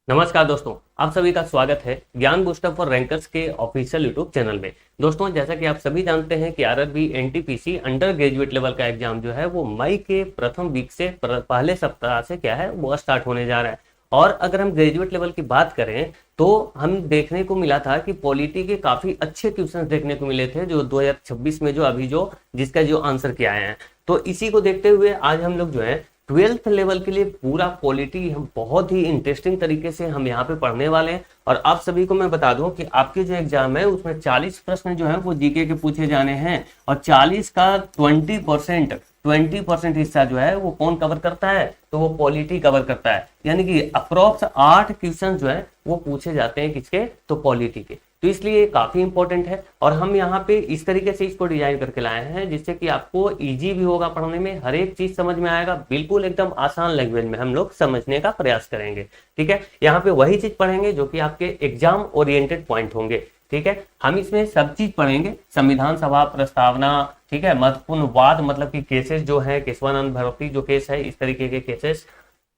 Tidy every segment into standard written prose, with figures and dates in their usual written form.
नमस्कार दोस्तों, आप सभी का स्वागत है ज्ञान बूस्टर फॉर रैंकर्स के ऑफिशियल यूट्यूब चैनल में। दोस्तों, जैसा कि आप सभी जानते हैं कि RRB NTPC under graduate level का एग्जाम जो है वो मई के प्रथम वीक से पहले सप्ताह से क्या है वो स्टार्ट होने जा रहा है। और अगर हम ग्रेजुएट लेवल की बात करें तो हम देखने को मिला था कि पॉलिटी के काफी अच्छे क्वेश्चंस देखने को मिले थे जो 2026 में जो जिसका जो आंसर किया है। तो इसी को देखते हुए आज हम लोग जो है 12th लेवल के लिए पूरा पॉलिटी हम बहुत ही इंटरेस्टिंग तरीके से हम यहाँ पे पढ़ने वाले हैं। और आप सभी को मैं बता दूं कि आपके जो एग्जाम है उसमें 40 प्रश्न जो है वो जीके के पूछे जाने हैं और 40 का 20% हिस्सा जो है वो कौन कवर करता है, तो वो पॉलिटी कवर करता है। यानी कि अप्रोक्स 8 क्वेश्चन जो है वो पूछे जाते हैं किसके, तो पॉलिटी के। तो इसलिए ये काफी इंपॉर्टेंट है और हम यहाँ पे इस तरीके से इसको डिजाइन करके लाए हैं जिससे कि आपको इजी भी होगा पढ़ने में, हर एक चीज समझ में आएगा, बिल्कुल एकदम आसान लैंग्वेज में हम लोग समझने का प्रयास करेंगे। ठीक है, यहाँ पे वही चीज पढ़ेंगे जो कि आपके एग्जाम ओरिएंटेड पॉइंट होंगे। ठीक है, हम इसमें सब चीज पढ़ेंगे, संविधान सभा प्रस्तावना, ठीक है, महत्वपूर्ण वाद मतलब कि केसेस जो है, केशवानंद भारती जो केस है, इस तरीके के केसेस।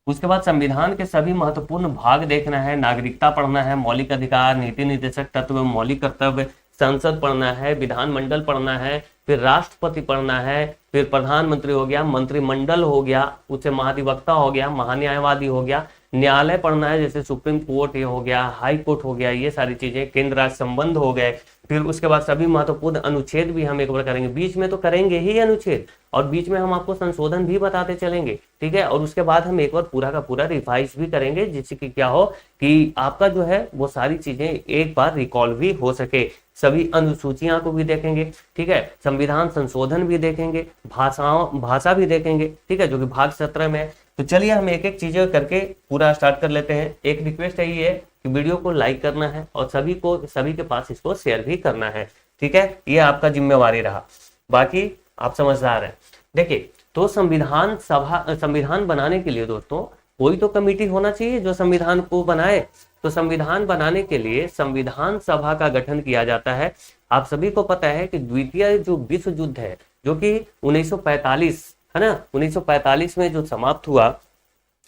उसके बाद संविधान के सभी महत्वपूर्ण भाग देखना है, नागरिकता पढ़ना है, मौलिक अधिकार, नीति निर्देशक तत्व, मौलिक कर्तव्य, संसद पढ़ना है, विधानमंडल पढ़ना है, फिर राष्ट्रपति पढ़ना है, फिर प्रधानमंत्री हो गया, मंत्रिमंडल हो गया, उससे महाधिवक्ता हो गया, महान्यायवादी हो गया, न्यायालय पढ़ना है जैसे सुप्रीम कोर्ट ये हो गया, हाई कोर्ट हो गया, ये सारी चीजें, केंद्र राज्य संबंध हो गए। फिर उसके बाद सभी महत्वपूर्ण अनुच्छेद भी हम एक बार करेंगे, बीच में तो करेंगे ही अनुच्छेद और बीच में हम आपको संशोधन भी बताते चलेंगे। ठीक है, और उसके बाद हम एक बार पूरा का पूरा रिवाइज भी करेंगे जिससे कि क्या हो कि आपका जो है वो सारी चीजें एक बार रिकॉल भी हो सके। सभी अनुसूचियां को भी देखेंगे, ठीक है, संविधान संशोधन भी देखेंगे, भाषा भी देखेंगे, ठीक है, जो कि भाग 17 में है। तो चलिए हम एक एक चीजें करके पूरा स्टार्ट कर लेते हैं। एक रिक्वेस्ट है ये कि वीडियो को लाइक करना है और सभी के पास इसको शेयर भी करना है। ठीक है, ये आपका जिम्मेवारी रहा, बाकी आप समझदार हैं। देखिए, तो संविधान बनाने के लिए दोस्तों कोई तो कमेटी होना चाहिए जो संविधान को बनाए। तो संविधान बनाने के लिए संविधान सभा का गठन किया जाता है। आप सभी को पता है कि द्वितीय जो विश्व युद्ध है जो कि 1945 है ना, 1945 में जो समाप्त हुआ,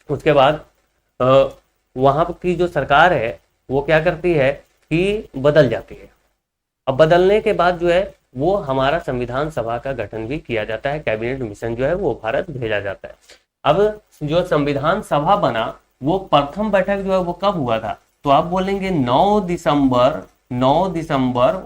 उसके बाद वहां की जो सरकार है वो क्या करती है कि बदल जाती है। अब बदलने के बाद जो है वो हमारा संविधान सभा का गठन भी किया जाता है, कैबिनेट मिशन जो है वो भारत भेजा जाता है। अब जो संविधान सभा बना वो प्रथम बैठक जो है वो कब हुआ था, तो आप बोलेंगे 9 दिसंबर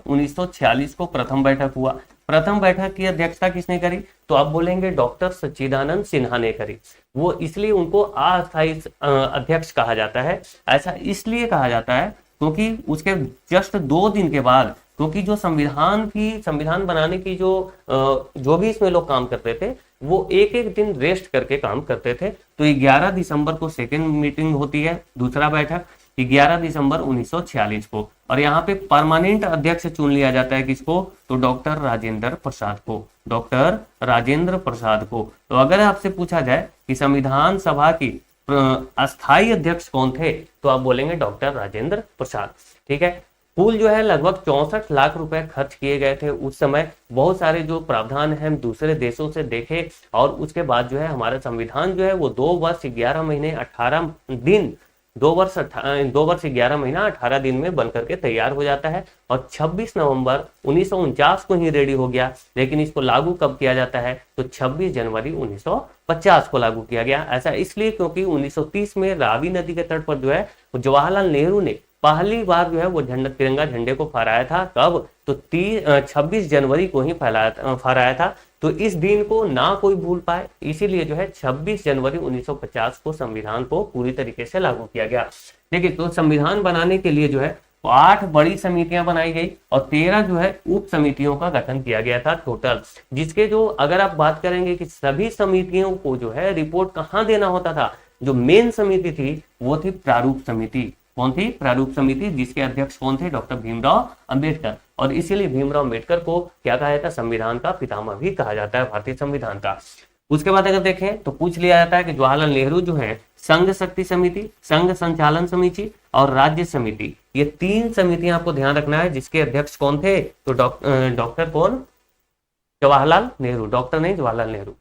1946 को प्रथम बैठक हुआ। प्रथम बैठक की अध्यक्षता किसने करी, तो आप बोलेंगे डॉक्टर सच्चिदानंद सिन्हा ने करी। वो इसलिए उनको अस्थायी अध्यक्ष कहा जाता है। ऐसा इसलिए कहा जाता है क्योंकि उसके जस्ट 2 दिन के बाद, क्योंकि जो संविधान बनाने की जो भी इसमें लोग काम करते थे वो एक एक दिन रेस्ट करके काम करते थे। तो 11 दिसंबर को सेकेंड मीटिंग होती है, दूसरा बैठक 11 दिसंबर 1946 को। और यहाँ पे परमानेंट अध्यक्ष चुन लिया जाता है किसको, तो डॉक्टर राजेंद्र प्रसाद को। तो अगर आपसे पूछा जाए कि संविधान सभा की अस्थायी अध्यक्ष कौन थे, तो आप बोलेंगे डॉक्टर राजेंद्र प्रसाद। ठीक है, कुल जो है लगभग 64 लाख रुपए खर्च किए गए थे उस समय। बहुत सारे जो प्रावधान है हम दूसरे देशों से देखे और उसके बाद जो है हमारा संविधान जो है वो 2 वर्ष 11 महीने 18 दिन 2 वर्ष 11 महीना 18 दिन में बनकर के तैयार हो जाता है और 26 नवंबर 1949 को ही रेडी हो गया। लेकिन इसको लागू कब किया जाता है, तो 26 जनवरी 1950 को लागू किया गया। ऐसा इसलिए क्योंकि 1930 में रावी नदी के तट पर जो है जवाहरलाल नेहरू ने पहली बार जो है वो तिरंगा झंडे को फहराया था। कब, तो 26 जनवरी को ही फहराया था। तो इस दिन को ना कोई भूल पाए, इसीलिए जो है 26 जनवरी 1950 को संविधान को पूरी तरीके से लागू किया गया। देखिए, तो संविधान बनाने के लिए जो है 8 बड़ी समितियां बनाई गई और 13 जो है उप समितियों का गठन किया गया था टोटल। जिसके जो अगर आप बात करेंगे कि सभी समितियों को जो है रिपोर्ट कहाँ देना होता था, जो मेन समिति थी वो थी प्रारूप समिति। कौन थी, प्रारूप समिति, जिसके अध्यक्ष कौन थे, डॉक्टर भीमराव अंबेडकर। और इसीलिए भीमराव अंबेडकर को क्या कहा जाता है, संविधान का पितामह भी कहा जाता है, भारतीय संविधान का। उसके बाद अगर देखें तो पूछ लिया जाता है कि जवाहरलाल नेहरू जो है संघ शक्ति समिति, संघ संचालन समिति और राज्य समिति, ये 3 समितियां आपको ध्यान रखना है। जिसके अध्यक्ष कौन थे, तो डॉक्टर कौन, जवाहरलाल नेहरू, डॉक्टर नहीं जवाहरलाल नेहरू।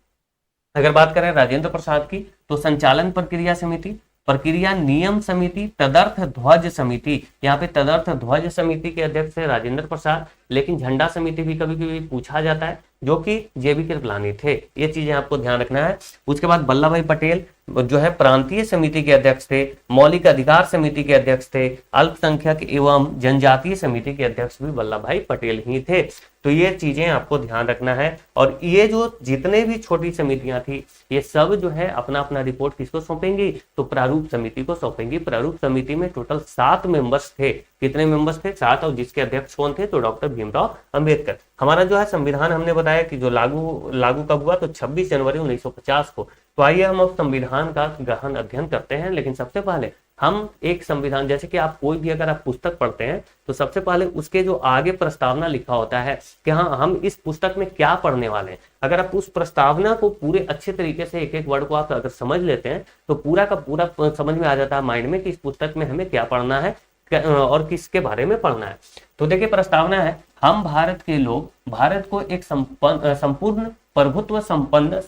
अगर बात करें राजेंद्र प्रसाद की, तो संचालन प्रक्रिया समिति, प्रक्रिया नियम समिति, तदर्थ ध्वज समिति। यहाँ पे तदर्थ ध्वज समिति के अध्यक्ष है राजेंद्र प्रसाद, लेकिन झंडा समिति भी कभी कभी पूछा जाता है, जो कि जेबी कृपलानी थे। ये चीजें आपको ध्यान रखना है। उसके बाद वल्लभ भाई पटेल जो है प्रांतीय समिति के अध्यक्ष थे, मौलिक अधिकार समिति के अध्यक्ष थे, अल्पसंख्यक एवं जनजातीय समिति के अध्यक्ष भी वल्लभ भाई पटेल ही थे। तो ये चीजें आपको ध्यान रखना है। और ये जो जितने भी छोटी समितियां थी, ये सब जो है अपना अपना रिपोर्ट किसको सौंपेंगी, तो प्रारूप समिति को सौंपेंगी। प्रारूप समिति में टोटल 7 मेंबर्स थे। कितने मेंबर्स थे? 7। और जिसके अध्यक्ष कौन थे? तो डॉक्टर भीमराव अंबेडकर। हमारा जो है संविधान हमने बताया कि जो लागू कब हुआ, तो 26 जनवरी 1950 को। तो आइए हम अब संविधान का गहन अध्ययन करते हैं। लेकिन सबसे पहले हम एक संविधान, जैसे कि आप कोई भी अगर आप पुस्तक पढ़ते हैं तो सबसे पहले उसके जो आगे प्रस्तावना लिखा होता है कि हाँ हम इस पुस्तक में क्या पढ़ने वाले हैं, अगर आप उस प्रस्तावना को पूरे अच्छे तरीके से एक एक वर्ड को आप अगर समझ लेते हैं तो पूरा का पूरा समझ में आ जाता है माइंड में कि इस पुस्तक में हमें क्या पढ़ना है और किसके बारे में पढ़ना है। तो देखिए प्रस्तावना है, हम भारत के लोग भारत को एक संपूर्ण प्रभुत्व संपन्न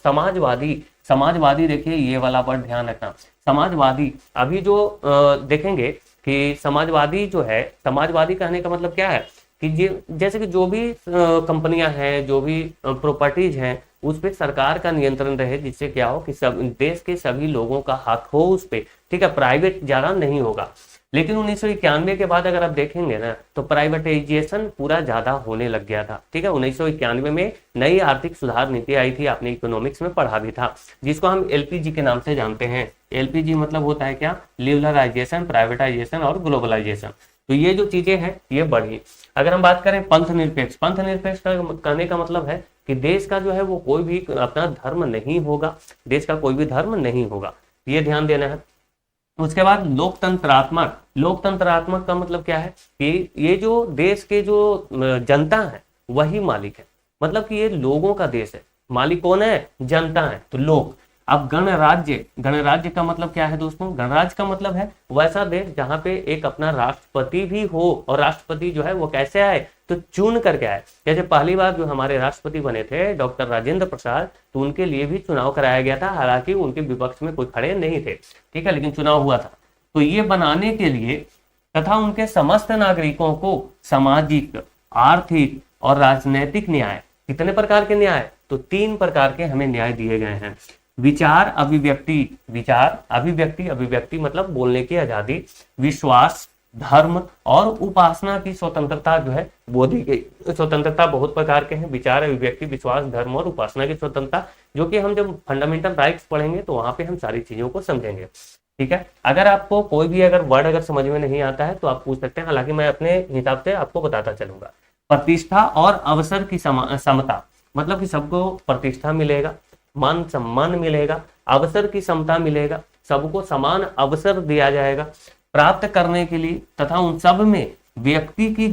समाजवादी देखिए ये वाला वर्ड ध्यान रखना, समाजवादी। अभी जो देखेंगे कि समाजवादी जो है, समाजवादी कहने का मतलब क्या है कि जैसे कि जो भी कंपनियां हैं, जो भी प्रॉपर्टीज हैं, उस पे सरकार का नियंत्रण रहे, जिससे क्या हो कि सब देश के सभी लोगों का हक हो उस पे, ठीक है, प्राइवेट ज्यादा नहीं होगा। लेकिन 1991 के बाद अगर आप देखेंगे ना तो प्राइवेटाइजेशन पूरा ज्यादा होने लग गया था, ठीक है। 1991 में नई आर्थिक सुधार नीति आई थी, आपने इकोनॉमिक्स में पढ़ा भी था, जिसको हम एलपीजी के नाम से जानते हैं। एलपीजी मतलब होता है क्या? लिबरलाइजेशन, प्राइवेटाइजेशन और ग्लोबलाइजेशन। तो ये जो चीजें हैं ये बढ़ी। अगर हम बात करें पंथ निरपेक्ष कहने का मतलब है कि देश का जो है वो कोई भी अपना धर्म नहीं होगा, देश का कोई भी धर्म नहीं होगा, ये ध्यान देना है। उसके बाद लोकतंत्रात्मक का मतलब क्या है कि ये जो देश के जो जनता है वही मालिक है, मतलब कि ये लोगों का देश है, मालिक कौन है? जनता है, तो लोग। अब गणराज्य का मतलब क्या है दोस्तों? गणराज्य का मतलब है वैसा देश जहां पे एक अपना राष्ट्रपति भी हो, और राष्ट्रपति जो है वो कैसे आए? तो चुन करके आए। जैसे पहली बार जो हमारे राष्ट्रपति बने थे डॉक्टर राजेंद्र प्रसाद, तो उनके लिए भी चुनाव कराया गया था, हालांकि उनके विपक्ष में कोई खड़े नहीं थे, ठीक है, लेकिन चुनाव हुआ था। तो ये बनाने के लिए तथा उनके समस्त नागरिकों को सामाजिक, आर्थिक और राजनैतिक न्याय, कितने प्रकार के न्याय? तो 3 प्रकार के हमें न्याय दिए गए हैं। विचार अभिव्यक्ति मतलब बोलने की आजादी, विश्वास, धर्म और उपासना की स्वतंत्रता जो है वो दी गई। स्वतंत्रता बहुत प्रकार के हैं, विचार, अभिव्यक्ति, विश्वास, धर्म और उपासना की स्वतंत्रता, जो कि हम जब फंडामेंटल राइट्स पढ़ेंगे तो वहां पे हम सारी चीजों को समझेंगे, ठीक है। अगर आपको कोई भी अगर वर्ड अगर समझ में नहीं आता है तो आप पूछ सकते हैं, हालांकि मैं अपने हिसाब से आपको बताता चलूंगा। प्रतिष्ठा और अवसर की समता, मतलब कि सबको प्रतिष्ठा मिलेगा, मान सम्मान मिलेगा, अवसर की समता मिलेगा, सबको समान अवसर दिया जाएगा प्राप्त करने के लिए, तथा उन सब में व्यक्ति की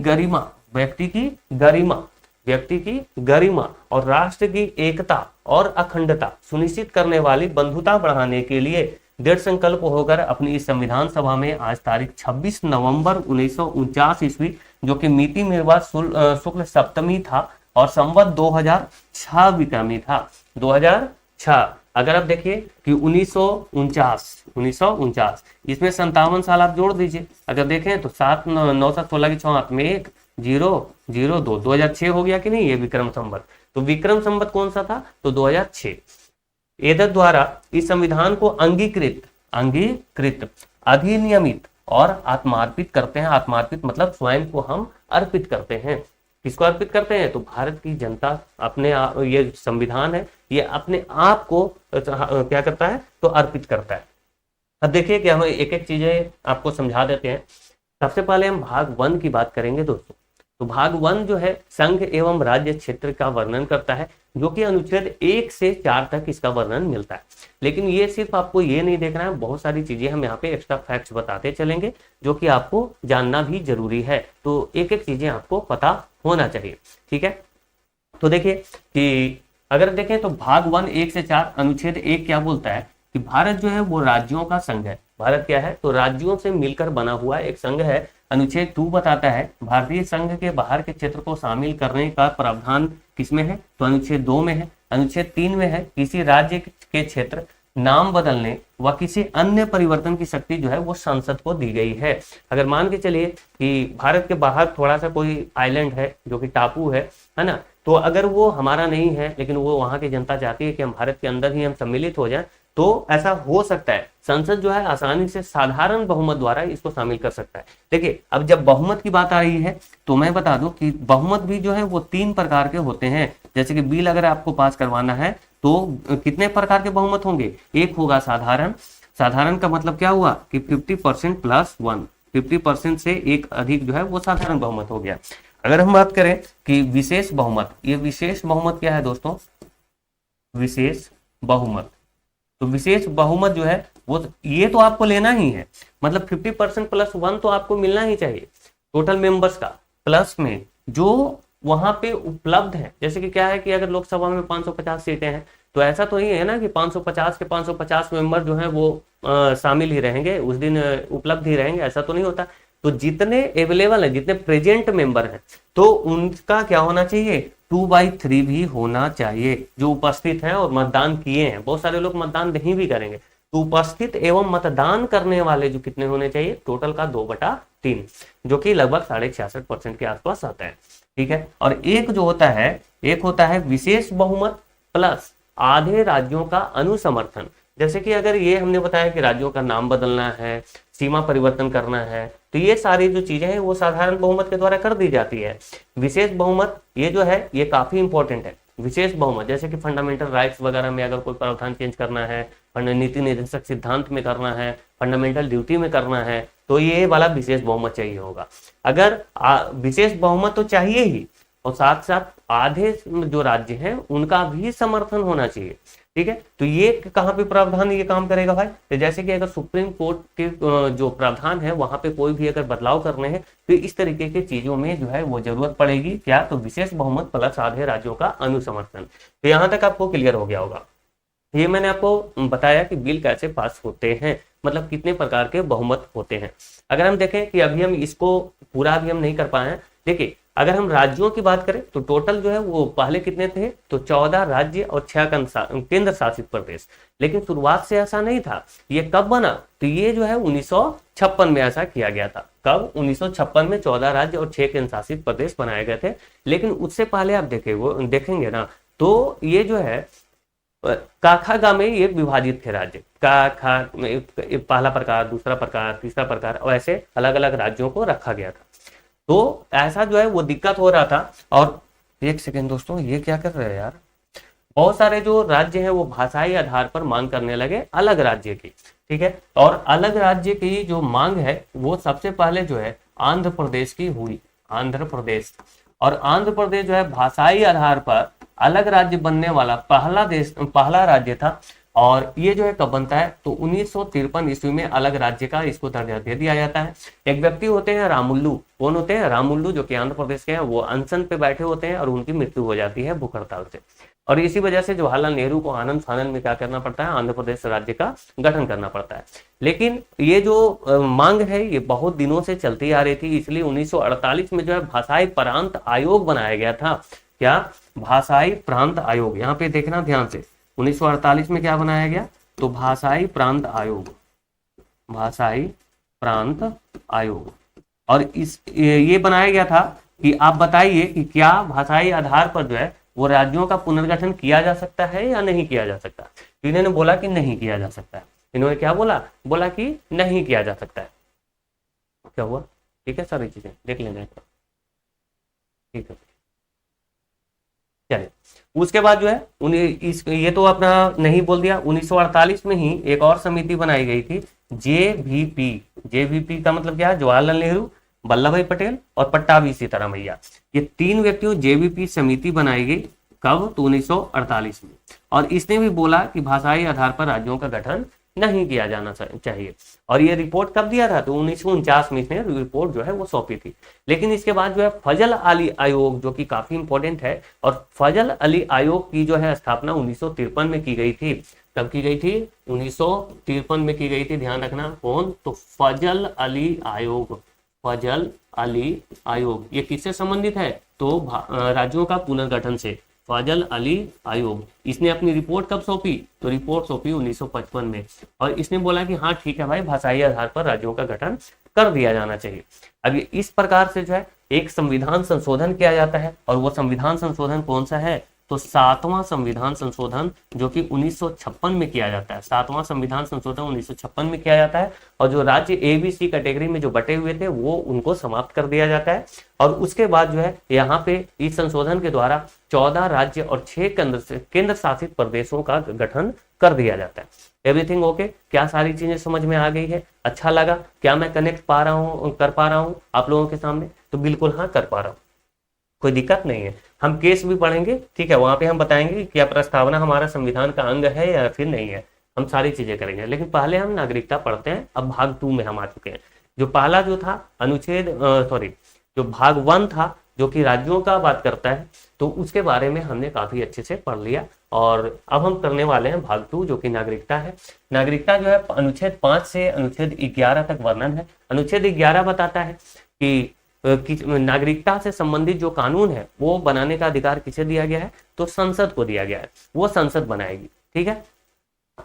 गरिमा और राष्ट्र की एकता और अखंडता सुनिश्चित करने वाली बंधुता बढ़ाने के लिए दृढ़ संकल्प होकर अपनी इस संविधान सभा में आज तारीख 26 नवंबर 1949 ईस्वी, जो कि मिति निर्वात शुक्ल सप्तमी था और संवत 2006 विक्रमी था, 2006। अगर आप देखिए कि 1949 इसमें 57 साल आप जोड़ दीजिए, अगर देखें तो 7 9 7 16 की 6 में 1 0 0 2 2006 हो गया कि नहीं, ये विक्रम संवत। तो विक्रम संवत कौन सा था? तो 2006। एतद द्वारा इस संविधान को अंगीकृत, अधिनियमित और आत्मार्पित करते हैं। आत्मार्पित मतलब स्वयं को हम अर्पित करते हैं। किसको अर्पित करते हैं? तो भारत की जनता अपने ये संविधान है, ये अपने आप को क्या करता है? तो अर्पित करता है। अब देखिए कि हम एक एक चीजें आपको समझा देते हैं। सबसे पहले हम भाग 1 की बात करेंगे दोस्तों। तो भाग 1 जो है संघ एवं राज्य क्षेत्र का वर्णन करता है, जो कि अनुच्छेद 1 से 4 तक इसका वर्णन मिलता है। लेकिन ये सिर्फ आपको ये नहीं देखना है, बहुत सारी चीजें हम यहाँ पे एक्स्ट्रा फैक्ट्स बताते चलेंगे, जो कि आपको जानना भी जरूरी है। तो एक एक चीजें आपको पता होना चाहिए, ठीक है। तो देखिए कि अगर देखें तो भाग 1 1 से 4 अनुच्छेद 1 क्या बोलता है कि भारत जो है वो राज्यों का संघ है। भारत क्या है? तो राज्यों से मिलकर बना हुआ एक संघ है। अनुच्छेद 2 बताता है भारतीय संघ के बाहर के क्षेत्र को शामिल करने का प्रावधान किसमें है? तो अनुच्छेद 2 में है। अनुच्छेद 3 में है किसी राज्य के क्षेत्र नाम बदलने व किसी अन्य परिवर्तन की शक्ति जो है वो संसद को दी गई है। अगर मान के चलिए कि भारत के बाहर थोड़ा सा कोई आइलैंड है जो कि टापू है ना, तो अगर वो हमारा नहीं है लेकिन वो वहां की जनता चाहती है कि हम भारत के अंदर ही हम सम्मिलित हो जाएं, तो ऐसा हो सकता है। संसद जो है आसानी से साधारण बहुमत द्वारा इसको शामिल कर सकता है। देखिए अब जब बहुमत की बात आ रही है तो मैं बता दूं कि बहुमत भी जो है वो 3 प्रकार के होते हैं। जैसे कि बिल अगर आपको पास करवाना है तो कितने प्रकार के बहुमत होंगे? एक होगा साधारण। साधारण का मतलब क्या हुआ कि 50% प्लस 1, 50% से एक अधिक जो है वो साधारण बहुमत हो गया। अगर हम बात करें कि विशेष बहुमत, ये विशेष बहुमत क्या है दोस्तों? विशेष बहुमत। तो विशेष बहुमत जो है वो ये तो आपको लेना ही है, मतलब 50% प्लस 1 तो आपको मिलना ही चाहिए टोटल मेंबर्स का, प्लस में जो वहां पे उपलब्ध है। जैसे कि क्या है कि अगर लोकसभा में 550 सीटें हैं तो ऐसा तो नहीं है ना कि 550 के 550 मेंबर जो है वो शामिल ही रहेंगे उस दिन, उपलब्ध ही रहेंगे, ऐसा तो नहीं होता। तो जितने अवेलेबल है, जितने प्रेजेंट मेंबर हैं, तो उनका क्या होना चाहिए? 2/3 भी होना चाहिए जो उपस्थित हैं और मतदान किए हैं। बहुत सारे लोग मतदान नहीं भी करेंगे, तो उपस्थित एवं मतदान करने वाले जो कितने होने चाहिए? टोटल का 2/3, जो कि लगभग 66.5% के आसपास आता है। ठीक है। और एक जो होता है, एक होता है विशेष बहुमत प्लस आधे राज्यों का अनुसमर्थन। जैसे कि अगर ये हमने बताया कि राज्यों का नाम बदलना है, सीमा परिवर्तन करना है, तो ये सारी जो चीजें हैं वो साधारण बहुमत के द्वारा कर दी जाती है। विशेष बहुमत ये जो है ये काफी इंपॉर्टेंट है। विशेष बहुमत जैसे कि फंडामेंटल राइट्स वगैरह में अगर कोई प्रावधान चेंज करना है, नीति निर्देशक सिद्धांत में करना है, फंडामेंटल ड्यूटी में करना है, तो ये वाला विशेष बहुमत चाहिए होगा। अगर विशेष बहुमत तो चाहिए ही, और साथ साथ आधे जो राज्य हैं उनका भी समर्थन होना चाहिए। ठीक है। तो ये कहाँ पे प्रावधान ये काम करेगा भाई? तो जैसे कि अगर सुप्रीम कोर्ट के जो प्रावधान है वहां पे कोई भी अगर बदलाव करने हैं तो इस तरीके की चीजों में जो है वो जरूरत पड़ेगी। क्या? तो विशेष बहुमत प्लस आधे राज्यों का अनुसमर्थन। तो यहाँ तक आपको क्लियर हो गया होगा। ये मैंने आपको बताया कि बिल कैसे पास होते हैं, मतलब कितने प्रकार के बहुमत होते हैं। अगर हम देखें कि अभी हम इसको पूरा अभी हम नहीं कर पाए हैं। देखिए अगर हम राज्यों की बात करें तो टोटल जो है वो पहले कितने थे? तो 14 राज्य और 6 केंद्र शासित प्रदेश। लेकिन शुरुआत से ऐसा नहीं था। ये कब बना? तो ये जो है 1956 में ऐसा किया गया था। कब? 1956 में 14 राज्य और 6 केंद्र शासित प्रदेश बनाए गए थे। लेकिन उससे पहले आप देखेंगे ना, तो ये जो है काखा में ये विभाजित थे राज्य। काखा में पहला प्रकार, दूसरा प्रकार, तीसरा प्रकार, और ऐसे अलग अलग राज्यों को रखा गया था। तो ऐसा जो है वो दिक्कत हो रहा था। और एक सेकेंड दोस्तों, ये क्या कर रहे हैं यार? बहुत सारे जो राज्य हैं वो भाषाई आधार पर मांग करने लगे अलग राज्य की। ठीक है। और अलग राज्य की जो मांग है वो सबसे पहले जो है आंध्र प्रदेश की हुई। आंध्र प्रदेश, और आंध्र प्रदेश जो है भाषाई आधार पर अलग राज्य बनने वाला पहला राज्य था। और ये जो है कब बनता है? तो 1953 ईस्वी में अलग राज्य का इसको दर्जा दे दिया जाता है। एक व्यक्ति होते हैं रामुल्लू। कौन होते हैं? रामुल्लू, जो कि आंध्र प्रदेश के हैं। वो अनशन पे बैठे होते हैं और उनकी मृत्यु हो जाती है भूख हड़ताल से। और इसी वजह से जवाहरलाल नेहरू को आनंद फानंद में क्या करना पड़ता है? आंध्र प्रदेश राज्य का गठन करना पड़ता है। लेकिन ये जो मांग है ये बहुत दिनों से चलती आ रही थी, इसलिए 1948 में जो है भाषाई प्रांत आयोग बनाया गया था। क्या? भाषाई प्रांत आयोग। यहाँ पे देखना ध्यान से, 1948 में क्या बनाया गया? तो भाषाई प्रांत आयोग। भाषाई प्रांत आयोग। और ये बनाया गया था कि आप बताइए कि क्या भाषाई आधार पर जो है वो राज्यों का पुनर्गठन किया जा सकता है या नहीं किया जा सकता? तो इन्होंने बोला कि नहीं किया जा सकता है। इन्होंने क्या बोला? बोला कि नहीं किया जा सकता है। क्या हुआ? ठीक है, सारी चीजें देख लेना। ठीक है, चलिए। उसके बाद जो है ये तो अपना नहीं बोल दिया। 1948 में ही एक और समिति बनाई गई थी, जेवीपी। जेवीपी का मतलब क्या है? जवाहरलाल नेहरू, वल्लभ भाई पटेल और पट्टाभी सीतारामैया। ये 3 व्यक्तियों जेवीपी समिति बनाई गई। कब? तो 1948 में। और इसने भी बोला कि भाषाई आधार पर राज्यों का गठन नहीं किया जाना चाहिए। और ये रिपोर्ट कब दिया था? तो 1949 में इसने रिपोर्ट जो है वो सौंपी थी। लेकिन इसके बाद जो है फजल अली आयोग, जो कि काफी इंपॉर्टेंट है, और फजल अली आयोग की जो है स्थापना 1953 में की गई थी। कब की गई थी? 1953 में की गई थी। ध्यान रखना। कौन? तो फजल अली आयोग। फजल अली आयोग ये किससे संबंधित है? तो राज्यों का पुनर्गठन से। फजल अली आयोग। इसने अपनी रिपोर्ट कब सौंपी? तो रिपोर्ट सौंपी 1955 में। और इसने बोला कि हाँ ठीक है भाई, भाषाई आधार पर राज्यों का गठन कर दिया जाना चाहिए। अब ये इस प्रकार से जो है एक संविधान संशोधन किया जाता है। और वो संविधान संशोधन कौन सा है? तो 7वां संविधान संशोधन, जो कि 1956 में किया जाता है। 7वां संविधान संशोधन 1956 में किया जाता है। और जो राज्य ABC कैटेगरी में जो बटे हुए थे वो उनको समाप्त कर दिया जाता है। और उसके बाद जो है यहाँ पे इस संशोधन के द्वारा 14 राज्य और 6 केंद्र शासित प्रदेशों का गठन कर दिया जाता है। Everything okay? क्या सारी चीजें समझ में आ गई है? अच्छा लगा? क्या मैं कनेक्ट कर पा रहा हूँ आप लोगों के सामने? तो बिल्कुल हाँ, कर पा रहा हूँ, कोई दिक्कत नहीं है। हम केस भी पढ़ेंगे, ठीक है, वहां पे हम बताएंगे कि क्या प्रस्तावना हमारा संविधान का अंग है या फिर नहीं है। हम सारी चीजें करेंगे, लेकिन पहले हम नागरिकता पढ़ते हैं। अब भाग 2 में हम आ चुके हैं। जो पहला जो था जो भाग 1 था, जो कि राज्यों का बात करता है, तो उसके बारे में हमने काफी अच्छे से पढ़ लिया। और अब हम करने वाले हैं भाग 2, जो कि नागरिकता है। नागरिकता जो है अनुच्छेद 5 से अनुच्छेद 11 तक वर्णन है। अनुच्छेद 11 बताता है कि नागरिकता से संबंधित जो कानून है वो बनाने का अधिकार किसे दिया गया है? तो संसद को दिया गया है, वो संसद बनाएगी, ठीक है।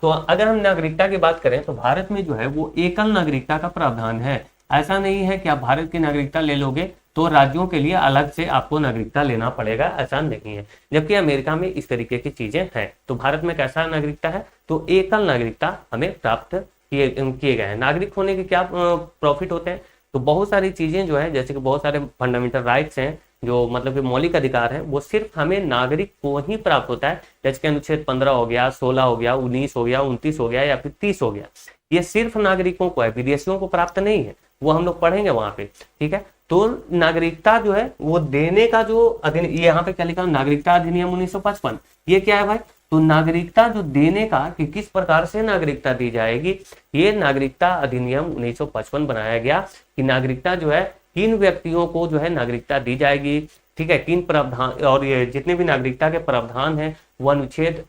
तो अगर हम नागरिकता की बात करें तो भारत में जो है वो एकल नागरिकता का प्रावधान है। ऐसा नहीं है कि आप भारत की नागरिकता ले लोगे तो राज्यों के लिए अलग से आपको नागरिकता लेना पड़ेगा, ऐसा नहीं है। जबकि अमेरिका में इस तरीके की चीजें हैं। तो भारत में कैसा नागरिकता है? तो एकल नागरिकता हमें प्राप्त किए गए हैं। नागरिक होने के क्या प्रॉफिट होते हैं? तो बहुत सारी चीजें जो है, जैसे कि बहुत सारे फंडामेंटल राइट्स हैं, जो मतलब कि मौलिक अधिकार है, वो सिर्फ हमें नागरिक को ही प्राप्त होता है। जैसे कि अनुच्छेद 15 हो गया, 16 हो गया, 19 हो गया, 29 हो गया या फिर 30 हो गया। ये सिर्फ नागरिकों को है, विदेशियों को प्राप्त नहीं है। वो हम लोग पढ़ेंगे वहां पे, ठीक है। तो नागरिकता जो है वो देने का जो यहाँ पे क्या लिखा, नागरिकता अधिनियम 1955, ये क्या है भाई? तो नागरिकता जो देने का, कि किस प्रकार से नागरिकता दी जाएगी, ये नागरिकता अधिनियम 1955 बनाया गया कि नागरिकता जो है किन व्यक्तियों को जो है नागरिकता दी जाएगी, ठीक है, किन प्रावधान, और ये जितने भी नागरिकता के प्रावधान है वो अनुच्छेद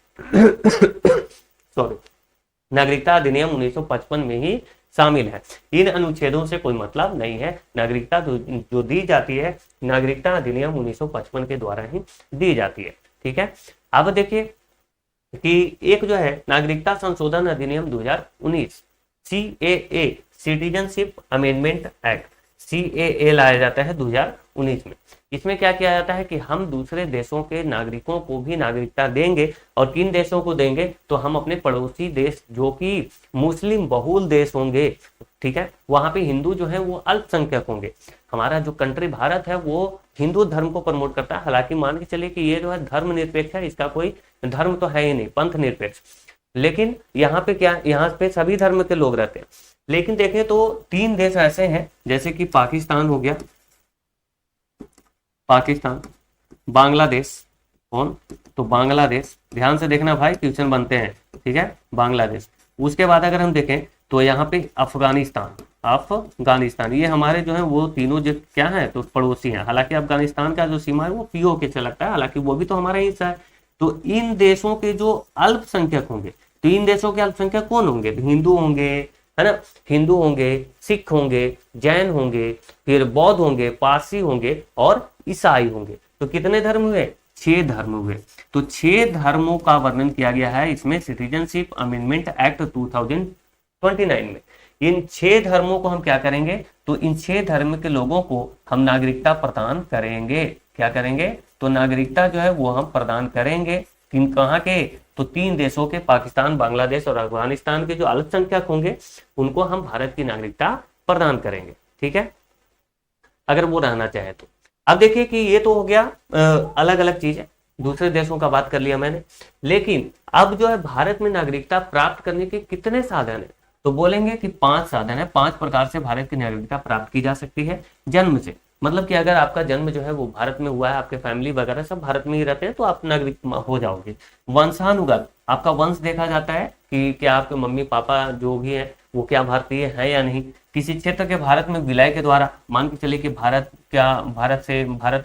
सॉरी नागरिकता अधिनियम 1955 में ही शामिल है। इन अनुच्छेदों से कोई मतलब नहीं है। नागरिकता जो दी जाती है नागरिकता अधिनियम 1955 के द्वारा ही दी जाती है, ठीक है। अब देखिए कि एक जो है नागरिकता संशोधन अधिनियम 2019, CAA, citizenship amendment act, CAA लाया जाता है 2019 में। इसमें क्या किया जाता है कि हम दूसरे देशों के नागरिकों को भी नागरिकता देंगे। और किन देशों को देंगे? तो हम अपने पड़ोसी देश, जो कि मुस्लिम बहुल देश होंगे, ठीक है, वहां पे हिंदू जो है वो अल्पसंख्यक होंगे। हमारा जो कंट्री भारत है वो हिंदू धर्म को प्रमोट करता है। हालांकि मान के चलिए कि ये जो है धर्म निरपेक्ष है, इसका कोई धर्म तो है ही नहीं, पंथ निरपेक्ष। लेकिन यहाँ पे क्या, यहाँ पे सभी धर्म के लोग रहते हैं। लेकिन देखें तो 3 देश ऐसे हैं, जैसे कि पाकिस्तान हो गया, पाकिस्तान, बांग्लादेश, कौन? तो बांग्लादेश, ध्यान से देखना भाई, क्वेश्चन बनते हैं, ठीक है, बांग्लादेश। उसके बाद अगर हम देखें तो यहाँ पे अफगानिस्तान, ये हमारे जो है वो तीनों जो क्या है तो पड़ोसी हैं। हालांकि अफगानिस्तान का जो सीमा है वो POK से लगता है, हालांकि वो भी तो हमारा हिस्सा है। तो इन देशों के जो अल्पसंख्यक होंगे, तो इन देशों के अल्पसंख्यक कौन होंगे? हिंदू होंगे, है ना, हिंदू होंगे, सिख होंगे, जैन होंगे, फिर बौद्ध होंगे, पारसी होंगे और ईसाई होंगे। तो कितने धर्म हुए? 6 धर्म हुए। तो 6 धर्मों का वर्णन किया गया है इसमें सिटीजनशिप अमेंडमेंट एक्ट 2029 में। इन 6 धर्मों को हम क्या करेंगे? तो इन 6 धर्म के लोगों को हम नागरिकता प्रदान करेंगे। क्या करेंगे? तो नागरिकता जो है वो हम प्रदान करेंगे। किन, कहाँ के? तो 3 देशों के, पाकिस्तान, बांग्लादेश और अफगानिस्तान के जो अल्पसंख्यक होंगे उनको हम भारत की नागरिकता प्रदान करेंगे, ठीक है, अगर वो रहना चाहे तो। अब देखिए कि ये तो हो गया अलग अलग चीजें, दूसरे देशों का बात कर लिया मैंने। लेकिन अब जो है भारत में नागरिकता प्राप्त करने के कितने साधन है? तो बोलेंगे कि 5 साधन है। 5 प्रकार से भारत की नागरिकता प्राप्त की जा सकती है। जन्म से, मतलब कि अगर आपका जन्म जो है वो भारत में हुआ है, आपके फैमिली वगैरह सब भारत में ही रहते हैं, तो आप नागरिक हो जाओगे। वंशानुगत, आपका वंश देखा जाता है कि क्या आपके मम्मी पापा जो भी है वो क्या भारतीय है या नहीं। किसी क्षेत्र के भारत में विलय के द्वारा, मान के चलिए कि भारत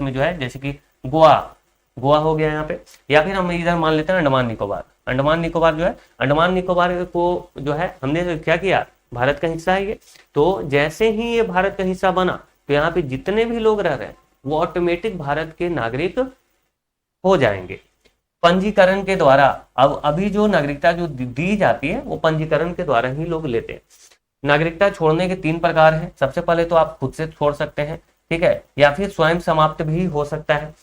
में जो है, जैसे कि गोवा हो गया यहाँ पे, या फिर हम इधर मान लेते हैं अंडमान निकोबार। अंडमान निकोबार जो है, अंडमान निकोबार को जो है हमने क्या किया, भारत का हिस्सा है ये। तो जैसे ही ये भारत का हिस्सा बना तो यहाँ पे जितने भी लोग रह रहे हैं वो ऑटोमेटिक भारत के नागरिक हो जाएंगे। पंजीकरण के द्वारा, अब अभी जो नागरिकता जो दी जाती है वो पंजीकरण के द्वारा ही लोग लेते हैं। नागरिकता छोड़ने के 3 प्रकार हैं। सबसे पहले तो आप खुद से छोड़ सकते हैं, ठीक है, या फिर स्वयं समाप्त भी हो सकता है,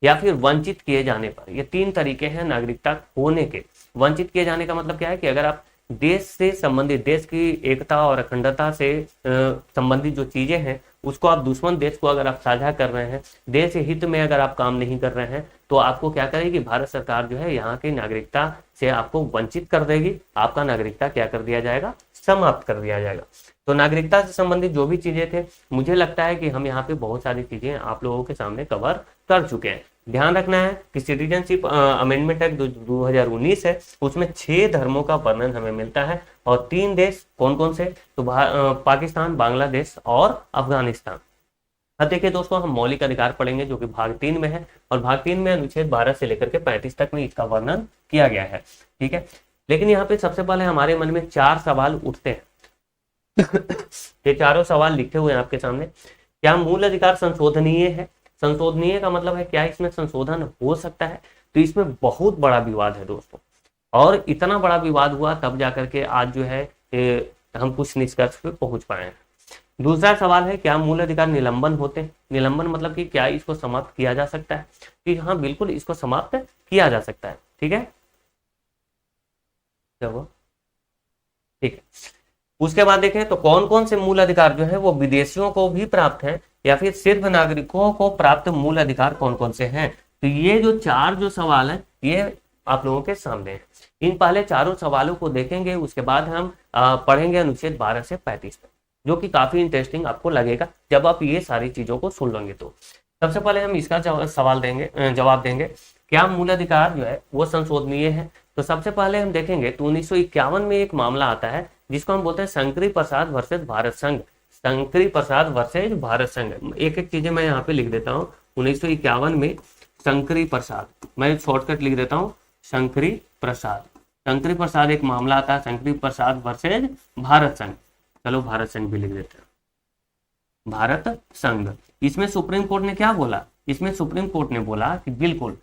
या फिर वंचित किए जाने पर। ये 3 तरीके हैं नागरिकता खोने के। वंचित किए जाने का मतलब क्या है कि अगर आप देश से संबंधित, देश की एकता और अखंडता से संबंधित जो चीजें हैं उसको आप दुश्मन देश को अगर आप साझा कर रहे हैं, देश हित में अगर आप काम नहीं कर रहे हैं, तो आपको क्या करेगी, भारत सरकार जो है यहाँ की नागरिकता से आपको वंचित कर देगी। आपका नागरिकता क्या कर दिया जाएगा, समाप्त कर दिया जाएगा। तो नागरिकता से संबंधित जो भी चीजें थे, मुझे लगता है कि हम यहाँ पे बहुत सारी चीजें आप लोगों के सामने कवर कर चुके हैं। ध्यान रखना है कि सिटीजनशिप अमेंडमेंट एक्ट 2019 है, उसमें 6 धर्मों का वर्णन हमें मिलता है, और 3 देश कौन कौन से, तो पाकिस्तान, बांग्लादेश और अफगानिस्तान। अब देखिए दोस्तों, हम मौलिक अधिकार पढ़ेंगे जो कि भाग 3 में है, और भाग 3 में अनुच्छेद 12 से लेकर के 35 तक में इसका वर्णन किया गया है, ठीक है। लेकिन यहाँ पे सबसे पहले हमारे मन में 4 सवाल उठते हैं। ये चारों सवाल लिखे हुए हैं आपके सामने। क्या मूल अधिकार संशोधनीय है? संशोधनीय का मतलब है क्या इसमें संशोधन हो सकता है? तो इसमें बहुत बड़ा विवाद है दोस्तों, और इतना बड़ा विवाद हुआ तब जाकर के आज जो है हम कुछ निष्कर्ष पे पहुंच पाए हैं। दूसरा सवाल है, क्या मूल अधिकार निलंबन होते हैं? निलंबन मतलब कि क्या इसको समाप्त किया जा सकता है? कि हाँ, बिल्कुल इसको समाप्त किया जा सकता है, ठीक है। चलो ठीक है। उसके बाद देखें तो कौन कौन से मूल अधिकार जो है वो विदेशियों को भी प्राप्त है, या फिर सिर्फ नागरिकों को प्राप्त मूल अधिकार कौन कौन से हैं? तो ये जो 4 जो सवाल हैं ये आप लोगों के सामने हैं। इन पहले चारों सवालों को देखेंगे, उसके बाद हम पढ़ेंगे अनुच्छेद 12 से 35 तक, जो कि काफी इंटरेस्टिंग आपको लगेगा जब आप ये सारी चीजों को सुन लेंगे। तो सबसे पहले हम इसका जवाब देंगे, क्या मूल अधिकार जो है वो संशोधनीय है? तो सबसे पहले हम देखेंगे तो 1951 में एक मामला आता है जिसको हम बोलते हैं शंकरी प्रसाद वर्सेज भारत संघ। शंकरी प्रसाद वर्सेज भारत संघ, एक एक चीजें मैं यहाँ पे लिख देता हूँ। 1951 में शंकरी प्रसाद, मैं शॉर्टकट लिख देता हूँ, शंकरी प्रसाद। शंकरी प्रसाद एक मामला आता है, शंकरी प्रसाद वर्सेज भारत संघ। चलो भारत संघ भी लिख देते हैं, भारत संघ। इसमें सुप्रीम कोर्ट ने क्या बोला? इसमें सुप्रीम कोर्ट ने बोला कि बिल्कुल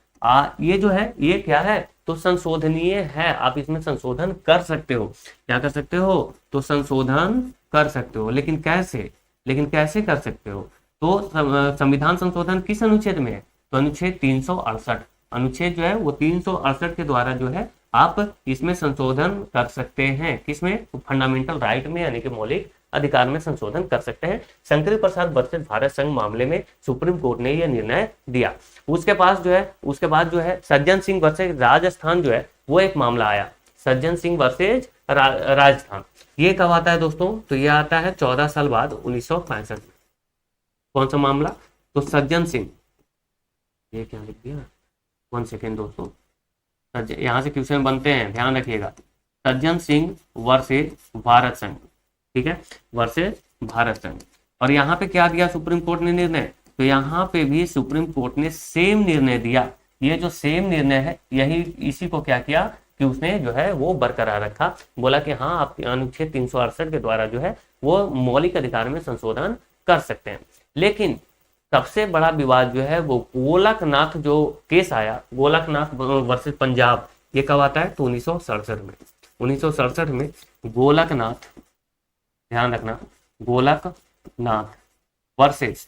ये जो है ये क्या है, तो संशोधनीय है, आप इसमें संशोधन कर सकते हो। क्या कर सकते हो? तो संशोधन कर सकते हो, लेकिन कैसे कर सकते हो? तो संविधान संशोधन किस अनुच्छेद में है? तो अनुच्छेद 368। अनुच्छेद जो है वो 368 के द्वारा जो है आप इसमें संशोधन कर सकते हैं। किसमें? फंडामेंटल राइट में, यानी कि मौलिक अधिकार में संशोधन कर सकते हैं। शंकरी प्रसाद वर्सेज भारत संघ मामले में सुप्रीम कोर्ट ने यह निर्णय दिया। उसके बाद जो है सज्जन सिंह वर्सेज राजस्थान जो है वो एक मामला आया, सज्जन सिंह वर्सेज राजस्थान। ये कब आता है दोस्तों? तो ये आता है 14 साल बाद 1965 में। कौन सा मामला? तो सज्जन सिंह, ये क्या लिख दिया, 1 सेकेंड दोस्तों, यहाँ से क्वेश्चन बनते हैं, ध्यान रखिएगा। सज्जन सिंह वर्सेज भारत संघ, ठीक है, वर्सेज भारत संघ। और यहाँ पे क्या दिया सुप्रीम कोर्ट ने निर्णय? तो यहाँ पे भी सुप्रीम कोर्ट ने सेम निर्णय दिया। ये जो सेम निर्णय है यही इसी को क्या किया कि उसने जो है वो बरकरार रखा। बोला कि हाँ, आप अनुच्छेद 368 के द्वारा जो है वो मौलिक अधिकार में संशोधन कर सकते हैं। लेकिन सबसे बड़ा विवाद जो है वो गोलकनाथ जो केस आया, गोलकनाथ वर्सेज पंजाब, ये कब आता है? तो 1967 में। 1967 में गोलकनाथ, ध्यान रखना, गोलकनाथ वर्सेज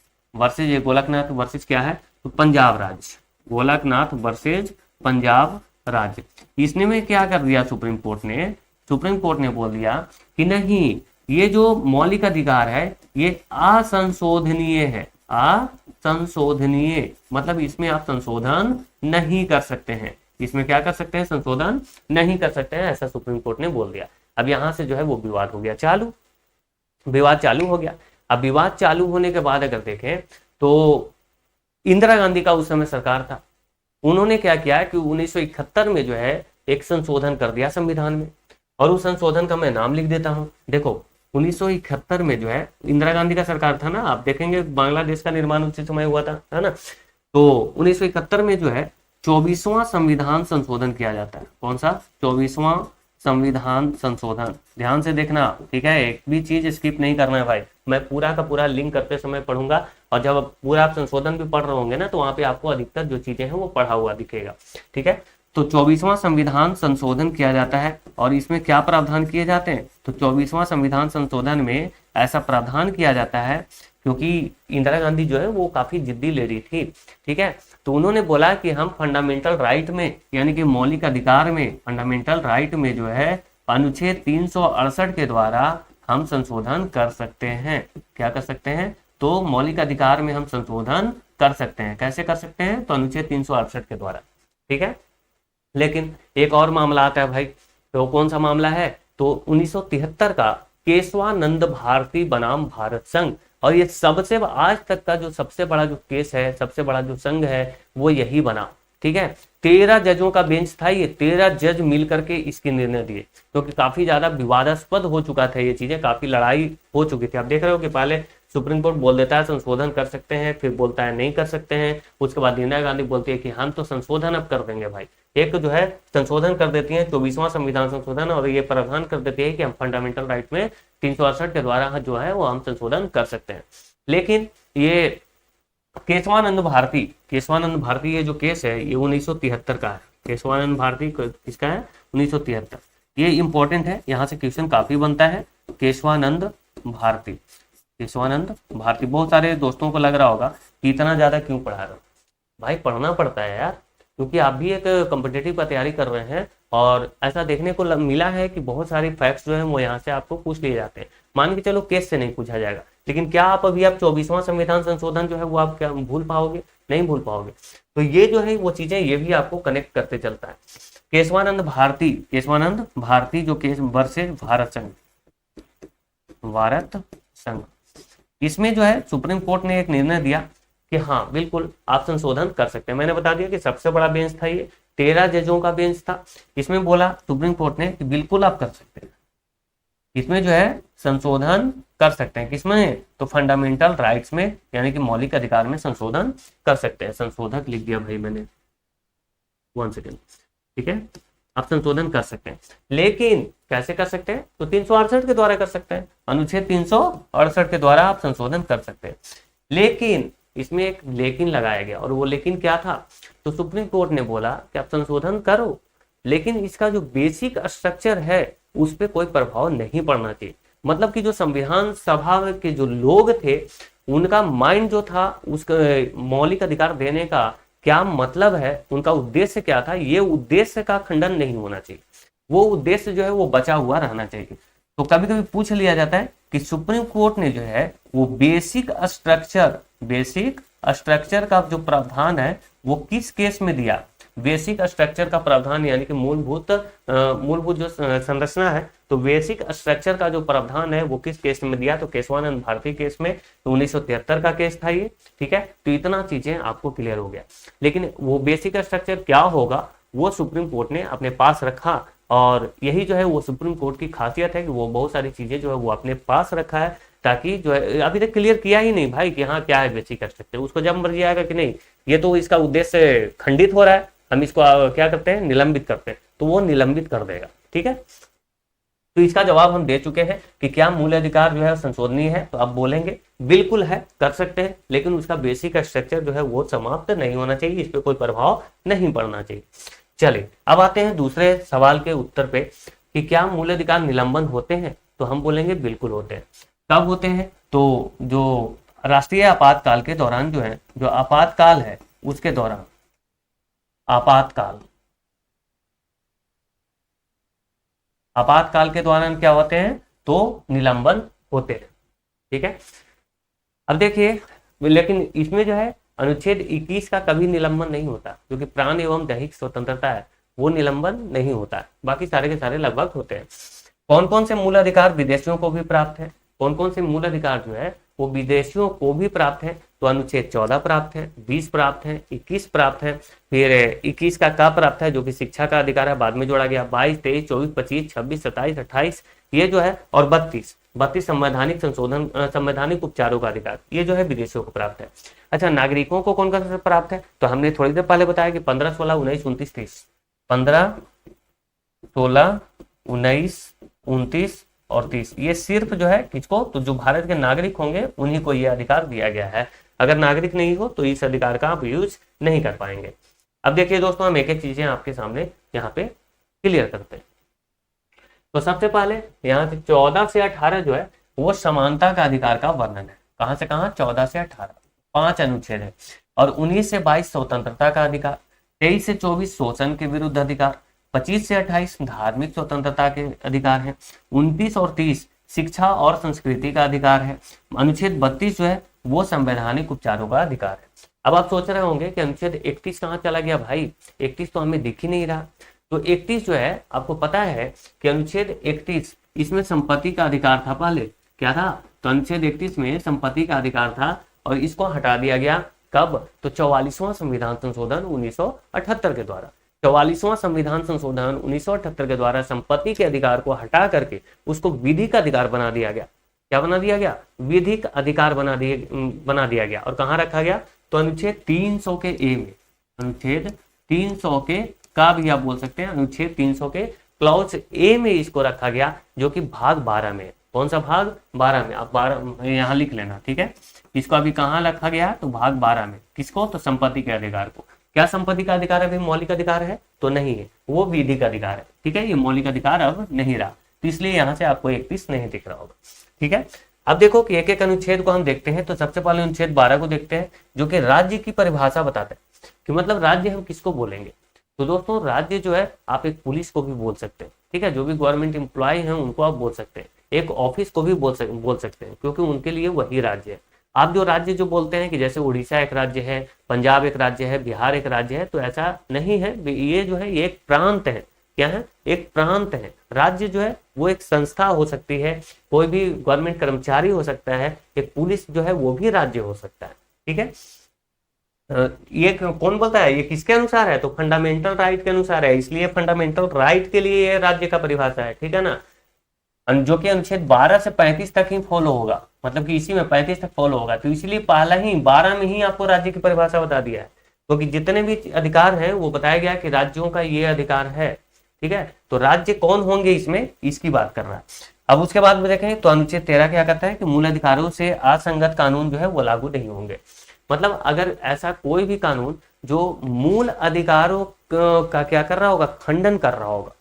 ये गोलकनाथ वर्सेज क्या है? तो पंजाब राज्य, गोलकनाथ वर्सेज पंजाब राज्य। इसने में क्या कर दिया सुप्रीम कोर्ट ने? सुप्रीम कोर्ट ने बोल दिया कि नहीं, ये जो मौलिक अधिकार है ये असंशोधनीय है। असंशोधनीय मतलब इसमें आप संशोधन नहीं कर सकते हैं। इसमें क्या कर सकते हैं? संशोधन नहीं कर सकते हैं, ऐसा सुप्रीम कोर्ट ने बोल दिया। अब यहां से जो है वो विवाद हो गया चालू, विवाद चालू हो गया। अब विवाद चालू होने के बाद अगर देखें तो इंदिरा गांधी का उस समय सरकार था, उन्होंने क्या किया कि 1971 में जो है एक संशोधन कर दिया संविधान में, और उस संशोधन का मैं नाम लिख देता हूं। देखो 1971 में जो है इंदिरा गांधी का सरकार था ना, आप देखेंगे बांग्लादेश का निर्माण उसी समय हुआ था, है ना। तो 1971 में जो है 24वां संविधान संशोधन किया जाता है। कौन सा? 24वां संविधान संशोधन। ध्यान से देखना, ठीक है, एक भी चीज स्किप नहीं करना है भाई। मैं पूरा का पूरा लिंक करते समय पढ़ूंगा, और जब पूरा आप संशोधन भी पढ़ रहे होंगे ना तो वहां पे आपको अधिकतर जो चीजें हैं वो पढ़ा हुआ दिखेगा, ठीक है। तो 24वां संविधान संशोधन किया जाता है और इसमें क्या प्रावधान किए जाते हैं, तो 24वां संविधान संशोधन में ऐसा प्रावधान किया जाता है क्योंकि इंदिरा गांधी जो है वो काफी जिद्दी ले रही थी, ठीक है। तो उन्होंने बोला कि हम फंडामेंटल राइट में यानी कि मौलिक अधिकार में, फंडामेंटल राइट में जो है अनुच्छेद 368 के द्वारा हम संशोधन कर सकते हैं। क्या कर सकते हैं, तो मौलिक अधिकार में हम संशोधन कर सकते हैं। कैसे कर सकते हैं, तो अनुच्छेद 368 के द्वारा, ठीक है। लेकिन एक और मामला आता है भाई, तो कौन सा मामला है, तो 1973 का केशवानंद भारती बनाम भारत संघ। और ये सबसे आज तक का जो सबसे बड़ा जो केस है, सबसे बड़ा जो संघ है वो यही बना, ठीक है। 13 जजों का बेंच था, ये 13 जज मिल करके इसके निर्णय दिए, क्योंकि काफी ज्यादा विवादास्पद हो चुका था ये चीजें, काफी लड़ाई हो चुकी थी। आप देख रहे हो कि पहले सुप्रीम कोर्ट बोल देता है संशोधन कर सकते हैं, फिर बोलता है नहीं कर सकते हैं, उसके बाद इंदिरा गांधी बोलती है कि हम तो संशोधन अब कर देंगे भाई। एक जो है संशोधन कर देती है 24वां संविधान संशोधन, और ये प्रावधान कर देती है कि हम फंडामेंटल राइट में 368 के द्वारा जो है वो हम संशोधन कर सकते हैं। लेकिन ये केशवानंद भारती ये जो केस है ये 1973 का है। केशवानंद भारती किसका है, 1973। ये इंपॉर्टेंट है, यहाँ से क्वेश्चन काफी बनता है। केशवानंद भारती बहुत सारे दोस्तों को लग रहा होगा कि इतना ज्यादा क्यों पढ़ा रहा हूं भाई, पढ़ना पड़ता है यार, क्योंकि आप भी एक कॉम्पिटिटिव का तैयारी कर रहे हैं और ऐसा देखने को मिला है कि बहुत सारे फैक्ट्स जो है वो यहाँ से आपको पूछ लिए जाते हैं। मान के चलो केस से नहीं पूछा जाएगा, लेकिन क्या आप 24वां संविधान संशोधन जो है वो आप क्या भूल पाओगे, नहीं भूल पाओगे। तो ये जो है वो चीजें ये भी आपको कनेक्ट करते चलता है। केशवानंद भारती जो केस वर्सेज भारत संघ, इसमें जो है सुप्रीम कोर्ट ने एक निर्णय दिया कि हाँ बिल्कुल आप संशोधन कर सकते हैं। मैंने बता दिया कि सबसे बड़ा बेंच था ये, 13 जजों का बेंच था। इसमें बोला सुप्रीम कोर्ट ने कि बिल्कुल आप कर सकते हैं, इसमें जो है संशोधन कर सकते हैं। किसमें, तो फंडामेंटल राइट्स में यानी कि मौलिक अधिकार में संशोधन कर सकते हैं। संशोधक लिख दिया भाई मैंने, 1 सेकेंड, ठीक है। आप संशोधन कर सकते हैं, लेकिन कैसे कर सकते हैं, तो 368 के द्वारा कर सकते हैं, अनुच्छेद 368 के द्वारा आप संशोधन कर सकते हैं। लेकिन इसमें एक लेकिन लगाया गया, और वो लेकिन क्या था, तो सुप्रीम कोर्ट ने बोला कि आप संशोधन करो, लेकिन इसका जो बेसिक स्ट्रक्चर है उस पर कोई प्रभाव नहीं पड़ना चाहिए। मतलब कि जो संविधान सभा के जो लोग थे उनका माइंड जो था उसका मौलिक अधिकार देने का क्या मतलब है, उनका उद्देश्य क्या था, ये उद्देश्य का खंडन नहीं होना चाहिए, वो उद्देश्य जो है वो बचा हुआ रहना चाहिए। तो कभी कभी पूछ लिया जाता है कि सुप्रीम कोर्ट ने जो है वो बेसिक स्ट्रक्चर का जो प्रावधान है वो किस केस में दिया। बेसिक स्ट्रक्चर का प्रावधान यानी कि मूलभूत जो संरचना है, तो बेसिक स्ट्रक्चर का जो प्रावधान है वो किस केस में दिया, तो केशवानंद भारती केस में, तो 1973 का केस था ये, ठीक है। तो इतना चीजें आपको क्लियर हो गया। लेकिन वो बेसिक स्ट्रक्चर क्या होगा वो सुप्रीम कोर्ट ने अपने पास रखा, और यही जो है वो सुप्रीम कोर्ट की खासियत है कि वो बहुत सारी चीजें जो है वो अपने पास रखा है, ताकि जो है अभी तक क्लियर किया ही नहीं भाई कि हाँ क्या है बेसिक स्ट्रक्चर। उसको जब मर्जी आएगा कि नहीं ये तो इसका उद्देश्य खंडित हो रहा है, हम इसको क्या करते हैं, निलंबित करते हैं, तो वो निलंबित कर देगा, ठीक है। तो इसका जवाब हम दे चुके हैं कि क्या मूल अधिकार जो है संशोधनीय है, तो आप बोलेंगे बिल्कुल है, कर सकते हैं, लेकिन उसका बेसिक स्ट्रक्चर जो है वो समाप्त नहीं होना चाहिए, इस पर कोई प्रभाव नहीं पड़ना चाहिए। चलिए अब आते हैं दूसरे सवाल के उत्तर पे कि क्या मूल अधिकार निलंबन होते हैं, तो हम बोलेंगे बिल्कुल होते हैं। कब होते हैं, तो जो राष्ट्रीय आपातकाल के दौरान जो है, जो आपातकाल है उसके दौरान, आपातकाल के दौरान क्या होते हैं, तो निलंबन होते हैं, ठीक है। अब देखिए, लेकिन इसमें जो है अनुच्छेद 21 का कभी निलंबन नहीं होता, क्योंकि प्राण एवं दैहिक स्वतंत्रता है, वो निलंबन नहीं होता है। बाकी सारे के सारे लगभग होते हैं। कौन कौन से मूल अधिकार विदेशियों को भी प्राप्त है, कौन कौन से मूल अधिकार जो है वो विदेशियों को भी प्राप्त है, तो अनुच्छेद 14 प्राप्त है, 20 प्राप्त है, 21 प्राप्त है, फिर 21 का प्राप्त है जो कि शिक्षा का अधिकार है, बाद में जोड़ा गया, 22, 23, 24, 25, 26, 27, 28 ये जो है, और 32 संवैधानिक संशोधन, संवैधानिक उपचारों का अधिकार, ये जो है विदेशियों को प्राप्त है। अच्छा, नागरिकों को कौन कौन सा प्राप्त है, तो हमने थोड़ी देर पहले बताया कि 15, 16, 19, 29, 30, 15, 16, 19, 29 और 30, ये सिर्फ जो है किसको, तो जो भारत के नागरिक होंगे उन्हीं को ये अधिकार दिया गया है। अगर नागरिक नहीं हो तो इस अधिकार का आप यूज नहीं कर पाएंगे। अब देखिए दोस्तों, हम एक एक चीजें आपके सामने यहाँ पे क्लियर करते हैं। तो सबसे पहले यहाँ से 14 से 18 जो है वो समानता का अधिकार का वर्णन है। कहाँ से कहाँ? 14 से 18 5 अनुच्छेद है। और 19 से 22 स्वतंत्रता का अधिकार, 23 से 24 शोषण के विरुद्ध अधिकार, 25 से 28 धार्मिक स्वतंत्रता के अधिकार है, 29 और 30 शिक्षा और संस्कृति का अधिकार है, अनुच्छेद 32 जो है वो संवैधानिक उपचारों का अधिकार है। अब आप सोच रहे होंगे कि अनुच्छेद 31 कहाँ चला गया भाई, 31 तो हमें दिख ही नहीं रहा। तो 31 जो है आपको पता है कि अनुच्छेद 31 इसमें संपत्ति का अधिकार था। पहले क्या था? तो अनुच्छेद 31 में संपत्ति का अधिकार था और इसको हटा दिया गया। कब? तो 44वां संविधान संशोधन 1978 के द्वारा। 44वां संविधान संशोधन 1978 के द्वारा संपत्ति के अधिकार को हटा करके उसको विधिक अधिकार बना दिया गया। क्या बना दिया गया? विधिक अधिकार बना दिया गया। और कहाँ रखा गया? तो अनुच्छेद 300 के ए में, अनुच्छेद 300 के का भी आप बोल सकते हैं, अनुच्छेद 300 के क्लॉज ए में इसको रखा गया, जो कि भाग 12 में है। कौन सा भाग? 12 में। आप 12 यहाँ लिख लेना, ठीक है। इसको अभी कहाँ रखा गया? तो भाग 12 में। किसको? तो संपत्ति के अधिकार को। क्या संपत्ति का अधिकार है भाई मौलिक अधिकार है? तो नहीं है, वो विधिक अधिकार है, ठीक है। ये मौलिक अधिकार अब नहीं रहा, तो इसलिए यहाँ से आपको 31 नहीं दिख रहा होगा, ठीक है। अब देखो कि एक एक अनुच्छेद को हम देखते हैं। तो सबसे पहले अनुच्छेद 12 को देखते हैं, जो कि राज्य की परिभाषा बताता है कि मतलब राज्य हम किसको बोलेंगे। तो दोस्तों राज्य जो है आप एक पुलिस को भी बोल सकते हैं, ठीक है। जो भी गवर्नमेंट एम्प्लॉय हैं उनको आप बोल सकते हैं, एक ऑफिस को भी बोल सकते हैं, क्योंकि उनके लिए वही राज्य है। आप जो राज्य जो बोलते हैं कि जैसे उड़ीसा एक राज्य है, पंजाब एक राज्य है, बिहार एक राज्य है, तो ऐसा नहीं है। ये जो है ये एक प्रांत है। क्या है? एक प्रांत है। राज्य जो है वो एक संस्था हो सकती है, कोई भी गवर्नमेंट कर्मचारी हो सकता है, एक पुलिस जो है वो भी राज्य हो सकता है, ठीक है। ये कौन बोलता है? ये किसके अनुसार है? तो फंडामेंटल राइट के अनुसार है, इसलिए फंडामेंटल राइट के लिए ये राज्य का परिभाषा है, ठीक है ना। जो कि अनुच्छेद 12 से 35 तक ही फॉलो होगा, मतलब कि इसी में 35 तक फॉलो होगा। तो इसलिए पहला ही 12 में ही आपको राज्य की परिभाषा बता दिया है, क्योंकि जितने भी अधिकार हैं वो बताया गया कि राज्यों का ये अधिकार है, ठीक है। तो राज्य कौन होंगे इसमें, इसकी बात कर रहा है। अब उसके बाद में देखें तो अनुच्छेद 13 क्या कहता है कि मूल अधिकारों से असंगत कानून जो है वो लागू नहीं होंगे। मतलब अगर ऐसा कोई भी कानून जो मूल अधिकारों का क्या कर रहा होगा, खंडन कर रहा होगा,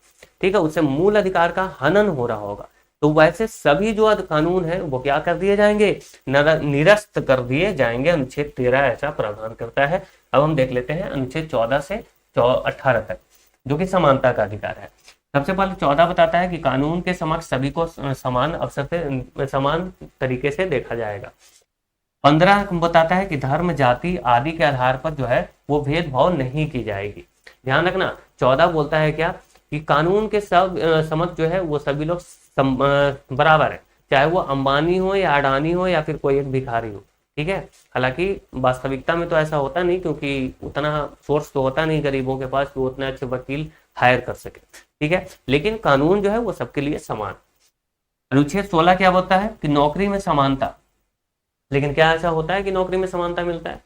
ठीक है, उससे मूल अधिकार का हनन हो रहा होगा, तो वैसे सभी जो कानून है वो क्या कर दिए जाएंगे? निरस्त कर दिए जाएंगे। अनुच्छेद 13 ऐसा प्रावधान करता है। अब हम देख लेते हैं अनुच्छेद 14 से 18 तक, जो कि समानता का अधिकार है। सबसे पहले 14 बताता है कि कानून के समक्ष सभी को समान अवसर से समान तरीके से देखा जाएगा। 15 बताता है कि धर्म, जाति आदि के आधार पर जो है वो भेदभाव नहीं की जाएगी। ध्यान रखना, 14 बोलता है क्या कि कानून के सब समक्ष जो है वो सभी लोग बराबर है, चाहे वो अंबानी हो या अडानी हो या फिर कोई एक भिखारी हो, ठीक है। हालांकि वास्तविकता में तो ऐसा होता नहीं, क्योंकि उतना सोर्स तो होता नहीं गरीबों के पास कि वो उतने अच्छे वकील हायर कर सके, ठीक है। लेकिन कानून जो है वो सबके लिए समान। अनुच्छेद 16 क्या बोलता है कि नौकरी में समानता। लेकिन क्या ऐसा होता है कि नौकरी में समानता मिलता है?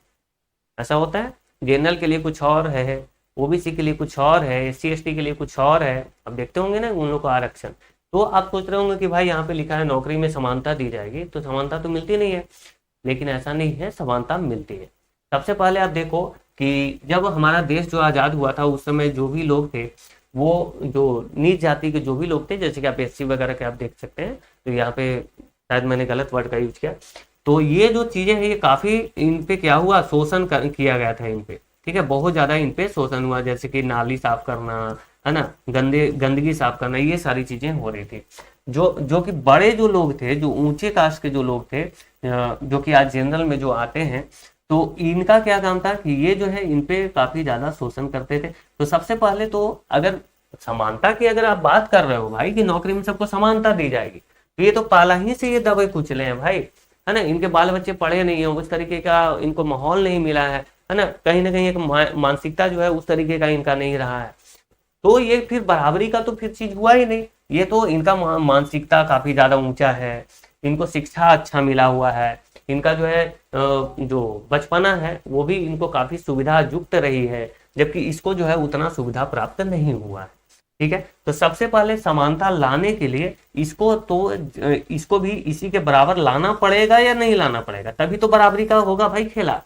ऐसा होता है? जनरल के लिए कुछ और है, ओबीसी के लिए कुछ और है, एससी एसटी के लिए कुछ और है। अब देखते होंगे ना उन लोगों को आरक्षण, तो आप सोच रहे होंगे कि भाई यहाँ पे लिखा है नौकरी में समानता दी जाएगी, तो समानता तो मिलती नहीं है। लेकिन ऐसा नहीं है, समानता मिलती है। सबसे पहले आप देखो कि जब हमारा देश जो आज़ाद हुआ था उस समय जो भी लोग थे, वो जो नीच जाति के जो भी लोग थे, जैसे कि आप एससी वगैरह के आप देख सकते हैं, तो यहाँ पे शायद मैंने गलत वर्ड का यूज किया, तो ये जो चीजें हैं ये काफी इन पे क्या हुआ, शोषण किया गया था इन पे, ठीक है। बहुत ज्यादा इन पे शोषण हुआ, जैसे कि नाली साफ करना, है ना, गंदगी साफ करना, ये सारी चीजें हो रही थी। जो कि बड़े जो लोग थे, जो ऊंचे कास्ट के जो लोग थे, जो कि आज जनरल में जो आते हैं, तो इनका क्या काम था कि ये जो है इन पे काफी ज्यादा शोषण करते थे। तो सबसे पहले तो अगर समानता की अगर आप बात कर रहे हो भाई कि नौकरी में सबको समानता दी जाएगी, तो ये तो पहला ही से ये दबे कुचले हैं भाई, है ना। इनके बाल बच्चे पढ़े नहीं है, उस तरीके का इनको माहौल नहीं मिला है ना कहीं ना कहीं एक मानसिकता जो है उस तरीके का इनका नहीं रहा है। तो ये फिर बराबरी का तो फिर चीज हुआ ही नहीं। ये तो इनका मानसिकता काफी ज्यादा ऊंचा है, इनको शिक्षा अच्छा मिला हुआ है, इनका जो है जो बचपना है वो भी इनको काफी सुविधा युक्त रही है, जबकि इसको जो है उतना सुविधा प्राप्त नहीं हुआ है, ठीक है। तो सबसे पहले समानता लाने के लिए इसको भी इसी के बराबर लाना पड़ेगा या नहीं लाना पड़ेगा, तभी तो बराबरी का होगा भाई खेला।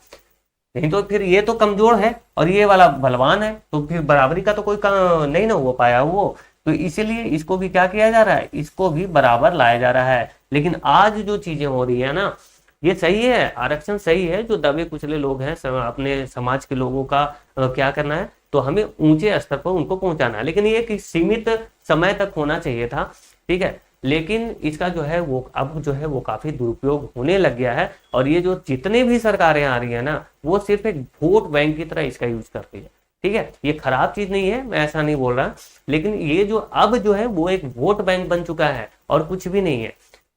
नहीं तो फिर ये तो कमजोर है और ये वाला बलवान है, तो फिर बराबरी का तो कोई नहीं ना हो पाया वो। तो इसीलिए इसको भी क्या किया जा रहा है, इसको भी बराबर लाया जा रहा है। लेकिन आज जो चीजें हो रही है ना, ये सही है, आरक्षण सही है, जो दबे कुचले लोग हैं अपने समाज के लोगों का क्या करना है, तो हमें ऊंचे स्तर पर उनको पहुंचाना है। लेकिन ये कि सीमित समय तक होना चाहिए था, ठीक है। लेकिन इसका जो है वो अब जो है वो काफी दुरुपयोग होने लग गया है। और ये जो जितने भी सरकारें आ रही है ना, वो सिर्फ एक वोट बैंक की तरह इसका यूज करती है, ठीक है। ये खराब चीज नहीं है, मैं ऐसा नहीं बोल रहा, लेकिन ये जो अब जो है वो एक वोट बैंक बन चुका है और कुछ भी नहीं है,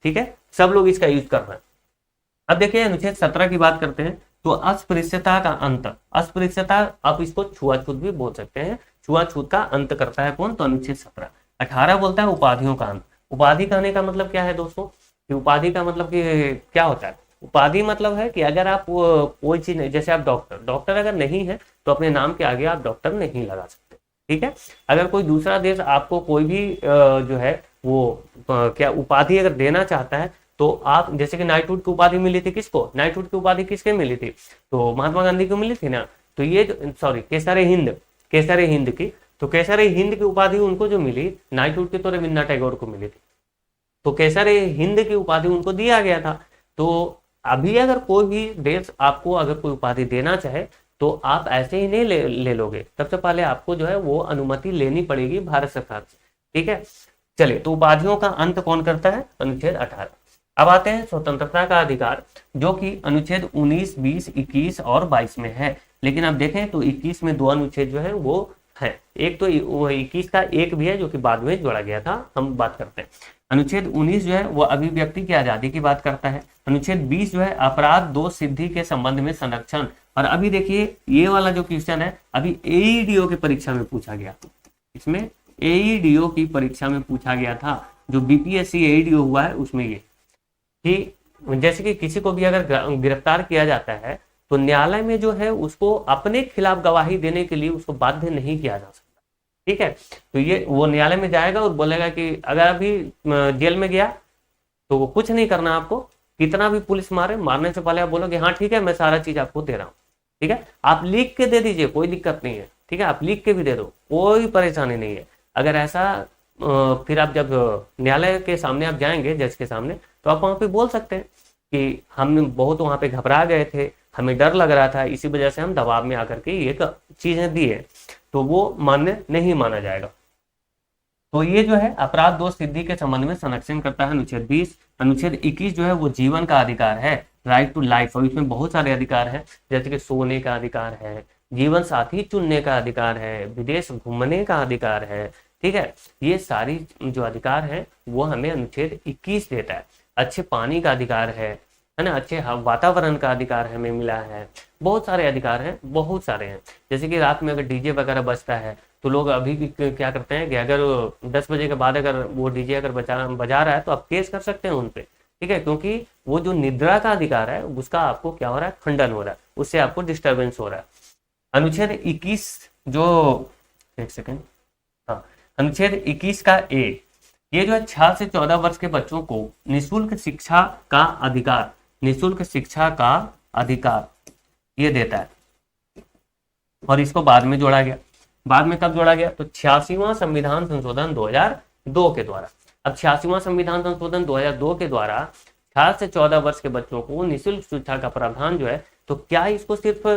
ठीक है। सब लोग इसका यूज कर रहे हैं। अब देखिए अनुच्छेद 17 की बात करते हैं, तो अस्पृश्यता का अंत, अस्पृश्यता आप इसको छुआछूत भी बोल सकते हैं, छुआछूत का अंत करता है कौन, तो अनुच्छेद 17। 18 बोलता है उपाधियों का अंत। उपाधि कहने का मतलब क्या है दोस्तों, कि उपाधि का मतलब कि क्या होता है, उपाधि मतलब है कि अगर आप कोई चीज, जैसे आप डॉक्टर, डॉक्टर अगर नहीं है तो अपने नाम के आगे आप डॉक्टर नहीं लगा सकते, ठीक है। अगर कोई दूसरा देश आपको कोई भी जो है वो क्या उपाधि अगर देना चाहता है, तो आप, जैसे कि नाइटहुड की उपाधि मिली थी किसको, नाइटहुड की उपाधि किसके मिली थी, तो महात्मा गांधी को मिली थी ना। तो ये सॉरी केसर हिंद, केसर हिंद की, तो केसर हिंद की उपाधि उनको जो मिली, नाइटहुड की तो रविन्द्रनाथ टैगोर को मिली थी, तो केसर हिंद की उपाधि उनको दिया गया था। तो अभी अगर कोई भी देश आपको अगर कोई उपाधि देना चाहे, तो आप ऐसे ही नहीं ले लोगे, सबसे पहले आपको जो है वो अनुमति लेनी पड़ेगी भारत सरकार से, ठीक है। चलिए, तो उपाधियों का अंत कौन करता है, अनुच्छेद 18। अब आते हैं स्वतंत्रता का अधिकार, जो कि अनुच्छेद 19, 20, 21 और 22 में है। लेकिन अब देखें तो 21 में 2 अनुच्छेद जो है वो है, एक तो 21 का एक भी है जो कि बाद में जोड़ा गया था, हम बात करते हैं। अनुच्छेद 19 जो है वो अभिव्यक्ति की आजादी की बात करता है। अनुच्छेद 20 जो है अपराध दोष सिद्धि के संबंध में संरक्षण। और अभी देखिए ये वाला जो क्वेश्चन है अभी एईडीओ की परीक्षा में पूछा गया, इसमें एईडीओ की परीक्षा में पूछा गया था, जो बीपीएससी एईडीओ हुआ है उसमें ये, कि जैसे कि किसी को भी अगर गिरफ्तार किया जाता है, तो न्यायालय में जो है उसको अपने खिलाफ गवाही देने के लिए उसको बाध्य नहीं किया जा सकता, ठीक है। तो ये वो न्यायालय में जाएगा और बोलेगा कि अगर अभी जेल में गया तो वो कुछ नहीं करना आपको, कितना भी पुलिस मारे, मारने से पहले आप बोलोगे हाँ ठीक है मैं सारा चीज आपको दे रहा हूँ, ठीक है। आप लिख के दे दीजिए, कोई दिक्कत नहीं है, ठीक है, आप लिख के भी दे दो, कोई परेशानी नहीं है। अगर ऐसा फिर आप जब न्यायालय के सामने आप जाएंगे, जज के सामने, तो आप वहां पे बोल सकते हैं कि हम बहुत वहां पे घबरा गए थे, हमें डर लग रहा था, इसी वजह से हम दबाव में आकर के ये चीजें दी है, तो वो मान्य नहीं माना जाएगा। तो ये जो है अपराध दोष सिद्धि के संबंध में संरक्षण करता है अनुच्छेद 20। अनुच्छेद 21 जो है वो जीवन का अधिकार है, राइट टू लाइफ, और इसमें बहुत सारे अधिकार हैं, जैसे कि सोने का अधिकार है, जीवन साथी चुनने का अधिकार है, विदेश घूमने का अधिकार है, ठीक है। ये सारी जो अधिकार है वो हमें अनुच्छेद 21 देता है। अच्छे पानी का अधिकार है ना, अच्छे वातावरण का अधिकार हमें मिला है, बहुत सारे अधिकार हैं, बहुत सारे हैं। जैसे कि रात में अगर डीजे वगैरह बजता है, तो लोग अभी भी क्या करते हैं कि अगर 10 बजे के बाद अगर वो डीजे अगर बजा रहा है तो आप केस कर सकते हैं उन पे, ठीक है, क्योंकि वो जो निद्रा का अधिकार है उसका आपको क्या हो रहा है, खंडन हो रहा है, उससे आपको डिस्टर्बेंस हो रहा है। अनुच्छेद 21 जो, एक सेकेंड, हाँ, अनुच्छेद 21 का ए, ये जो है 6 से 14 वर्ष के बच्चों को निःशुल्क शिक्षा का अधिकार, निःशुल्क शिक्षा का अधिकार ये देता है, और इसको बाद में जोड़ा गया। बाद में कब जोड़ा गया, तो 86वां संविधान संशोधन 2002 के द्वारा। अब 86वां संविधान संशोधन 2002 के द्वारा 6 से 14 वर्ष के बच्चों को निःशुल्क शिक्षा का प्रावधान जो है, तो क्या इसको सिर्फ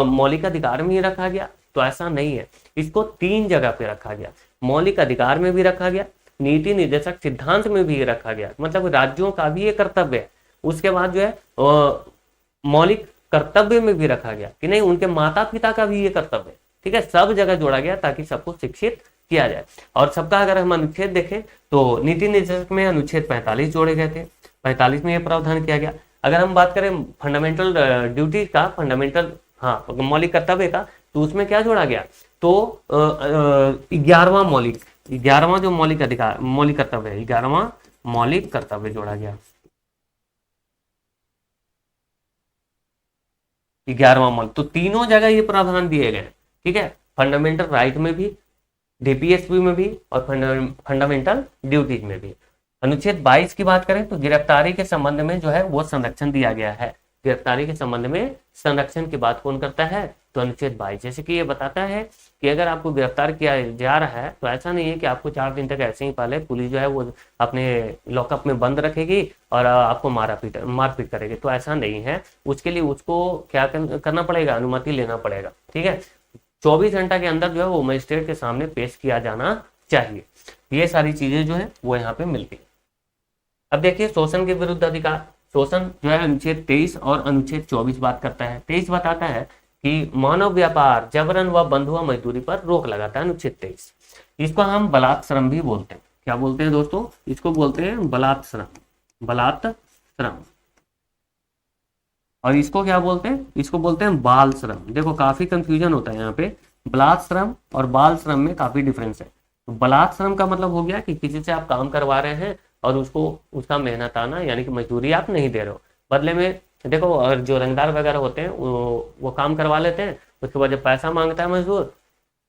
मौलिक अधिकार में ही रखा गया, तो ऐसा नहीं है, इसको 3 जगह पे रखा गया। मौलिक अधिकार में भी रखा गया, नीति निर्देशक सिद्धांत में भी रखा गया, मतलब राज्यों का भी ये कर्तव्य है। उसके बाद जो है मौलिक कर्तव्य में भी रखा गया कि नहीं, उनके माता पिता का भी ये कर्तव्य है, ठीक है, सब जगह जोड़ा गया ताकि सबको शिक्षित किया जाए। और सबका अगर हम अनुच्छेद देखें तो नीति निर्देशक में अनुच्छेद 45 जोड़े गए थे, 45 में ये प्रावधान किया गया। अगर हम बात करें फंडामेंटल ड्यूटी का, फंडामेंटल हाँ मौलिक कर्तव्य का, तो उसमें क्या जोड़ा गया, तो 11वां मौलिक, 11वां जो मौलिक अधिकार, मौलिक कर्तव्य है, 11वां मौलिक कर्तव्य जोड़ा गया, 11वां मौलिक। तो तीनों जगह ये प्रावधान दिए गए, ठीक है, फंडामेंटल राइट में भी, डीपीएसपी में भी, और फंडामेंटल ड्यूटीज में भी। अनुच्छेद 22 की बात करें तो गिरफ्तारी के संबंध में जो है वो संरक्षण दिया गया है, गिरफ्तारी के संबंध में संरक्षण की बात कौन करता है? तो अनुच्छेद 22। जैसे कि ये बताता है कि अगर आपको गिरफ्तार किया जा रहा है तो ऐसा नहीं है कि आपको 4 दिन तक ऐसे ही पहले पुलिस जो है वो अपने लॉकअप में बंद रखेगी और आपको मारपीट करेगी, तो ऐसा नहीं है। उसके लिए उसको क्या करना पड़ेगा? अनुमति लेना पड़ेगा, ठीक है। 24 घंटा के अंदर जो है वो मजिस्ट्रेट के सामने पेश किया जाना चाहिए। ये सारी चीजें जो है वो यहाँ पे मिलती है। अब देखिए शोषण के विरुद्ध अधिकार। शोषण जो है अनुच्छेद 23 और अनुच्छेद 24 बात करता है। 23 बताता है कि मानव व्यापार, जबरन व बंधुआ मजदूरी पर रोक लगाता है अनुच्छेद 23। इसको हम बलात् श्रम भी बोलते हैं। क्या बोलते हैं दोस्तों? इसको बोलते हैं बलात् श्रम, बलात् श्रम। और इसको क्या बोलते हैं? इसको बोलते हैं बाल श्रम। देखो काफी कंफ्यूजन होता है यहाँ पे, बलात् श्रम और बाल श्रम में काफी डिफरेंस है। तो बलात् श्रम का मतलब हो गया कि किसी से आप काम करवा रहे हैं और उसको उसका मेहनताना यानी कि मजदूरी आप नहीं दे रहे हो, बदले में देखो और जो रंगदार वगैरह होते हैं वो काम करवा लेते हैं, उसके बाद जब पैसा मांगता है मजदूर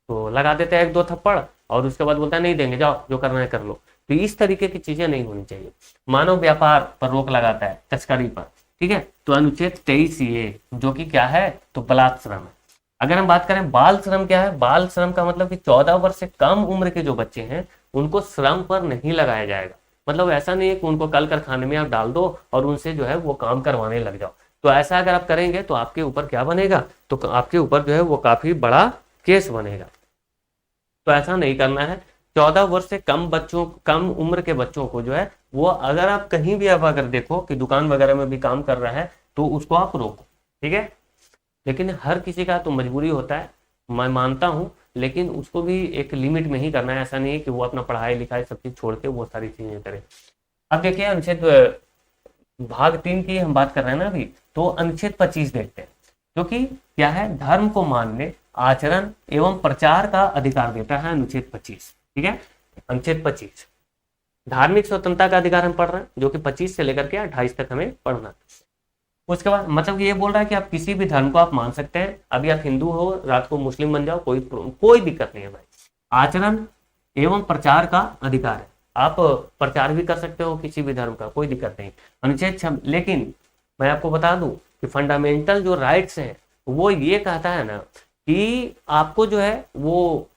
तो लगा देते हैं 1-2 थप्पड़ और उसके बाद बोलता है नहीं देंगे, जाओ जो करना है कर लो। तो इस तरीके की चीजें नहीं होनी चाहिए। मानव व्यापार पर रोक लगाता है, तस्करी पर, ठीक है। तो अनुच्छेद 23 ये जो कि क्या है? तो बलात् श्रम है। अगर हम बात करें बाल श्रम, क्या है? बाल श्रम का मतलब कि 14 वर्ष से कम उम्र के जो बच्चे हैं उनको श्रम पर नहीं लगाया जाएगा। मतलब ऐसा नहीं है कि उनको कल कारखाने में आप डाल दो और उनसे जो है वो काम करवाने लग जाओ। तो ऐसा अगर आप करेंगे तो आपके ऊपर क्या बनेगा? तो आपके ऊपर जो है वो काफी बड़ा केस बनेगा। तो ऐसा नहीं करना है। 14 वर्ष से कम उम्र के बच्चों को जो है वो अगर आप कहीं भी आप अगर देखो कि दुकान वगैरह में भी काम कर रहा है तो उसको आप रोको, ठीक है। लेकिन हर किसी का तो मजबूरी होता है, मैं मानता हूँ, लेकिन उसको भी एक लिमिट में ही करना है। ऐसा नहीं है कि वो अपना पढ़ाई लिखाई सब चीज छोड़ के वो सारी चीजें करे। अब देखिए अनुच्छेद भाग 3 की हम बात कर रहे हैं ना अभी, तो अनुच्छेद 25 देखते हैं, जो कि क्या है? धर्म को मानने, आचरण एवं प्रचार का अधिकार देता है अनुच्छेद 25, ठीक है। अनुच्छेद 25 धार्मिक स्वतंत्रता का अधिकार हम पढ़ रहे हैं, जो कि 25 से लेकर के 28 तक हमें पढ़ना। उसके बाद मतलब ये बोल रहा है कि आप किसी भी धर्म को आप मान सकते हैं। अभी आप हिंदू हो, रात को मुस्लिम बन जाओ, कोई दिक्कत नहीं है भाई। आचरण एवं प्रचार का अधिकार है, आप प्रचार भी कर सकते हो किसी भी धर्म का, कोई दिक्कत नहीं। अनुच्छेद लेकिन मैं आपको बता दूं कि फंडामेंटल जो राइट्स हैं वो ये कहता है ना कि आपको जो है वो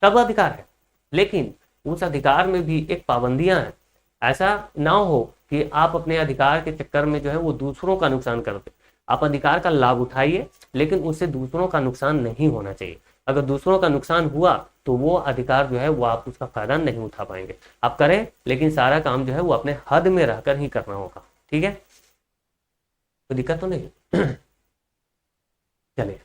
सब अधिकार है, लेकिन उस अधिकार में भी एक पाबंदियां हैं। ऐसा ना हो कि आप अपने अधिकार के चक्कर में जो है वो दूसरों का नुकसान करते। आप अधिकार का लाभ उठाइए, लेकिन उससे दूसरों का नुकसान नहीं होना चाहिए। अगर दूसरों का नुकसान हुआ तो वो अधिकार जो है वो आप उसका फायदा नहीं उठा पाएंगे। आप करें, लेकिन सारा काम जो है वो अपने हद में रहकर ही करना होगा, ठीक है। तो दिक्कत तो नहीं चलिए।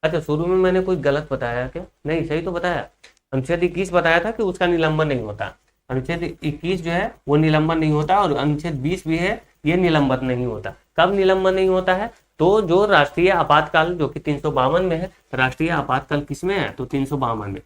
अच्छा, शुरू में मैंने कोई गलत बताया क्या? नहीं, सही तो बताया। अनुच्छेद 21 बताया था कि उसका निलंबन नहीं होता। अनुच्छेद 21 जो है वो निलंबन नहीं होता, और अनुच्छेद 20 भी है, ये निलंबन नहीं होता। कब निलंबन नहीं होता है? तो जो राष्ट्रीय आपातकाल जो कि 352 में है, राष्ट्रीय आपातकाल किसमें है? तो 352 में।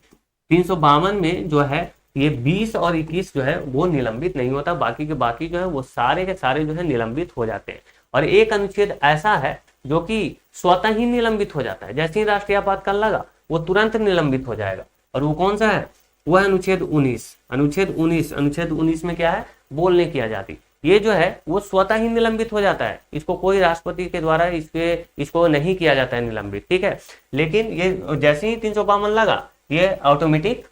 352 में जो है ये 20 और 21 जो है वो निलंबित नहीं होता, बाकी के बाकी जो है वो सारे के सारे जो है निलंबित हो जाते हैं। और एक अनुच्छेद ऐसा है जो कि स्वतः ही निलंबित हो जाता है, जैसे ही राष्ट्रीय आपातकाल लगा वो तुरंत निलंबित हो जाएगा। और वो कौन सा है? वो है अनुच्छेद 19। अनुच्छेद 19 में क्या है? बोलने की आजादी। ये जो है वो स्वतः ही निलंबित हो जाता है, इसको कोई राष्ट्रपति के द्वारा इसको नहीं किया जाता है निलंबित, ठीक है। लेकिन ये जैसे ही 352 लगा ये ऑटोमेटिक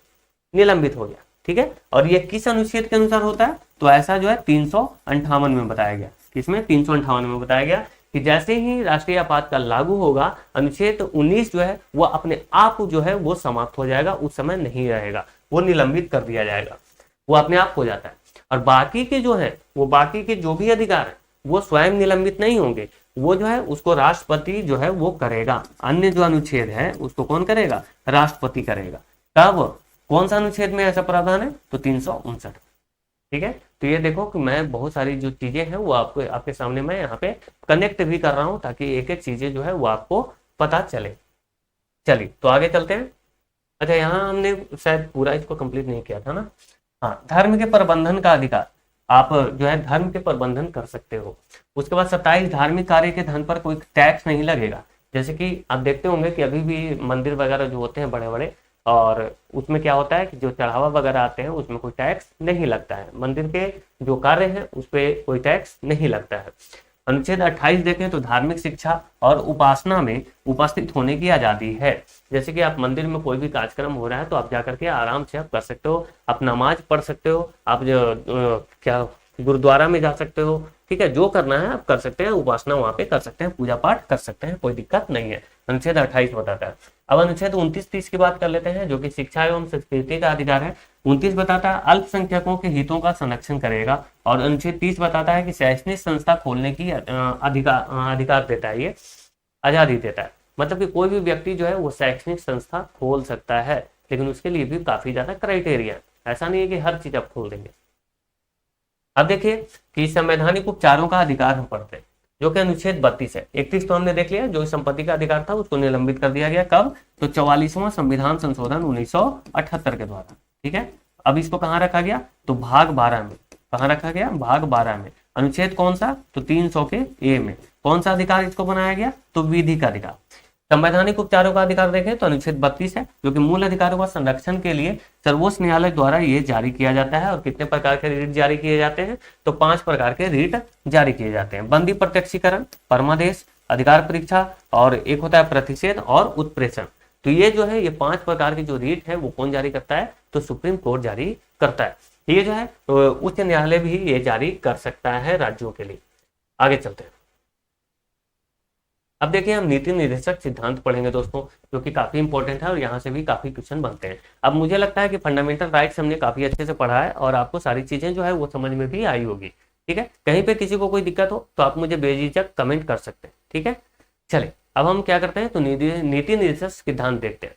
निलंबित हो गया, ठीक है। और ये किस अनुच्छेद के अनुसार होता है? तो ऐसा जो है 358 में बताया गया। किसमें? 358 में बताया गया कि जैसे ही राष्ट्रीय आपातकाल लागू होगा, अनुच्छेद 19 जो है वो अपने आप जो है वो समाप्त हो जाएगा, उस समय नहीं रहेगा, वो निलंबित कर दिया जाएगा, वो अपने आप हो जाता है। और बाकी के जो है वो बाकी के जो भी अधिकार है वो स्वयं निलंबित नहीं होंगे, वो जो है उसको राष्ट्रपति जो है वो करेगा। अन्य जो अनुच्छेद है उसको कौन करेगा? राष्ट्रपति करेगा। कब? कौन सा अनुच्छेद में ऐसा प्रावधान है? तो 359, ठीक है। तो ये देखो कि मैं बहुत सारी जो चीजें हैं वो आपके सामने मैं यहाँ पे कनेक्ट भी कर रहा हूँ, ताकि एक एक चीजें जो है वो आपको पता चले। चलिए तो आगे चलते हैं। अच्छा, यहाँ हमने शायद पूरा इसको कंप्लीट नहीं किया था ना। हाँ, धर्म के प्रबंधन का अधिकार, आप जो है धर्म के प्रबंधन कर सकते हो। उसके बाद 27 धार्मिक कार्य के धन पर कोई टैक्स नहीं लगेगा। जैसे कि आप देखते होंगे कि अभी भी मंदिर वगैरह जो होते हैं बड़े बड़े, और उसमें क्या होता है कि जो चढ़ावा वगैरह आते हैं उसमें कोई टैक्स नहीं लगता है। मंदिर के जो कार्य है उस पर कोई टैक्स नहीं लगता है। अनुच्छेद 28 देखें तो धार्मिक शिक्षा और उपासना में उपस्थित होने की आजादी है। जैसे कि आप मंदिर में कोई भी कार्यक्रम हो रहा है तो आप जाकर के आराम से आप कर सकते हो, आप नमाज पढ़ सकते हो, आप क्या गुरुद्वारा में जा सकते हो, ठीक है, जो करना है आप कर सकते हैं, उपासना वहां पे कर सकते हैं, पूजा पाठ कर सकते हैं, कोई दिक्कत नहीं है। अनुच्छेद 28 बताता है। अब अनुच्छेद 29-30 की बात कर लेते हैं, जो कि शिक्षा एवं संस्कृति का अधिकार है। 29 बताता है अल्पसंख्यकों के हितों का संरक्षण करेगा, और अनुच्छेद 30 बताता है कि शैक्षणिक संस्था खोलने की अधिकार देता है, ये आजादी देता है। मतलब कि कोई भी व्यक्ति जो है वो शैक्षणिक संस्था खोल सकता है, लेकिन उसके लिए भी काफी ज्यादा क्राइटेरिया है, ऐसा नहीं है कि हर चीज आप खोल देंगे। अब देखिए कि संवैधानिक उपचारों का अधिकार हम पढ़ते हैं, जो कि अनुच्छेद 32 है। 31 तो हमने देख लिया, जो संपत्ति का अधिकार था उसको निलंबित कर दिया गया, कब? तो 44वां संविधान संशोधन 1978 के द्वारा, ठीक है। अब इसको कहाँ रखा गया? तो भाग 12 में। कहाँ रखा गया? भाग 12 में। अनुच्छेद कौन सा? तो 300 के ए में। कौन सा अधिकार इसको बनाया गया? तो विधि का अधिकार। संवैधानिक उपचारों का अधिकार देखें तो अनुच्छेद 32 है, जो कि मूल अधिकारों का संरक्षण के लिए सर्वोच्च न्यायालय द्वारा ये जारी किया जाता है। और कितने प्रकार के रिट जारी किए जाते हैं? तो 5 प्रकार के रिट जारी किए जाते हैं। बंदी प्रत्यक्षीकरण, परमादेश, अधिकार परीक्षा, और एक होता है प्रतिषेध और उत्प्रेषण। तो ये जो है ये 5 प्रकार की जो रिट है वो कौन जारी करता है? तो सुप्रीम कोर्ट जारी करता है। ये जो है उच्च न्यायालय भी ये जारी कर सकता है राज्यों के लिए। आगे चलते हैं। अब देखिए हम नीति निर्देशक सिद्धांत पढ़ेंगे दोस्तों, जो कि काफी इंपॉर्टेंट है और यहाँ से भी काफी क्वेश्चन बनते हैं। अब मुझे लगता है कि फंडामेंटल राइट्स हमने काफी अच्छे से पढ़ा है और आपको सारी चीजें जो है वो समझ में भी आई होगी, ठीक है। कहीं पे किसी को कोई दिक्कत हो तो आप मुझे बेझिझक कमेंट कर सकते हैं, ठीक है। चले अब हम क्या करते हैं, तो नीति निर्देशक सिद्धांत देखते हैं।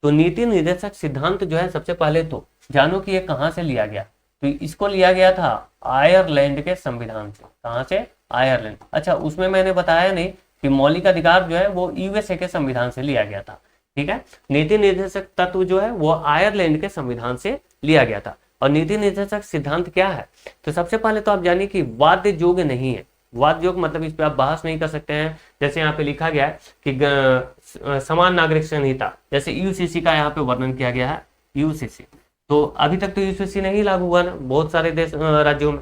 तो नीति निर्देशक सिद्धांत जो है सबसे पहले तो जानो कि ये कहाँ से लिया गया। तो इसको लिया गया था आयरलैंड के संविधान से। कहाँ से? आयरलैंड। अच्छा, उसमें मैंने बताया नहीं कि मौलिक अधिकार जो है वो यूएसए के संविधान से लिया गया था, ठीक है। नीति निर्देशक तत्व जो है वो आयरलैंड के संविधान से लिया गया था। और नीति निर्देशक सिद्धांत क्या है? तो सबसे पहले तो आप जानिए कि वाद्य योग्य नहीं है। वाद योग मतलब इस पे आप बहस नहीं कर सकते हैं। जैसे यहाँ पे लिखा गया है कि समान नागरिक संहिता, जैसे यूसीसी का यहाँ पे वर्णन किया गया है। यूसीसी तो अभी तक तो यूसीसी नहीं लागू हुआ ना बहुत सारे देश राज्यों में।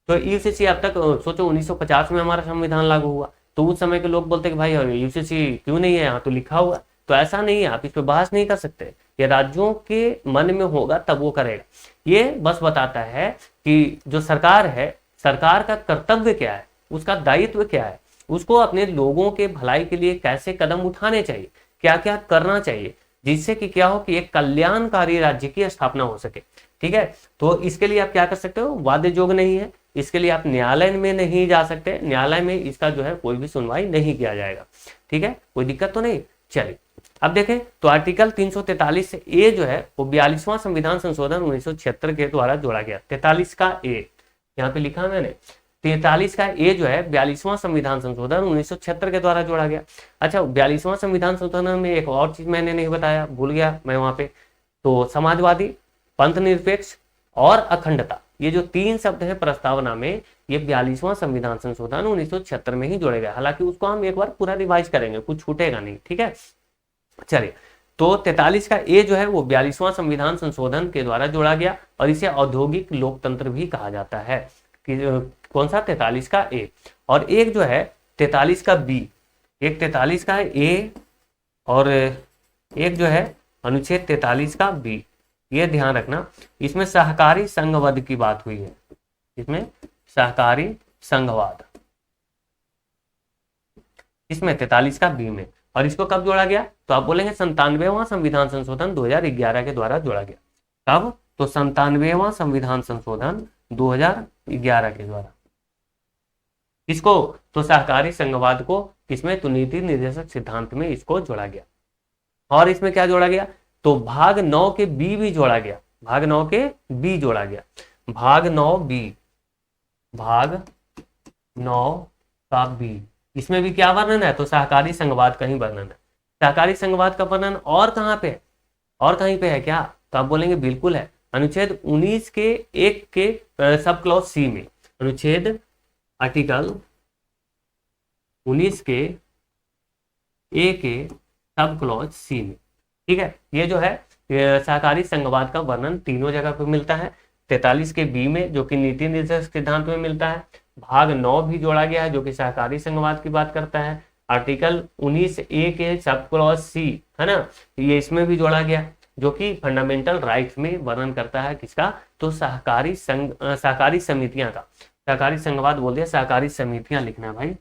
तो यूसीसी अब तक सोचो 1950 में हमारा संविधान लागू हुआ, तो उस समय के लोग बोलते कि भाई यूसीसी क्यों नहीं है, यहाँ तो लिखा हुआ। तो ऐसा नहीं है, आप इस पे बहस नहीं कर सकते। ये राज्यों के मन में होगा तब वो करेगा। ये बस बताता है कि जो सरकार है, सरकार का कर्तव्य क्या है, उसका दायित्व क्या है, उसको अपने लोगों के भलाई के लिए कैसे कदम उठाने चाहिए, क्या क्या करना चाहिए, जिससे कि क्या हो कि एक कल्याणकारी राज्य की स्थापना हो सके, ठीक है। तो इसके लिए आप क्या कर सकते हो? वाद्य योग नहीं है, इसके लिए आप न्यायालय में नहीं जा सकते। न्यायालय में इसका जो है कोई भी सुनवाई नहीं किया जाएगा, ठीक है। कोई दिक्कत तो नहीं। चलिए अब देखें तो आर्टिकल 343 से ए जो है वो 42वां संविधान संशोधन 1976 के द्वारा जोड़ा गया। 43 का ए यहाँ पे लिखा मैंने, 43 का ए जो है 42वां संविधान संशोधन 1976 के द्वारा जोड़ा गया। अच्छा, 42वां संविधान संशोधन में एक और चीज मैंने नहीं बताया, भूल गया मैं वहां पे। तो समाजवादी, पंथ निरपेक्ष और अखंडता, ये जो 3 शब्द है प्रस्तावना में, ये 42वां संविधान संशोधन 1976 में ही जोड़े गए। हालांकि उसको हम एक बार पूरा रिवाइज करेंगे, कुछ छूटेगा नहीं, ठीक है। चलिए तो 43 का ए जो है वो 42वां संविधान संशोधन के द्वारा जोड़ा गया और इसे औद्योगिक लोकतंत्र भी कहा जाता है। कि कौन सा? 43 का ए। और एक जो है 43 का बी, एक 43 का ए और एक जो है अनुच्छेद 43 का बी। ये ध्यान रखना, इसमें सहकारी संघवाद की बात हुई है, इसमें सहकारी संघवाद, इसमें 43 का बी में। और इसको कब जोड़ा गया? तो आप बोलेंगे 97वां संविधान संशोधन 2011 के द्वारा जोड़ा गया। कब? तो 97वां संविधान संशोधन 2011 के द्वारा। इसको तो सहकारी संघवाद को किसमें? तो नीति निर्देशक सिद्धांत में इसको जोड़ा गया। और इसमें क्या जोड़ा गया? तो भाग 9 के बी भी जोड़ा गया। भाग 9 के बी जोड़ा गया। भाग 9 बी, भाग 9 का बी, इसमें भी क्या वर्णन है? तो सहकारी संघवाद का ही वर्णन है। सहकारी संघवाद का वर्णन और कहाँ पे है? और कहीं पे है क्या? तो आप बोलेंगे बिल्कुल है, अनुच्छेद 19 के 1 के सब क्लॉज सी में। अनुच्छेद आर्टिकल 19 के ए के सब क्लॉज सी में, ठीक है। ये जो है सहकारी संघवाद का वर्णन तीनों जगह पे मिलता है। 43 के बी में जो कि नीति निर्देशक सिद्धांत में मिलता है, भाग 9 भी जोड़ा गया है जो कि सहकारी संघवाद की बात करता है। आर्टिकल 19A के सब क्लॉज सी है ना, ये इसमें भी जोड़ा गया जो कि फंडामेंटल राइट्स में वर्णन करता है किसका, तो सहकारी संघ सहकारी समितियां का। सहकारी संघवाद बोल दिया, सहकारी समितियां लिखना है भाई,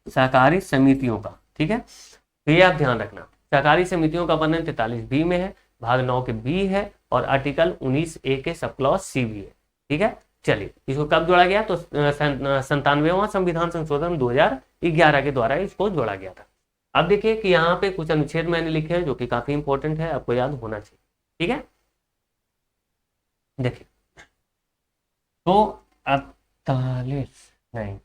सहकारी समितियों का, ठीक है। तो ये आप ध्यान रखना, सहकारी समितियों का वर्णन 43B में है, भाग 9 के बी है, और आर्टिकल 19A के सब क्लॉज सी भी है, ठीक है। चलिए, इसको कब जोड़ा गया, तो 97वां संविधान संशोधन 2011 के द्वारा इसको जोड़ा गया था। अब देखिए कि यहाँ पे कुछ अनुच्छेद मैंने लिखे हैं जो कि काफी इंपॉर्टेंट है, आपको याद होना चाहिए, ठीक है। देखिए, तो 48 नहीं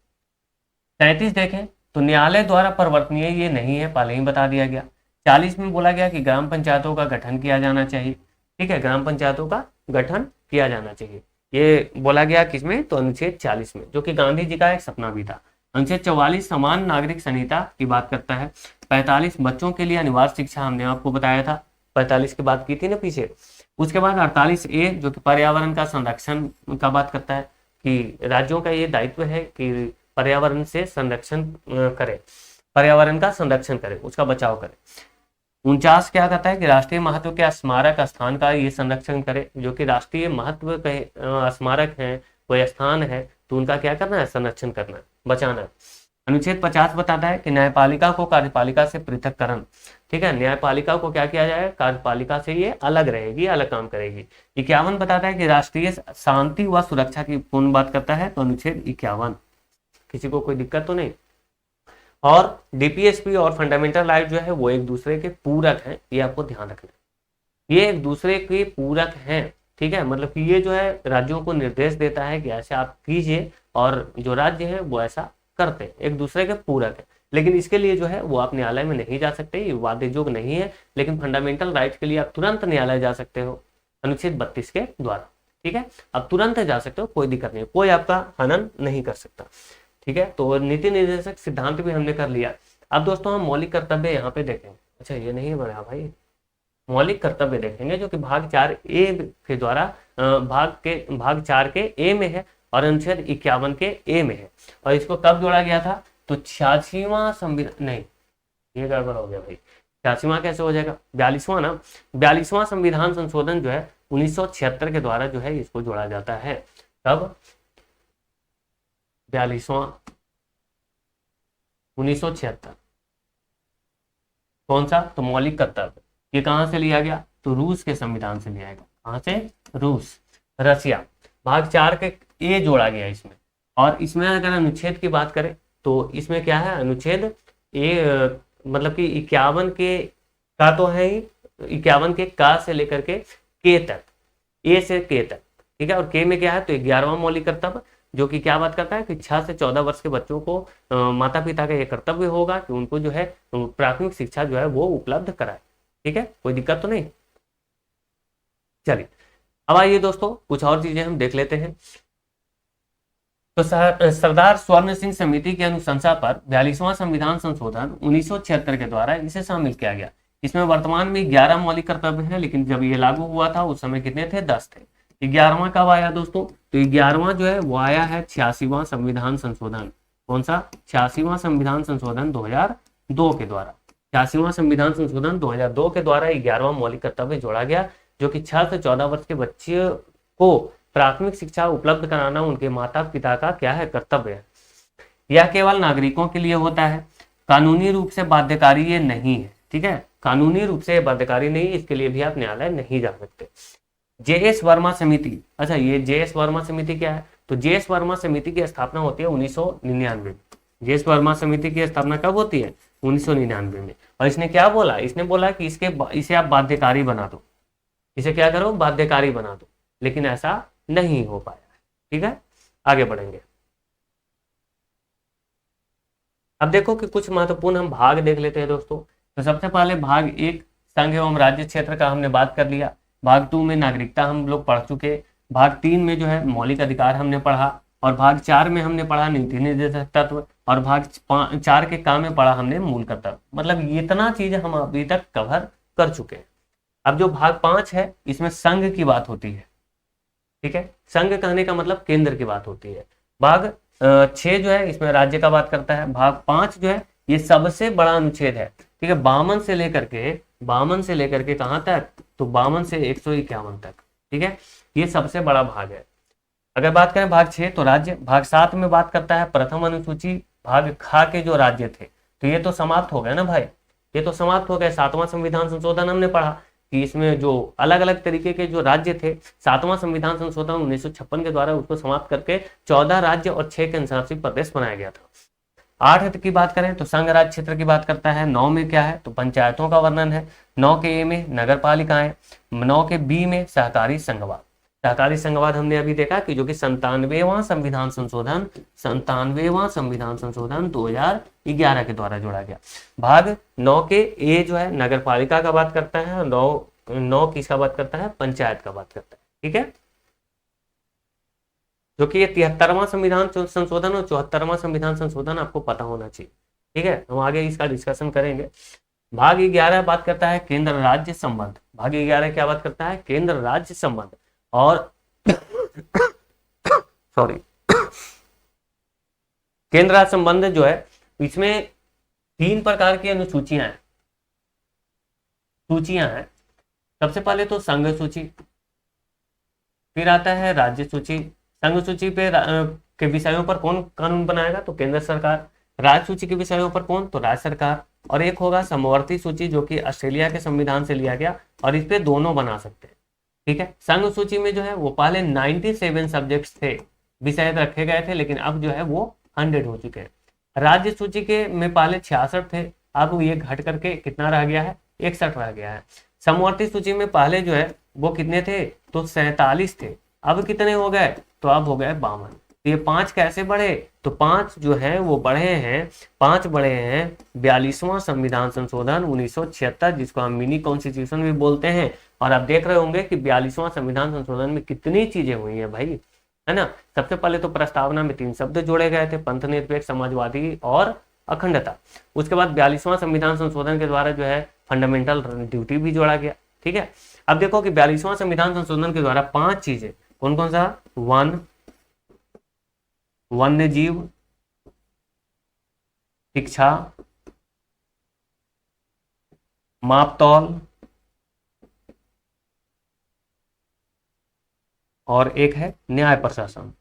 37 देखें तो न्यायालय द्वारा परिवर्तनीय ये नहीं है, पहले ही बता दिया गया। 40 में बोला गया कि ग्राम पंचायतों का गठन किया जाना चाहिए, ठीक है, ग्राम पंचायतों का गठन किया जाना चाहिए, ये बोला गया किसमें, तो अनुच्छेद 40 में, जो कि गांधी जी का एक सपना भी था। अनुच्छेद 44 समान नागरिक संहिता की बात करता है। 45 बच्चों के लिए अनिवार्य शिक्षा, हमने आपको बताया था, 45 की बात की थी ना पीछे। उसके बाद 48A जो कि पर्यावरण का संरक्षण का बात करता है कि राज्यों का ये दायित्व है कि पर्यावरण से संरक्षण करे, पर्यावरण का संरक्षण करे, उसका बचाव करे। 49 क्या कहता है कि राष्ट्रीय महत्व के स्मारक स्थान का ये संरक्षण करे, जो कि राष्ट्रीय महत्व के स्मारक है, कोई स्थान है, तो उनका क्या करना है, संरक्षण करना है, बचाना है। अनुच्छेद 50 बताता है कि न्यायपालिका को कार्यपालिका से पृथककरण, ठीक है, न्यायपालिका को क्या किया जाए, कार्यपालिका से ये अलग रहेगी, अलग काम करेगी। 51 बताता है कि राष्ट्रीय शांति व सुरक्षा की पूर्ण बात करता है, तो अनुच्छेद 51, किसी को कोई दिक्कत तो नहीं। और डीपीएसपी और फंडामेंटल राइट जो है वो एक दूसरे के पूरक हैं, ये आपको ध्यान रखना है, ये एक दूसरे के पूरक हैं, ठीक है, मतलब कि ये जो है राज्यों को निर्देश देता है कि ऐसे आप कीजिए, और जो राज्य है वो ऐसा करते हैं, एक दूसरे के पूरक है। लेकिन इसके लिए जो है वो आप न्यायालय में नहीं जा सकते, ये वाद्य योग्य नहीं है, लेकिन फंडामेंटल राइट के लिए आप तुरंत न्यायालय जा सकते हो अनुच्छेद 32 के द्वारा, ठीक है, आप तुरंत जा सकते हो, कोई दिक्कत नहीं, कोई आपका हनन नहीं कर सकता, ठीक है। तो नीति निर्देशक सिद्धांत भी हमने कर लिया। अब दोस्तों हम मौलिक कर्तव्य यहाँ पे देखेंगे, अच्छा ये नहीं बना भाई, मौलिक कर्तव्य देखेंगे जो कि भाग 4A के द्वारा भाग 4 के ए में है, और अनुच्छेद 51 के ए में है। और इसको कब जोड़ा गया था, तो 86वां संविधान, नहीं ये गड़बड़ हो गया भाई, 86वां कैसे हो जाएगा, 42वां ना, 42वां संविधान संशोधन जो है 1976 के द्वारा जो है इसको जोड़ा जाता है। कब, 42वां 1976, कौन सा, तो मौलिक कर्तव्य, ये कहां से लिया गया, तो रूस के संविधान से लिया गया, कहां से, रूस, रसिया। भाग 4 के ए जोड़ा गया इसमें, और इसमें अगर अनुच्छेद की बात करें तो इसमें क्या है, अनुच्छेद ए मतलब कि 51 के का तो है ही, 51 के का से लेकर के तक, ए से के तक, ठीक है, और के में क्या है, तो 11वां मौलिक कर्तव्य, जो कि क्या बात करता है कि 6 से 14 वर्ष के बच्चों को माता पिता का ये कर्तव्य होगा कि उनको जो है प्राथमिक शिक्षा जो है वो उपलब्ध कराए, ठीक है, कोई दिक्कत तो नहीं। चलिए अब आइए दोस्तों कुछ और चीजें हम देख लेते हैं। तो सरदार स्वर्ण सिंह समिति की अनुशंसा पर 42वां संविधान संशोधन 1976 के द्वारा इसे शामिल किया गया। इसमें वर्तमान में 11 मौलिक कर्तव्य हैं, लेकिन जब ये लागू हुआ था उस समय कितने थे, 10 थे। 11वां कब आया दोस्तों, तो 11वां जो है वो आया है 86वां संविधान संशोधन, कौन सा, 86वां संविधान संशोधन 2002 के द्वारा, 86वां संविधान संशोधन 2002 के द्वारा 11वां मौलिक कर्तव्य जोड़ा गया, जो कि 6 से 14 वर्ष के बच्चे को प्राथमिक शिक्षा उपलब्ध कराना उनके माता पिता का क्या है, कर्तव्य है। यह केवल नागरिकों के लिए होता है, कानूनी रूप से बाध्यकारी ये नहीं है, ठीक है, कानूनी रूप से बाध्यकारी नहीं, इसके लिए भी आप न्यायालय नहीं जा सकते। जे.एस. वर्मा समिति, अच्छा ये जे.एस. वर्मा समिति क्या है, तो जे.एस. वर्मा समिति की स्थापना होती है 1999 में। जे.एस. वर्मा समिति की स्थापना कब होती है, 1999 में। और इसने क्या बोला, इसने बोला कि इसे आप बाध्यकारी बना दो, इसे क्या करो, बाध्यकारी बना दो, लेकिन ऐसा नहीं हो पाया, ठीक है, आगे बढ़ेंगे। अब देखो कि कुछ महत्वपूर्ण हम भाग देख लेते हैं दोस्तों। तो सबसे पहले भाग 1 संघ एवं राज्य क्षेत्र का हमने बात कर लिया। भाग 2 में नागरिकता हम लोग पढ़ चुके। भाग 3 में जो है मौलिक अधिकार हमने पढ़ा, और भाग 4 में हमने पढ़ा नीति निर्देशक तत्व, और भाग 4 के काम में पढ़ा हमने मूल कर्तव्य। मतलब इतना चीज हम अभी तक कवर कर चुके हैं। अब जो भाग 5 है इसमें संघ की बात होती है, ठीक है, संघ कहने का मतलब केंद्र की बात होती है। भाग 6 जो है इसमें राज्य का बात करता है। भाग 5 जो है ये सबसे बड़ा अनुच्छेद है, ठीक है, 52 से लेकर के कहां तक, तो 52 से 151 तक, ठीक है, ये सबसे बड़ा भाग है। अगर बात करें भाग 6 तो राज्य, भाग 7 में बात करता है प्रथम अनुसूची, भाग खा के जो राज्य थे, तो ये तो समाप्त हो गया ना भाई, ये तो समाप्त हो गया। 7वां संविधान संशोधन हमने पढ़ा कि इसमें जो अलग अलग तरीके के जो राज्य थे, 7वां संविधान संशोधन 1956 के द्वारा उसको समाप्त करके 14 राज्य और 6 केंद्रशासित प्रदेश बनाया गया था। 8 की बात करें तो संघ राज्य क्षेत्र की बात करता है। 9 में क्या है, तो पंचायतों का वर्णन है। 9 के ए में नगर पालिकाएं। 9 के बी में सहकारी संघवाद। सहकारी संघवाद हमने अभी देखा कि जो कि 97वां संविधान संशोधन 2011 के द्वारा जोड़ा गया। भाग 9 के ए जो है नगर पालिका का बात करता है, 9 किसका बात करता है, पंचायत का बात करता है, ठीक है, जो कि ये 73वां संविधान संशोधन और 74वां संविधान संशोधन आपको पता होना चाहिए, ठीक है, हम आगे इसका डिस्कशन करेंगे। भाग 11 बात करता है केंद्र राज्य संबंध। भाग 11 क्या बात करता है, केंद्र राज्य संबंध। और सॉरी केंद्र राज्य संबंध जो है इसमें 3 प्रकार की अनुसूचियां हैं, सूचियां हैं। सबसे पहले तो संघ सूची, फिर आता है राज्य सूची। संघ सूची पे के विषयों पर कौन कानून बनाएगा, तो केंद्र सरकार। राज्य सूची के विषयों पर कौन, तो राज्य सरकार। और एक होगा समवर्ती सूची जो कि ऑस्ट्रेलिया के संविधान से लिया गया, और इस पे दोनों बना सकते हैं, ठीक है। संघ सूची में जो है वो पहले 97 सब्जेक्ट्स थे, विषय रखे गए थे, लेकिन अब जो है वो 100 हो चुके हैं। राज्य सूची के में पहले 66 थे, अब ये घट करके कितना रह गया है, 61 रह गया है। समवर्ती सूची में पहले जो है वो कितने थे, तो 47 थे, अब कितने हो गए, तो अब हो गए 52। तो ये 5 कैसे बढ़े, तो 5 जो है वो बढ़े हैं, 5 बढ़े हैं 42वां संविधान संशोधन 1976, जिसको हम मिनी कॉन्स्टिट्यूशन भी बोलते हैं। और आप देख रहे होंगे कि 42वां संविधान संशोधन में कितनी चीजें हुई हैं भाई, है ना। सबसे पहले तो प्रस्तावना में 3 शब्द जोड़े गए थे, पंथ निरपेक्ष, समाजवादी और अखंडता। उसके बाद 42वां संविधान संशोधन के द्वारा जो है फंडामेंटल ड्यूटी भी जोड़ा गया, ठीक है। अब देखो कि 42वां संविधान संशोधन के द्वारा 5 चीजें, कौन कौन सा, वन्य जीव, शिक्षा, मापतौल, और एक है न्याय प्रशासन।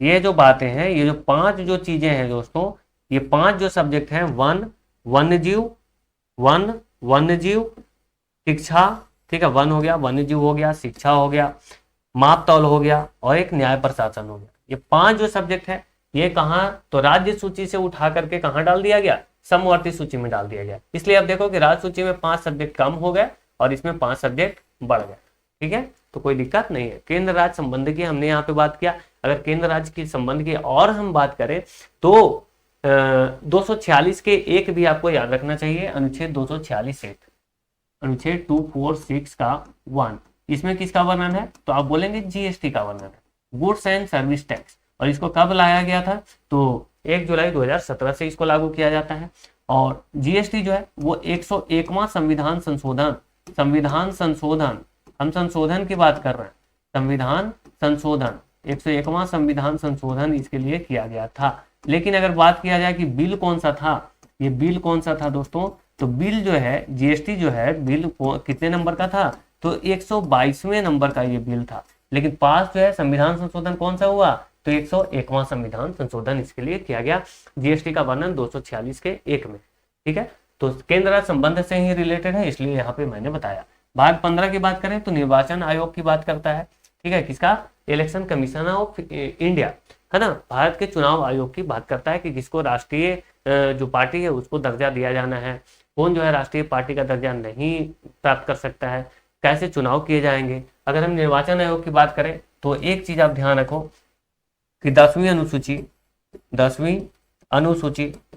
ये जो बातें हैं, ये जो 5 जो चीजें हैं दोस्तों, ये 5 जो सब्जेक्ट हैं, वन्य जीव, शिक्षा, ठीक है, वन हो गया, वन्य जीव हो गया, शिक्षा हो गया, मापतौल हो गया, और एक न्याय प्रशासन हो गया। ये 5 जो सब्जेक्ट है, ये कहाँ, तो राज्य सूची से उठा करके कहाँ डाल दिया गया, समवर्ती सूची में डाल दिया गया। इसलिए अब देखो कि राज्य सूची में 5 सब्जेक्ट कम हो गए और इसमें 5 सब्जेक्ट बढ़ गए, ठीक है, तो कोई दिक्कत नहीं है। केंद्र राज्य संबंध की हमने यहाँ पे बात किया। अगर केंद्र राज्य की संबंध की और हम बात करें तो 246 के एक भी आपको याद रखना चाहिए, अनुच्छेद 246 एक, अनुच्छेद 246 का 1, इसमें किसका वर्णन है, तो आप बोलेंगे जीएसटी का वर्णन है, गुड्स एंड सर्विस टैक्स। और इसको कब लाया गया था, तो 1 जुलाई 2017 से इसको लागू किया जाता है। और जीएसटी जो है वो 101वां संविधान संशोधन, हम संशोधन की बात कर रहे हैं, संविधान संशोधन 101वां संविधान संशोधन इसके लिए किया गया था। लेकिन अगर बात किया जाए कि बिल कौन सा था, ये बिल कौन सा था दोस्तों, तो बिल जो है जीएसटी जो है बिल कितने नंबर का था, तो 122वें नंबर का ये बिल था। लेकिन पास जो है संविधान संशोधन कौन सा हुआ, तो 101वां संविधान संशोधन इसके लिए किया गया। जीएसटी का वर्णन 246 के 1 में, ठीक है, तो केंद्र राज्य संबंध से ही रिलेटेड है, इसलिए यहाँ पे मैंने बताया। भाग 15 की बात करें तो निर्वाचन आयोग की बात करता है, ठीक है, किसका, इलेक्शन कमीशन ऑफ इंडिया, है ना, भारत के चुनाव आयोग की बात करता है कि किसको राष्ट्रीय जो पार्टी है उसको दर्जा दिया जाना है, कौन जो है राष्ट्रीय पार्टी का दर्जा नहीं प्राप्त कर सकता है, कैसे चुनाव किए जाएंगे। अगर हम निर्वाचन आयोग की बात करें तो एक चीज आप ध्यान रखो कि 10वीं अनुसूची,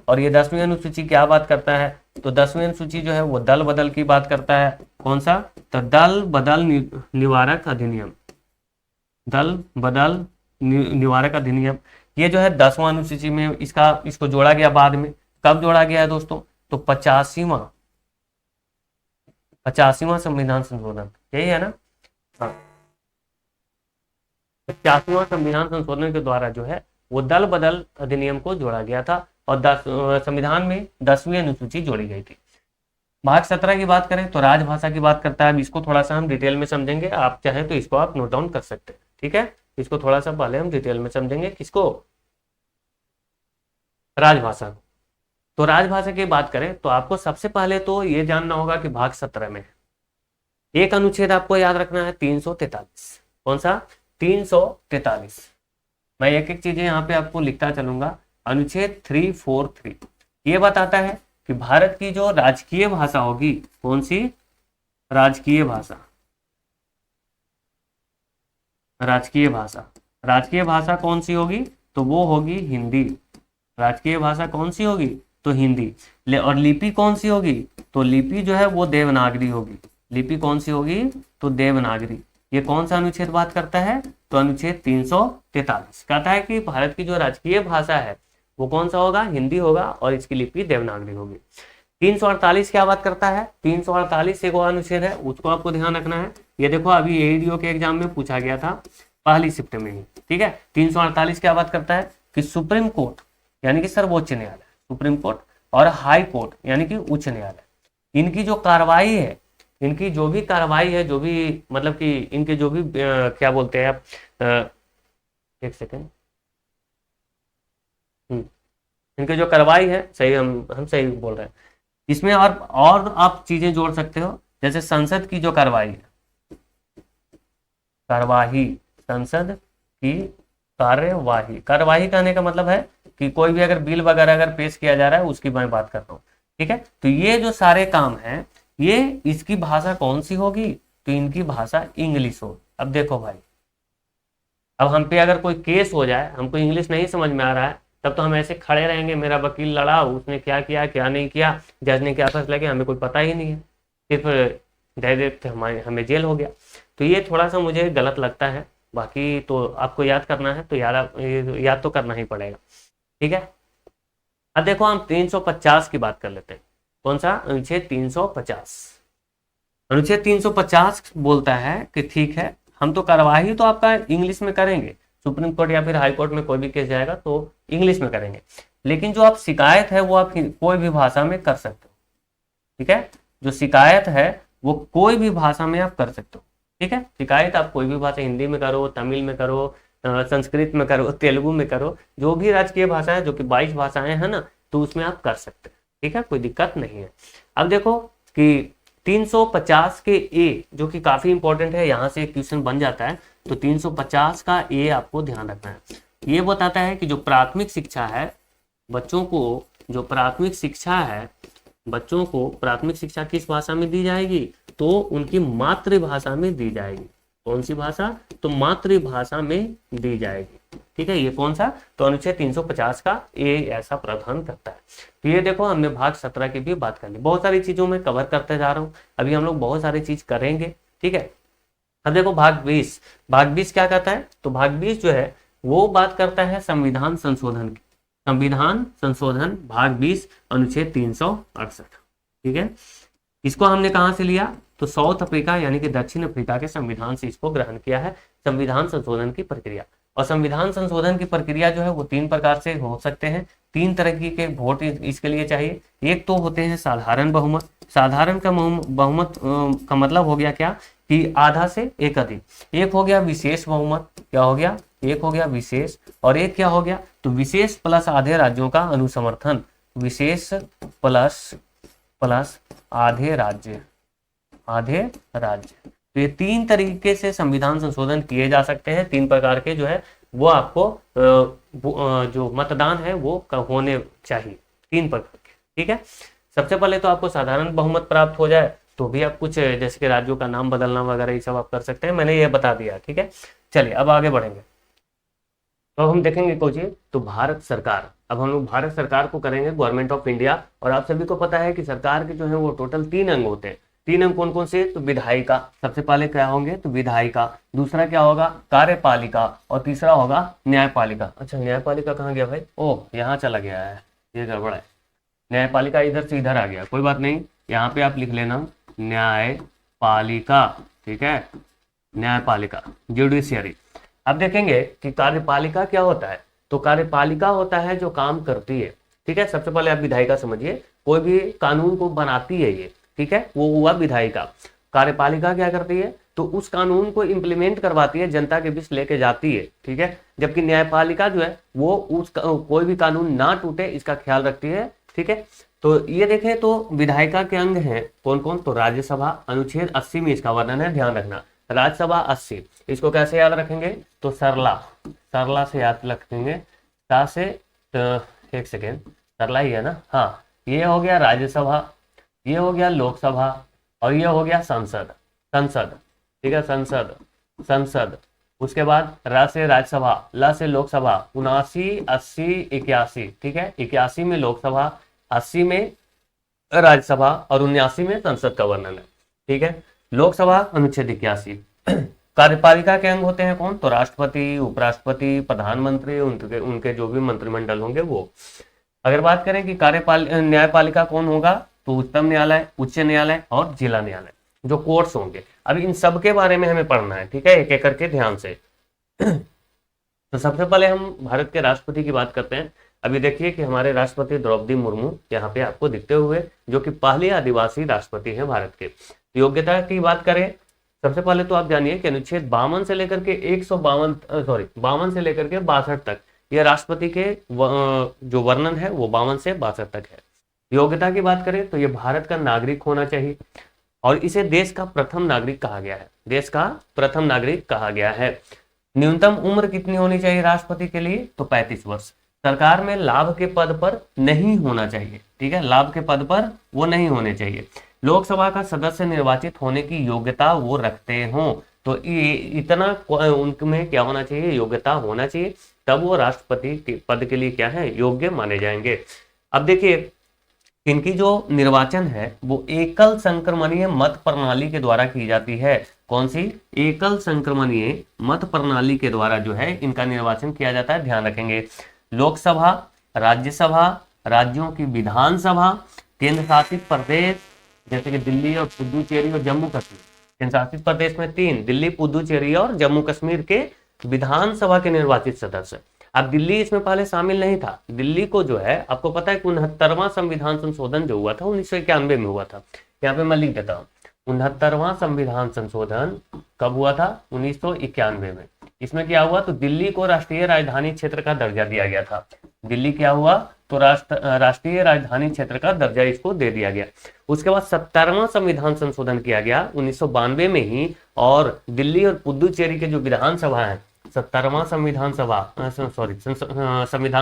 और ये 10वीं अनुसूची क्या बात करता है, तो 10वीं अनुसूची जो है वो दल बदल की बात करता है। कौन सा, तो दल बदल निवारक अधिनियम, दल बदल निवारक अधिनियम, ये जो है 10वां अनुसूची में इसको जोड़ा गया। बाद में कब जोड़ा गया है दोस्तों, तो 85वां संविधान संशोधन, यही है ना, हाँ, 50वां संविधान संशोधन के द्वारा जो है वो दल बदल अधिनियम को जोड़ा गया था और संविधान में 10वीं अनुसूची जोड़ी गई थी। भाग 17 की बात करें तो राजभाषा की बात करता है। अब इसको थोड़ा सा हम डिटेल में समझेंगे, आप चाहें तो इसको आप नोट डाउन कर सकते हैं, ठीक है। इसको थोड़ा सा पहले हम डिटेल में समझेंगे, किसको, राजभाषा को। तो राजभाषा की बात करें तो आपको सबसे पहले तो ये जानना होगा कि भाग 17 में एक अनुच्छेद आपको याद रखना है 343। कौन सा? 343। मैं एक एक चीजें यहाँ पे आपको लिखता चलूंगा। अनुच्छेद 343 ये बताता है कि भारत की जो राजकीय भाषा होगी, कौन सी? राजकीय भाषा। राजकीय भाषा, राजकीय भाषा कौन सी होगी? तो वो होगी हिंदी। राजकीय भाषा कौन सी होगी? तो हिंदी। और लिपि कौन सी होगी? तो लिपि जो है वो देवनागरी होगी। लिपि कौन सी होगी? तो देवनागरी। ये कौन सा अनुच्छेद बात करता है? तो अनुच्छेद 343 कहता है कि भारत की जो राजकीय भाषा है वो कौन सा होगा? हिंदी होगा और इसकी लिपि देवनागरी होगी। 348 क्या बात करता है? 348 एक और अनुच्छेद है, उसको आपको ध्यान रखना है। ये देखो अभी एडीओ के एग्जाम में पूछा गया था पहली शिफ्ट में ही, ठीक है। 348 क्या बात करता है कि सुप्रीम कोर्ट यानी कि सर्वोच्च न्यायालय, सुप्रीम कोर्ट और हाई कोर्ट यानी कि उच्च न्यायालय, इनकी जो कार्रवाई है, इनकी जो भी कार्रवाई है, जो भी मतलब कि इनके जो भी क्या बोलते हैं आप, एक सेकेंड, इनके जो कार्रवाई है, सही हम सही बोल रहे हैं इसमें। और आप चीजें जोड़ सकते हो, जैसे संसद की जो कार्रवाई है, कार्यवाही, संसद की कार्यवाही। कार्यवाही कहने का मतलब है कि कोई भी अगर बिल वगैरह अगर पेश किया जा रहा है उसकी मैं बात कर रहा हूँ, ठीक है। तो ये जो सारे काम हैं ये इसकी भाषा कौन सी होगी? तो इनकी भाषा इंग्लिश हो। अब देखो भाई, अब हम पे अगर कोई केस हो जाए, हमको इंग्लिश नहीं समझ में आ रहा है, तब तो हम ऐसे खड़े रहेंगे, मेरा वकील लड़ा, उसने क्या किया क्या नहीं किया, जज ने क्या फैसला किया, हमें कोई पता ही नहीं है, सिर्फ डायरेक्ट हमें जेल हो गया। तो ये थोड़ा सा मुझे गलत लगता है। बाकी तो आपको याद करना है तो याद तो करना ही पड़ेगा, ठीक है। अब देखो हम 350 की बात कर लेते हैं। कौन सा? अनुच्छेद 350। अनुच्छेद 350 बोलता है कि ठीक है, हम तो कार्यवाही तो आपका इंग्लिश में करेंगे, सुप्रीम कोर्ट या फिर हाई कोर्ट में कोई भी केस जाएगा तो इंग्लिश में करेंगे, लेकिन जो आप शिकायत है वो आप कोई भी भाषा में कर सकते हो, ठीक है। जो शिकायत है वो कोई भी भाषा में आप कर सकते हो, ठीक है। शिकायत आप कोई भी भाषा, हिंदी में करो, तमिल में करो, संस्कृत में करो, तेलुगु में करो, जो भी राजकीय भाषा है, जो कि 22 भाषाएं हैं ना, तो उसमें आप कर सकते हैं, ठीक है, कोई दिक्कत नहीं है। अब देखो कि 350 के ए जो कि काफी इंपॉर्टेंट है, यहाँ से क्वेश्चन बन जाता है, तो 350 का ए आपको ध्यान रखना है। ये बताता है कि जो प्राथमिक शिक्षा है, बच्चों को जो प्राथमिक शिक्षा है, बच्चों को प्राथमिक शिक्षा किस भाषा में दी जाएगी? तो उनकी मातृभाषा में दी जाएगी। कौन सी भाषा? तो मातृभाषा में दी जाएगी, ठीक है। ये कौन सा? तो अनुच्छेद 350 का ये ऐसा प्रावधान करता है। तो ये देखो हमने भाग 17 की भी बात कर ली। बहुत सारी चीजों में कवर करते जा रहा हूँ, अभी हम लोग बहुत सारी चीज करेंगे, ठीक है। अब देखो भाग 20। भाग 20 क्या कहता है? तो भाग 20 जो है वो बात करता है संविधान संशोधन की। संविधान संशोधन भाग 20 अनुच्छेद 368, ठीक है। इसको हमने कहां से लिया? तो साउथ अफ्रीका यानी कि दक्षिण अफ्रीका के संविधान से इसको ग्रहण किया है, संविधान संशोधन की प्रक्रिया। और संविधान संशोधन की प्रक्रिया जो है वो 3 प्रकार से हो सकते हैं। 3 तरह के वोट इसके लिए चाहिए। एक तो होते हैं साधारण बहुमत। साधारण का बहुमत का मतलब हो गया क्या कि आधा से एक अधिक। एक हो गया विशेष बहुमत। क्या हो गया? एक हो गया विशेष, और एक क्या हो गया? तो विशेष प्लस आधे राज्यों का अनुसमर्थन। विशेष प्लस आधे राज्य, आधे राज्य। तो ये 3 तरीके से संविधान संशोधन किए जा सकते हैं। 3 प्रकार के जो है वो आपको जो मतदान है वो होने चाहिए, 3 प्रकार के, ठीक है। सबसे पहले तो आपको साधारण बहुमत प्राप्त हो जाए तो भी आप कुछ जैसे कि राज्यों का नाम बदलना वगैरह ये सब आप कर सकते हैं, मैंने ये बता दिया, ठीक है। चलिए अब आगे बढ़ेंगे। तो हम देखेंगे कुछ, तो भारत सरकार, अब हम लोग भारत सरकार को करेंगे, गवर्नमेंट ऑफ इंडिया। और आप सभी को पता है कि सरकार के जो है वो टोटल 3 अंग होते हैं। 3 अंग कौन कौन से? तो विधायिका सबसे पहले क्या होंगे? तो विधायिका। दूसरा क्या होगा? कार्यपालिका। और तीसरा होगा न्यायपालिका। अच्छा न्यायपालिका कहाँ गया भाई? ओह यहाँ चला गया है, ये गड़बड़ है। न्यायपालिका इधर से इधर आ गया, कोई बात नहीं, यहाँ पे आप लिख लेना न्यायपालिका, ठीक है। न्यायपालिका, जुडिशियरी। अब देखेंगे कि कार्यपालिका क्या होता है। तो कार्यपालिका होता है जो काम करती है, ठीक है। सबसे पहले आप विधायिका समझिए, कोई भी कानून को बनाती है ये, ठीक है, वो हुआ विधायिका। कार्यपालिका क्या करती है, तो उस कानून को इम्प्लीमेंट करवाती है, जनता के बीच लेके जाती है, ठीक है। जबकि न्यायपालिका जो है वो कोई भी कानून ना टूटे इसका ख्याल रखती है, ठीक है। तो ये देखें तो विधायिका के अंग हैं कौन कौन, तो राज्यसभा, अनुच्छेद 80 में इसका वर्णन है, ध्यान रखना। राज्यसभा 80, इसको कैसे याद रखेंगे, तो सरला, सरला से याद रखेंगे, सा से एक सेकेंड, सरला ही है ना, हाँ। ये हो गया राज्यसभा, ये हो गया लोकसभा, और ये हो गया संसद, संसद, ठीक है, संसद, संसद। उसके बाद रा से राज्यसभा, ला से लोकसभा, 79, 80, 81, ठीक है। 81 में लोकसभा, 80 में राज्यसभा और 79 में संसद का वर्णन है, ठीक है। लोकसभा अनुच्छेद 81। कार्यपालिका के अंग होते हैं कौन, तो राष्ट्रपति, उपराष्ट्रपति, प्रधानमंत्री, उनके उनके जो भी मंत्रिमंडल होंगे वो। अगर बात करें कि न्यायपालिका कौन होगा, तो उच्चतम न्यायालय, उच्च न्यायालय और जिला न्यायालय, जो कोर्ट्स होंगे। अब इन सब के बारे में हमें पढ़ना है, ठीक है, एक एक करके ध्यान से। तो सबसे पहले हम भारत के राष्ट्रपति की बात करते हैं। अभी देखिए कि हमारे राष्ट्रपति द्रौपदी मुर्मू यहाँ पे आपको दिखते हुए, जो कि पहले आदिवासी राष्ट्रपति हैं भारत के। योग्यता की बात करें, सबसे पहले तो आप जानिए कि अनुच्छेद 52 से लेकर के 52 से लेकर के 62 तक यह राष्ट्रपति के जो वर्णन है वो 52 से 62 तक है। योग्यता की बात करें तो ये भारत का नागरिक होना चाहिए, और इसे देश का प्रथम नागरिक कहा गया है, देश का प्रथम नागरिक कहा गया है। न्यूनतम उम्र कितनी होनी चाहिए राष्ट्रपति के लिए, तो 35 वर्ष। सरकार में लाभ के पद पर नहीं होना चाहिए, ठीक है, लाभ के पद पर वो नहीं होने चाहिए। लोकसभा का सदस्य निर्वाचित होने की योग्यता वो रखते हों, तो इतना उनमें क्या होना चाहिए, योग्यता होना चाहिए, तब वो राष्ट्रपति के पद के लिए क्या है, योग्य माने जाएंगे। अब देखिए इनकी जो निर्वाचन है वो एकल संक्रमणीय मत प्रणाली के द्वारा की जाती है। कौन सी, एकल संक्रमणीय मत प्रणाली के द्वारा जो है इनका निर्वाचन किया जाता है, ध्यान रखेंगे। लोकसभा, राज्यसभा, राज्यों की विधानसभा, केंद्र शासित प्रदेश जैसे कि दिल्ली और पुदुचेरी और जम्मू कश्मीर, केंद्र शासित प्रदेश में 3, दिल्ली, पुदुचेरी और जम्मू कश्मीर के विधानसभा के निर्वाचित सदस्य। अब दिल्ली इसमें पहले शामिल नहीं था। दिल्ली को जो है आपको पता है 69वां संविधान संशोधन जो हुआ था 1991 में हुआ था। यहाँ पे मैं लिख देता हूँ, 69वां संविधान संशोधन कब हुआ था, 1991 में। इसमें क्या हुआ, तो दिल्ली को राष्ट्रीय राजधानी क्षेत्र का दर्जा दिया गया था। दिल्ली क्या हुआ, तो राष्ट्रीय राजधानी क्षेत्र का दर्जा इसको दे दिया गया। उसके बाद 70वां संविधान संशोधन किया गया 1992 में ही, और दिल्ली और पुदुचेरी के जो विधानसभा है, 70वां संविधान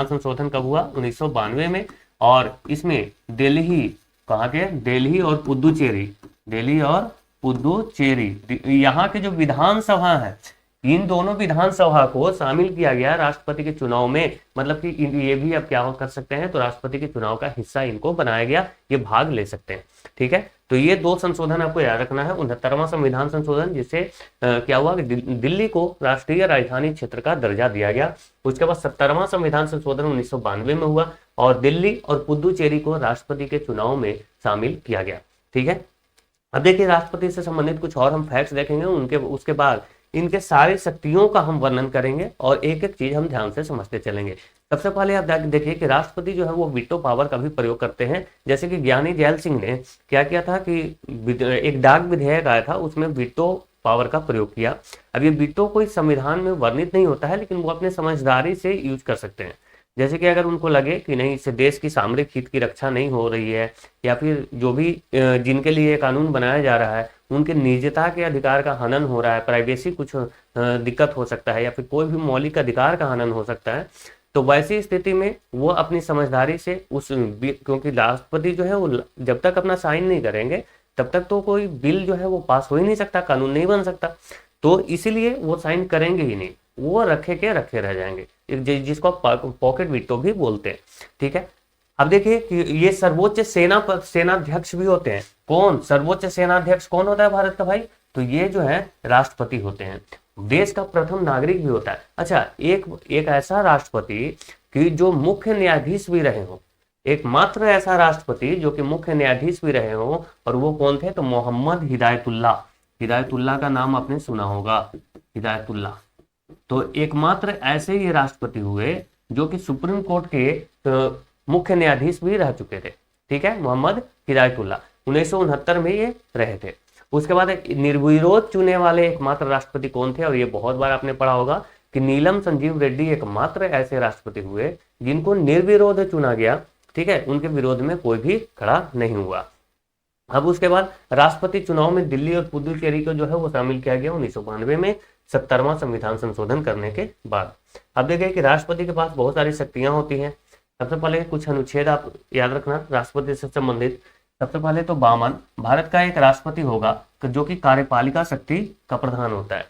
संशोधन कब हुआ, 1992 में। और इसमें दिल्ली, कहाँ के, दिल्ली और पुदुचेरी, दिल्ली और पुदुचेरी यहाँ के जो विधानसभा है, इन दोनों विधानसभा को शामिल किया गया राष्ट्रपति के चुनाव में। मतलब कि ये भी अब क्या कर सकते हैं, तो राष्ट्रपति के चुनाव का हिस्सा इनको बनाया गया, ये भाग ले सकते हैं, ठीक है। तो ये 2 संशोधन आपको याद रखना है। 69वां संविधान संशोधन जिससे क्या हुआ कि दिल्ली को राष्ट्रीय राजधानी क्षेत्र का दर्जा दिया गया। उसके बाद 70वां संविधान संशोधन 1992 में हुआ, और दिल्ली और पुदुचेरी को राष्ट्रपति के चुनाव में शामिल किया गया, ठीक है। अब देखिए राष्ट्रपति से संबंधित कुछ और हम फैक्ट्स देखेंगे, उनके उसके बाद इनके सारे शक्तियों का हम वर्णन करेंगे, और एक एक चीज हम ध्यान से समझते चलेंगे। सबसे पहले आप देखिए कि राष्ट्रपति जो है वो वीटो पावर का भी प्रयोग करते हैं। जैसे कि ज्ञानी जैल सिंह ने क्या किया था कि एक डाक विधेयक आया था, उसमें वीटो पावर का प्रयोग किया। अब ये वीटो कोई संविधान में वर्णित नहीं होता है, लेकिन वो अपने समझदारी से यूज कर सकते हैं। जैसे कि अगर उनको लगे कि नहीं, इससे देश की सामरिक हित की रक्षा नहीं हो रही है, या फिर जो भी जिनके लिए कानून बनाया जा रहा है उनके निजता के अधिकार का हनन हो रहा है, प्राइवेसी कुछ दिक्कत हो सकता है, या फिर कोई भी मौलिक अधिकार का हनन हो सकता है, तो वैसी स्थिति में वो अपनी समझदारी से क्योंकि राष्ट्रपति जो है वो जब तक अपना साइन नहीं करेंगे तब तक तो कोई बिल जो है वो पास हो ही नहीं सकता, कानून नहीं बन सकता। तो इसीलिए वो साइन करेंगे ही नहीं, वो रखे रह जाएंगे, जिसको पॉकेट वीटो भी बोलते हैं, ठीक है। अब देखिए कि ये सर्वोच्च सेनाध्यक्ष भी होते हैं। कौन, सर्वोच्च सेनाध्यक्ष कौन होता है भारत का भाई, तो ये जो है राष्ट्रपति होते हैं। देश का प्रथम नागरिक भी होता है। अच्छा, एक ऐसा राष्ट्रपति कि जो मुख्य न्यायाधीश भी रहे हो, एकमात्र ऐसा राष्ट्रपति जो कि मुख्य न्यायाधीश भी रहे हो, और वो कौन थे, तो मोहम्मद हिदायतुल्लाह। हिदायतुल्लाह का नाम आपने सुना होगा, हिदायतुल्लाह। तो एकमात्र ऐसे ये राष्ट्रपति हुए जो कि सुप्रीम कोर्ट के मुख्य न्यायाधीश भी रह चुके थे। ठीक है, मोहम्मद हिदायतुल्लाह 1969 में ये रहे थे। उसके बाद निर्विरोध चुने वाले एकमात्र राष्ट्रपति कौन थे, और ये बहुत बार आपने पढ़ा होगा कि नीलम संजीव रेड्डी एकमात्र ऐसे राष्ट्रपति हुए जिनको निर्विरोध चुना गया। ठीक है, उनके विरोध में कोई भी खड़ा नहीं हुआ। अब उसके बाद राष्ट्रपति चुनाव में दिल्ली और पुदुचेरी को जो है वो शामिल किया गया 1992 में 70वां संविधान संशोधन करने के बाद। अब देखिए कि राष्ट्रपति के पास बहुत सारी शक्तियां होती हैं। सबसे पहले कुछ अनुच्छेद आप याद रखना राष्ट्रपति से संबंधित। सबसे पहले तो 52 भारत का एक राष्ट्रपति होगा जो कि कार्यपालिका शक्ति का प्रधान होता है।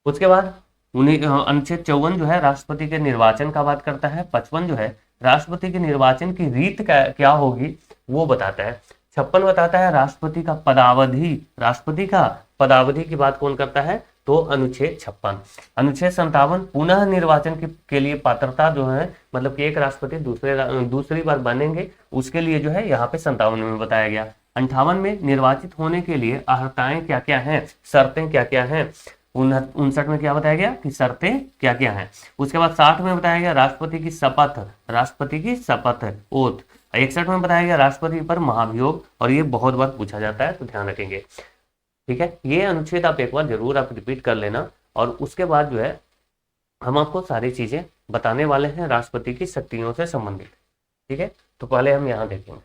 उसके बाद अनुच्छेद 54 जो है राष्ट्रपति के निर्वाचन का बात करता है। 55 जो है राष्ट्रपति के निर्वाचन की रीत क्या होगी वो बताता है। 56 बताता है राष्ट्रपति का पदावधि, राष्ट्रपति का पदावधि की बात कौन करता है, तो अनुच्छेद 56। अनुच्छेद 57 पुनः निर्वाचन के लिए पात्रता जो है, मतलब कि एक राष्ट्रपति दूसरी बार बनेंगे उसके लिए जो है यहाँ पे 57 में बताया गया। 58 में निर्वाचित होने के लिए अर्हताएं क्या क्या हैं, शर्तें क्या क्या हैं। 59 में क्या बताया गया कि शर्तें क्या क्या हैं। उसके बाद 60 में बताया गया राष्ट्रपति की शपथ, राष्ट्रपति की शपथ ओथ। 61 में बताया गया राष्ट्रपति पर महाभियोग, और ये बहुत बार पूछा जाता है तो ध्यान रखेंगे। ठीक है, ये अनुच्छेद आप एक बार जरूर आप रिपीट कर लेना। और उसके बाद जो है हम आपको सारी चीजें बताने वाले हैं राष्ट्रपति की शक्तियों से संबंधित। ठीक है, तो पहले हम यहाँ देखेंगे।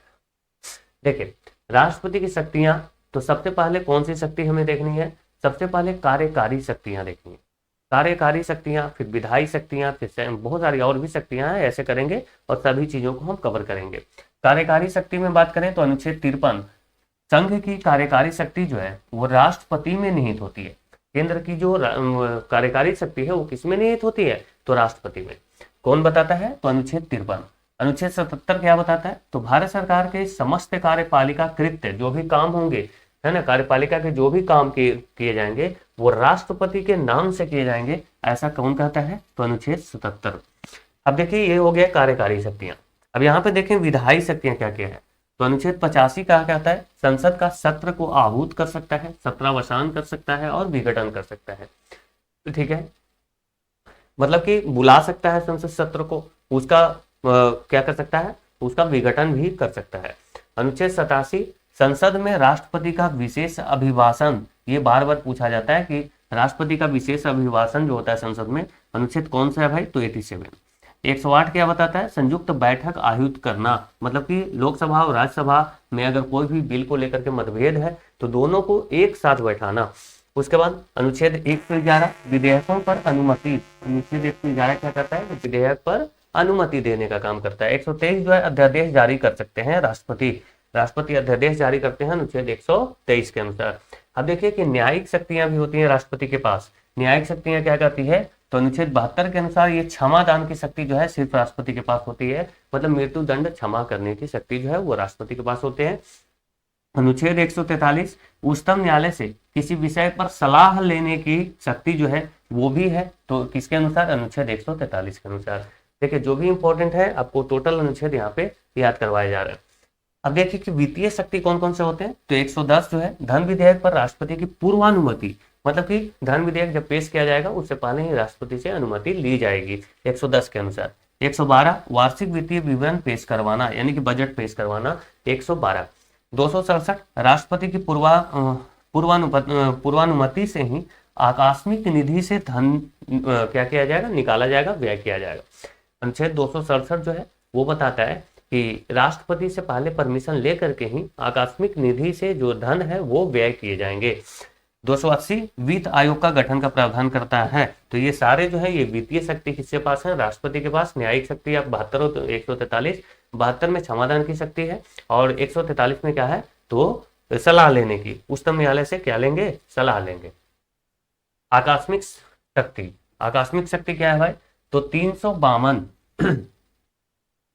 देखिए राष्ट्रपति की शक्तियां, तो सबसे पहले कौन सी शक्ति हमें देखनी है, सबसे पहले कार्यकारी शक्तियां देखनी है। कार्यकारी शक्तियां, फिर विधायी शक्तियां, फिर बहुत सारी और भी शक्तियां हैं, ऐसे करेंगे और सभी चीजों को हम कवर करेंगे। कार्यकारी शक्ति में बात करें तो अनुच्छेद 53 संघ की कार्यकारी शक्ति जो है वो राष्ट्रपति में निहित होती है। केंद्र की जो कार्यकारी शक्ति है वो किस में निहित होती है, तो राष्ट्रपति में। कौन बताता है, तो अनुच्छेद 53। अनुच्छेद 77 क्या बताता है, तो भारत सरकार के समस्त कार्यपालिका कृत्य जो भी काम होंगे, है ना, कार्यपालिका के जो भी काम किए जाएंगे वो राष्ट्रपति के नाम से किए जाएंगे, ऐसा कौन कहता है, तो अनुच्छेद 77। अब देखिए ये हो गया कार्यकारी शक्तियां। अब यहाँ पे देखें विधायी शक्तियां क्या क्या है, तो अनुच्छेद 85 क्या कहता है, संसद का सत्र को आहूत कर सकता है, सत्रावसान कर सकता है और विघटन कर सकता है। तो ठीक है, मतलब कि बुला सकता है संसद सत्र को, उसका क्या कर सकता है, उसका विघटन भी कर सकता है। अनुच्छेद 87 संसद में राष्ट्रपति का विशेष अभिभाषण, ये बार बार पूछा जाता है कि राष्ट्रपति का विशेष अभिभाषण जो होता है संसद में, अनुच्छेद कौन सा है भाई, तो 87। 108 क्या बताता है, संयुक्त बैठक आयोजित करना, मतलब कि लोकसभा और राज्यसभा में अगर कोई भी बिल को लेकर के मतभेद है तो दोनों को एक साथ बैठाना। उसके बाद अनुच्छेद 111 विधेयकों पर अनुमति, अनुच्छेद 111 क्या करता है, विधेयक पर अनुमति देने का काम करता है। 123 जो है अध्यादेश जारी कर सकते हैं राष्ट्रपति अध्यादेश जारी करते हैं अनुच्छेद 123 के अनुसार। अब देखिए कि न्यायिक शक्तियां भी होती हैं राष्ट्रपति के पास। न्यायिक शक्तियां क्या करती है, तो अनुच्छेद 72 के अनुसार ये क्षमा दान की शक्ति जो है सिर्फ राष्ट्रपति के पास होती है, मतलब मृत्यु दंड क्षमा करने की शक्ति जो है वो राष्ट्रपति के पास होते हैं। अनुच्छेद 143 उच्चतम न्यायालय से किसी विषय पर सलाह लेने की शक्ति जो है वो भी है, तो किसके अनुसार, अनुच्छेद 143 के अनुसार। देखिए जो भी इंपॉर्टेंट है आपको टोटल अनुच्छेद यहाँ पे याद करवाए जा रहे हैं। अब देखिए कि वित्तीय शक्ति कौन कौन से होते हैं, तो 110 जो है धन विधेयक पर राष्ट्रपति की पूर्वानुमति, मतलब कि धन विधेयक जब पेश किया जाएगा उससे पहले ही राष्ट्रपति से अनुमति ली जाएगी 110 के अनुसार। 112 वार्षिक वित्तीय विवरण पेश करवाना, यानी कि बजट पेश करवाना 112। 267 राष्ट्रपति की पूर्वानुमति से ही आकस्मिक निधि से धन क्या किया जाएगा, निकाला जाएगा, व्यय किया जाएगा। अनुच्छेद 267 जो है वो बताता है कि राष्ट्रपति से पहले परमिशन लेकर के ही आकस्मिक निधि से जो धन है वो व्यय किए जाएंगे। 280 वित्त आयोग का गठन का प्रावधान करता है। तो ये सारे जो है ये वित्तीय शक्ति किसके पास है, राष्ट्रपति के पास। न्यायिक शक्ति आप 72 143, 72 में क्षमादान की शक्ति है और 143 में क्या है, तो सलाह लेने की, उच्चतम न्यायालय से क्या लेंगे, सलाह लेंगे। आकस्मिक शक्ति, आकस्मिक शक्ति क्या है भाई, तो 352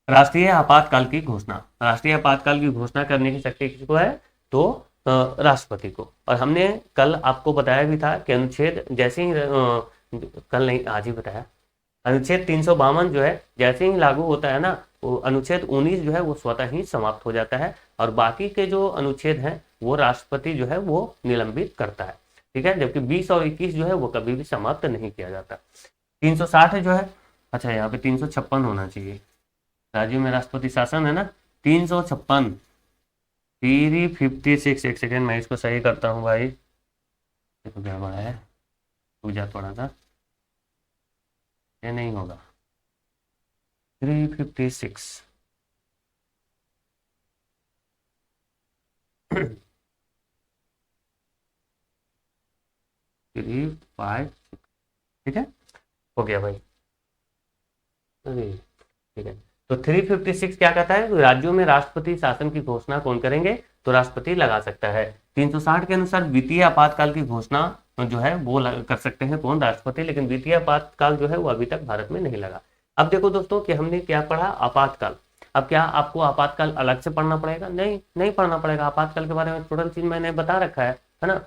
राष्ट्रीय आपातकाल की घोषणा, राष्ट्रीय आपातकाल की घोषणा करने की शक्ति किसको है, तो राष्ट्रपति को। और हमने कल आपको बताया भी था कि अनुच्छेद जैसे ही कल नहीं आज ही बताया, अनुच्छेद 352 जो है जैसे ही लागू होता है ना, वो अनुच्छेद 19 जो है वो स्वतः ही समाप्त हो जाता है और बाकी के जो अनुच्छेद हैं वो राष्ट्रपति जो है वो निलंबित करता है। ठीक है, जबकि 20 और 21 जो है वो कभी भी समाप्त नहीं किया जाता। 360 जो है, अच्छा यहाँ पे 356 होना चाहिए, राज्यों में राष्ट्रपति शासन है ना, 356, 356। एक सेकेंड मैं इसको सही करता हूँ भाई, देखो क्या बड़ा है, रुक जा थोड़ा सा, ये नहीं होगा, 356 356, ठीक है, हो गया भाई। अरे ठीक है, तो 356 क्या कहता है, राज्यों में राष्ट्रपति शासन की घोषणा कौन करेंगे, तो राष्ट्रपति लगा सकता है। 360 के अनुसार वित्तीय आपातकाल की घोषणा जो है वो कर सकते हैं कौन, राष्ट्रपति, लेकिन वित्तीय आपातकाल जो है वो अभी तक भारत में नहीं लगा। अब देखो दोस्तों कि हमने क्या पढ़ा, आपातकाल। अब क्या आपको आपातकाल अलग से पढ़ना पड़ेगा, नहीं नहीं पढ़ना पड़ेगा, आपातकाल के बारे में टोटल चीज मैंने बता रखा है ना,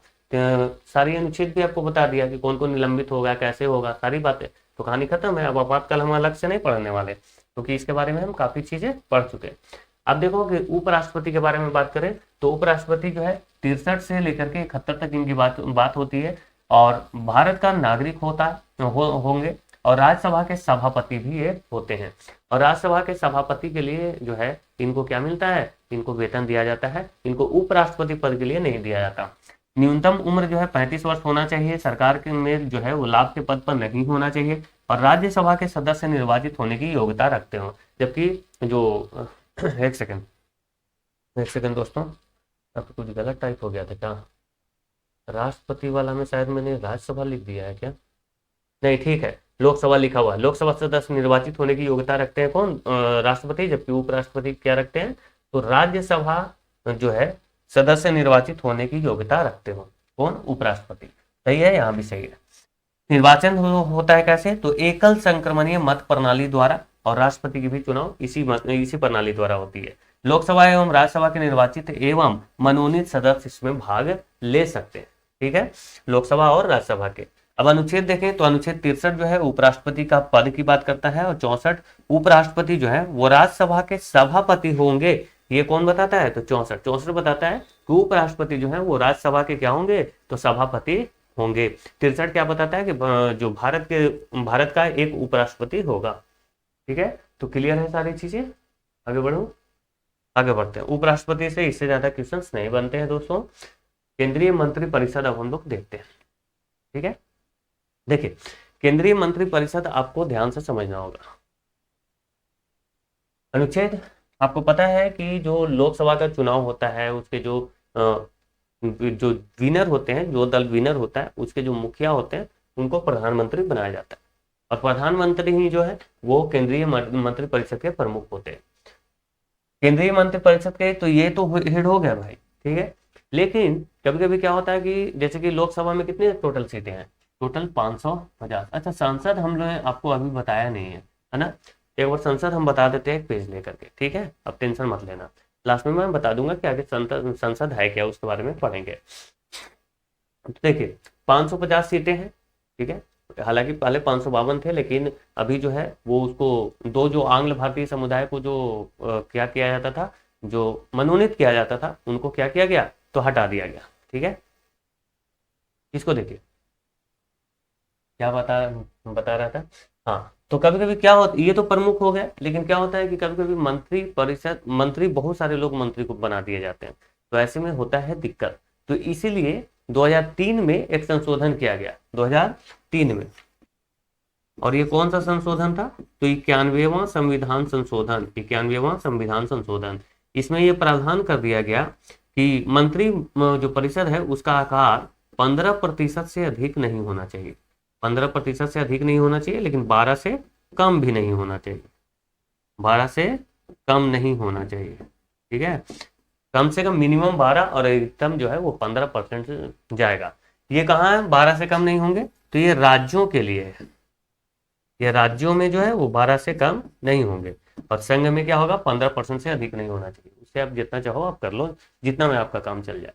सारी अनुच्छेद भी आपको बता दिया कि कौन कौन निलंबित होगा, कैसे होगा, सारी बातें, तो कहानी खत्म है। अब आपातकाल हम अलग से नहीं पढ़ने वाले, क्योंकि इसके बारे में हम काफी चीजें पढ़ चुके हैं। अब देखो कि उपराष्ट्रपति के बारे में बात करें तो उपराष्ट्रपति जो है 63 से लेकर के 71 तक इनकी बात होती है, और भारत का नागरिक होंगे, और राज्यसभा के सभापति भी ये होते हैं। और राज्यसभा के सभापति के लिए जो है इनको क्या मिलता है, इनको वेतन दिया जाता है, इनको उपराष्ट्रपति पद के लिए नहीं दिया जाता। न्यूनतम उम्र जो है 35 वर्ष होना चाहिए, सरकार के में जो है वो लाभ के पद पर नहीं होना चाहिए, और राज्यसभा के सदस्य निर्वाचित होने की योग्यता रखते हो। जबकि जो एक सेकंड दोस्तों, अब कुछ गलत टाइप हो गया था क्या, राष्ट्रपति वाला में शायद मैंने राज्यसभा लिख दिया है क्या, नहीं ठीक है, लोकसभा लिखा हुआ है। लोकसभा सदस्य निर्वाचित होने की योग्यता रखते हैं कौन, राष्ट्रपति, जबकि उपराष्ट्रपति क्या रखते हैं, तो राज्यसभा जो है सदस्य निर्वाचित होने की योग्यता रखते हो कौन, उपराष्ट्रपति। सही है, यहाँ भी सही है। निर्वाचन होता है कैसे, तो एकल संक्रमणीय मत प्रणाली द्वारा, और राष्ट्रपति की भी चुनाव इसी प्रणाली द्वारा होती है। लोकसभा एवं राज्यसभा के निर्वाचित एवं मनोनीत सदस्य इसमें भाग ले सकते हैं। ठीक है, लोकसभा और राज्यसभा के। अब अनुच्छेद देखें तो अनुच्छेद 63 जो है उपराष्ट्रपति का पद की बात करता है, और 64 उपराष्ट्रपति जो है वो राज्यसभा के सभापति होंगे। ये कौन बताता है, तो 64 बताता है कि उपराष्ट्रपति जो है वो राज्यसभा के क्या होंगे, तो सभापति होंगे। 63 क्या बताता है कि जो भारत का एक उपराष्ट्रपति होगा। ठीक है, तो क्लियर है सारी चीजें, आगे बढ़ो, आगे बढ़ते हैं। उपराष्ट्रपति से इससे ज्यादा क्वेश्चंस नहीं बनते हैं दोस्तों। केंद्रीय मंत्री परिषद अब हम लोग देखते हैं। ठीक है, देखिए केंद्रीय मंत्री परिषद आपको ध्यान से समझना होगा। अनुच्छेद, आपको पता है कि जो लोकसभा का चुनाव होता है उसके जो विनर होते हैं, जो दल विनर होता है उसके जो मुखिया होते हैं उनको प्रधानमंत्री बनाया जाता है, और प्रधानमंत्री ही जो है वो केंद्रीय मंत्री परिषद के प्रमुख होते हैं। केंद्रीय मंत्री परिषद के तो ये तो हेड हो गया भाई, ठीक है। लेकिन कभी कभी क्या होता है कि जैसे कि लोकसभा में कितने टोटल सीटें हैं, टोटल 550। अच्छा, सांसद हम लोग आपको अभी बताया नहीं है ना, एक बार संसद हम बता देते हैं एक पेज लेकर के, ठीक है। अब टेंशन मत लेना, लास्ट में मैं बता दूंगा कि आगे संसद है क्या, उसके बारे में पढ़ेंगे। तो देखिए 550 सीटें हैं, ठीक है। हालांकि पहले 552 थे, लेकिन अभी जो है वो उसको दो जो आंग्ल भारतीय समुदाय को जो क्या किया जाता था, जो मनोनीत किया जाता था, उनको क्या किया गया, तो हटा दिया गया। ठीक है, इसको देखिए क्या बता रहा था। हाँ, तो कभी कभी क्या होता, ये तो प्रमुख हो गया, लेकिन क्या होता है कि कभी कभी मंत्री परिषद, मंत्री बहुत सारे लोग मंत्री को बना दिए जाते हैं, तो ऐसे में होता है दिक्कत। तो इसीलिए 2003 में एक संशोधन किया गया, 2003 में। और ये कौन सा संशोधन था, तो 91वां संविधान संशोधन, 91वां संविधान संशोधन। इसमें यह प्रावधान कर दिया गया कि मंत्री जो परिषद है उसका आकार 15% से अधिक नहीं होना चाहिए, 15% से अधिक नहीं होना चाहिए, लेकिन 12 से कम भी नहीं होना चाहिए, 12 से कम नहीं होना चाहिए। ठीक है, कम से कम मिनिमम 12 और अधिकतम जो है वो 15% से जाएगा। ये कहाँ है 12 से कम नहीं होंगे, तो ये राज्यों के लिए है, ये राज्यों में जो है वो 12 से कम नहीं होंगे, और संघ में क्या होगा 15% से अधिक नहीं होना चाहिए। उससे आप जितना चाहो आप कर लो, जितना में आपका काम चल जाए।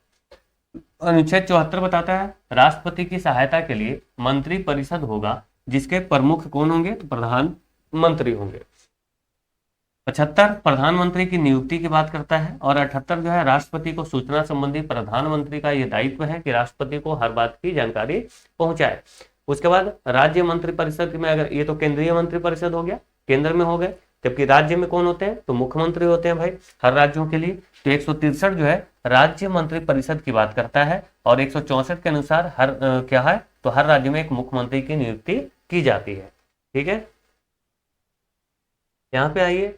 अनुच्छेद 74 बताता है राष्ट्रपति की सहायता के लिए मंत्री परिषद होगा, जिसके प्रमुख कौन होंगे, तो प्रधानमंत्री होंगे। 75 प्रधानमंत्री की नियुक्ति की बात करता है, और 78 जो है राष्ट्रपति को सूचना संबंधी प्रधानमंत्री का यह दायित्व है कि राष्ट्रपति को हर बात की जानकारी पहुंचाए। उसके बाद राज्य मंत्रिपरिषद में, अगर ये तो केंद्रीय मंत्रिपरिषद हो गया, केंद्र में हो गए, जबकि राज्य में कौन होते हैं, तो मुख्यमंत्री होते हैं भाई हर राज्यों के लिए। तो 163 जो है राज्य मंत्रिपरिषद की बात करता है, और 164 के अनुसार क्या है, तो हर राज्य में एक मुख्यमंत्री की नियुक्ति की जाती है। ठीक है, यहाँ पे आइए,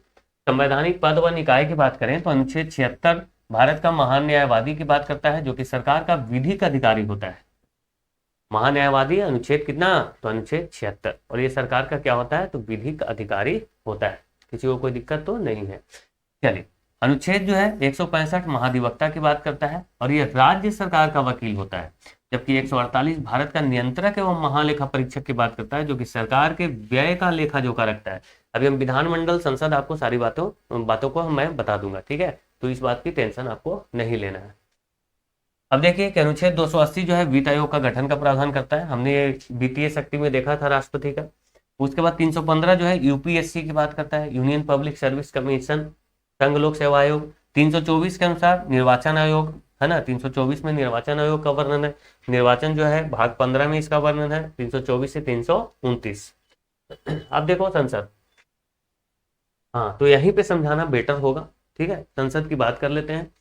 संवैधानिक पद व निकाय की बात करें तो अनुच्छेद 76 भारत का महान न्यायवादी की बात करता है, जो कि सरकार का विधिक अधिकारी होता है। महान्यायवादी अनुच्छेद कितना, तो अनुच्छेद 76, और ये सरकार का क्या होता है, तो विधिक अधिकारी होता है। किसी को कोई दिक्कत तो नहीं है। चलिए, अनुच्छेद जो है 165 महाधिवक्ता की बात करता है, और ये राज्य सरकार का वकील होता है। जबकि 148 भारत का नियंत्रक एवं महालेखा परीक्षक की बात करता है, जो कि सरकार के व्यय का लेखा जोखा रखता है। अभी हम विधानमंडल संसद आपको सारी बातों को मैं बता दूंगा, ठीक है, तो इस बात की टेंशन आपको नहीं लेना है। अब देखिए कि अनुच्छेद 280 जो है वित्त आयोग का गठन का प्रावधान करता है। हमने ये वित्तीय शक्ति में देखा था राष्ट्रपति का। उसके बाद 315 जो है यूपीएससी की बात करता है, यूनियन पब्लिक सर्विस कमीशन, संघ लोक सेवा आयोग। 324 के अनुसार निर्वाचन आयोग है ना, 324 में निर्वाचन आयोग का वर्णन है। निर्वाचन जो है भाग 15 में इसका वर्णन है, 324 से 329। अब देखो संसद, हाँ तो यहीं पे समझाना बेटर होगा। ठीक है, संसद की बात कर लेते हैं।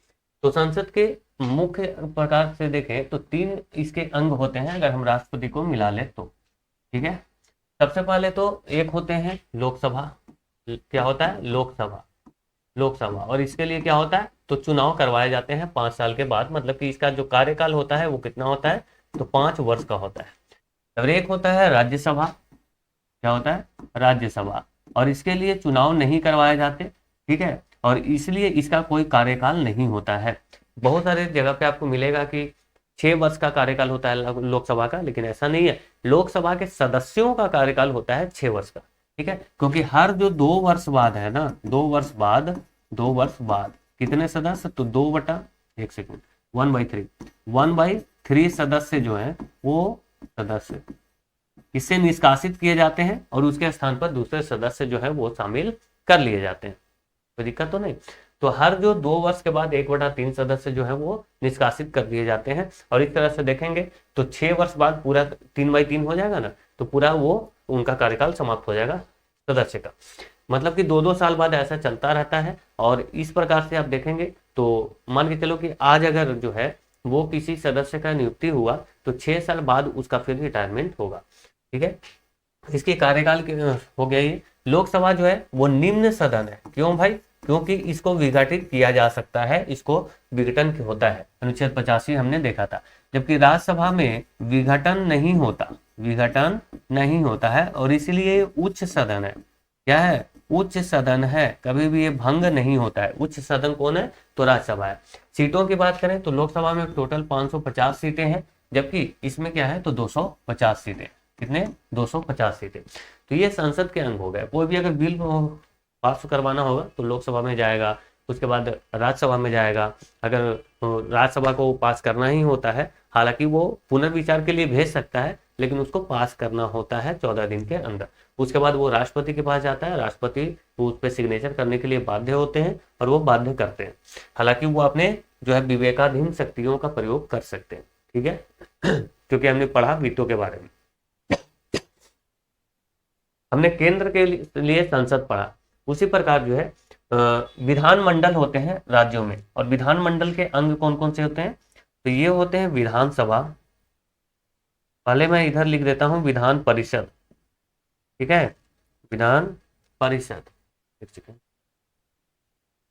तो संसद के मुख्य प्रकार से देखें तो 3 इसके अंग होते हैं, अगर हम राष्ट्रपति को मिला ले तो। ठीक है, सबसे पहले तो एक होते हैं लोकसभा। क्या होता है, लोकसभा, और इसके लिए क्या होता है, तो चुनाव करवाए जाते हैं 5 साल के बाद। मतलब कि इसका जो कार्यकाल होता है वो कितना होता है, तो 5 वर्ष का होता है। और एक होता है राज्यसभा। क्या होता है, राज्यसभा, और इसके लिए चुनाव नहीं करवाए जाते। ठीक है, और इसलिए इसका कोई कार्यकाल नहीं होता है। बहुत सारे जगह पे आपको मिलेगा कि 6 वर्ष का कार्यकाल होता है लोकसभा का, लेकिन ऐसा नहीं है। लोकसभा के सदस्यों का कार्यकाल होता है 6 वर्ष का। ठीक है, क्योंकि हर जो 2 वर्ष बाद है ना, 2 वर्ष बाद कितने सदस्य, तो 1/3 सदस्य जो है वो सदस्य इससे निष्कासित किए जाते हैं, और उसके स्थान पर दूसरे सदस्य जो है वो शामिल कर लिए जाते हैं। कोई दिक्कत तो नहीं। तो हर जो 2 वर्ष के बाद 1/3 सदस्य जो है वो निष्कासित कर दिए जाते हैं। और इस तरह से देखेंगे तो 6 वर्ष बाद पूरा 3/3 हो जाएगा ना, तो पूरा वो उनका कार्यकाल समाप्त हो जाएगा सदस्य का। मतलब कि 2-2 साल बाद ऐसा चलता रहता है। और इस प्रकार से आप देखेंगे तो मान के चलो कि आज अगर जो है वो किसी सदस्य का नियुक्ति हुआ तो 6 साल बाद उसका फिर रिटायरमेंट होगा। ठीक है, इसके कार्यकाल हो गया। ये लोकसभा जो है वो निम्न सदन है। क्यों भाई, क्योंकि इसको विघटित किया जा सकता है, इसको विघटन होता है, अनुच्छेद 85 हमने देखा था। जबकि राज्यसभा में विघटन नहीं होता है, और इसलिए उच्च सदन है। क्या है, उच्च सदन है, कभी भी ये भंग नहीं होता है। उच्च सदन कौन है, तो राज्यसभा है। सीटों की बात करें तो लोकसभा में टोटल 550 सीटें हैं, जबकि इसमें क्या है, तो 250 सीटें। कितने, 250 सीटें। तो ये संसद के अंग हो गए। कोई भी अगर बिल पास करवाना होगा तो लोकसभा में जाएगा, उसके बाद राज्यसभा में जाएगा। अगर राज्यसभा को पास करना ही होता है, हालांकि वो पुनर्विचार के लिए भेज सकता है, लेकिन उसको पास करना होता है 14 दिन के अंदर। उसके बाद वो राष्ट्रपति के पास जाता है, राष्ट्रपति उस पर सिग्नेचर करने के लिए बाध्य होते हैं, और वो बाध्य करते हैं। हालांकि वो अपने जो है विवेकाधीन शक्तियों का प्रयोग कर सकते हैं। ठीक है, क्योंकि हमने पढ़ा वित्तों के बारे में, हमने केंद्र के लिए संसद पढ़ा। उसी प्रकार जो है विधानमंडल होते हैं राज्यों में, और विधानमंडल के अंग कौन कौन से होते हैं, तो ये होते हैं विधानसभा, पहले मैं इधर लिख देता हूं विधान परिषद। ठीक है, विधान परिषद,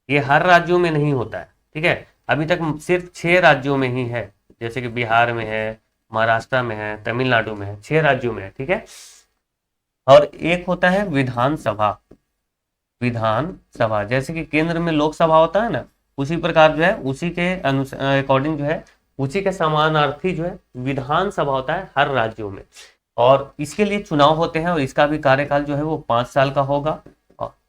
ये हर राज्यों में नहीं होता है। ठीक है, अभी तक सिर्फ 6 राज्यों में ही है, जैसे कि बिहार में है, महाराष्ट्र में है, तमिलनाडु में है, 6 राज्यों में है। ठीक है, और एक होता है विधानसभा। जैसे कि केंद्र में लोकसभा होता है ना, उसी प्रकार जो है उसी के अकॉर्डिंग जो है उसी के समानार्थी जो है विधानसभा होता है हर राज्यों में। और इसके लिए चुनाव होते हैं, और इसका भी कार्यकाल जो है वो 5 साल का होगा।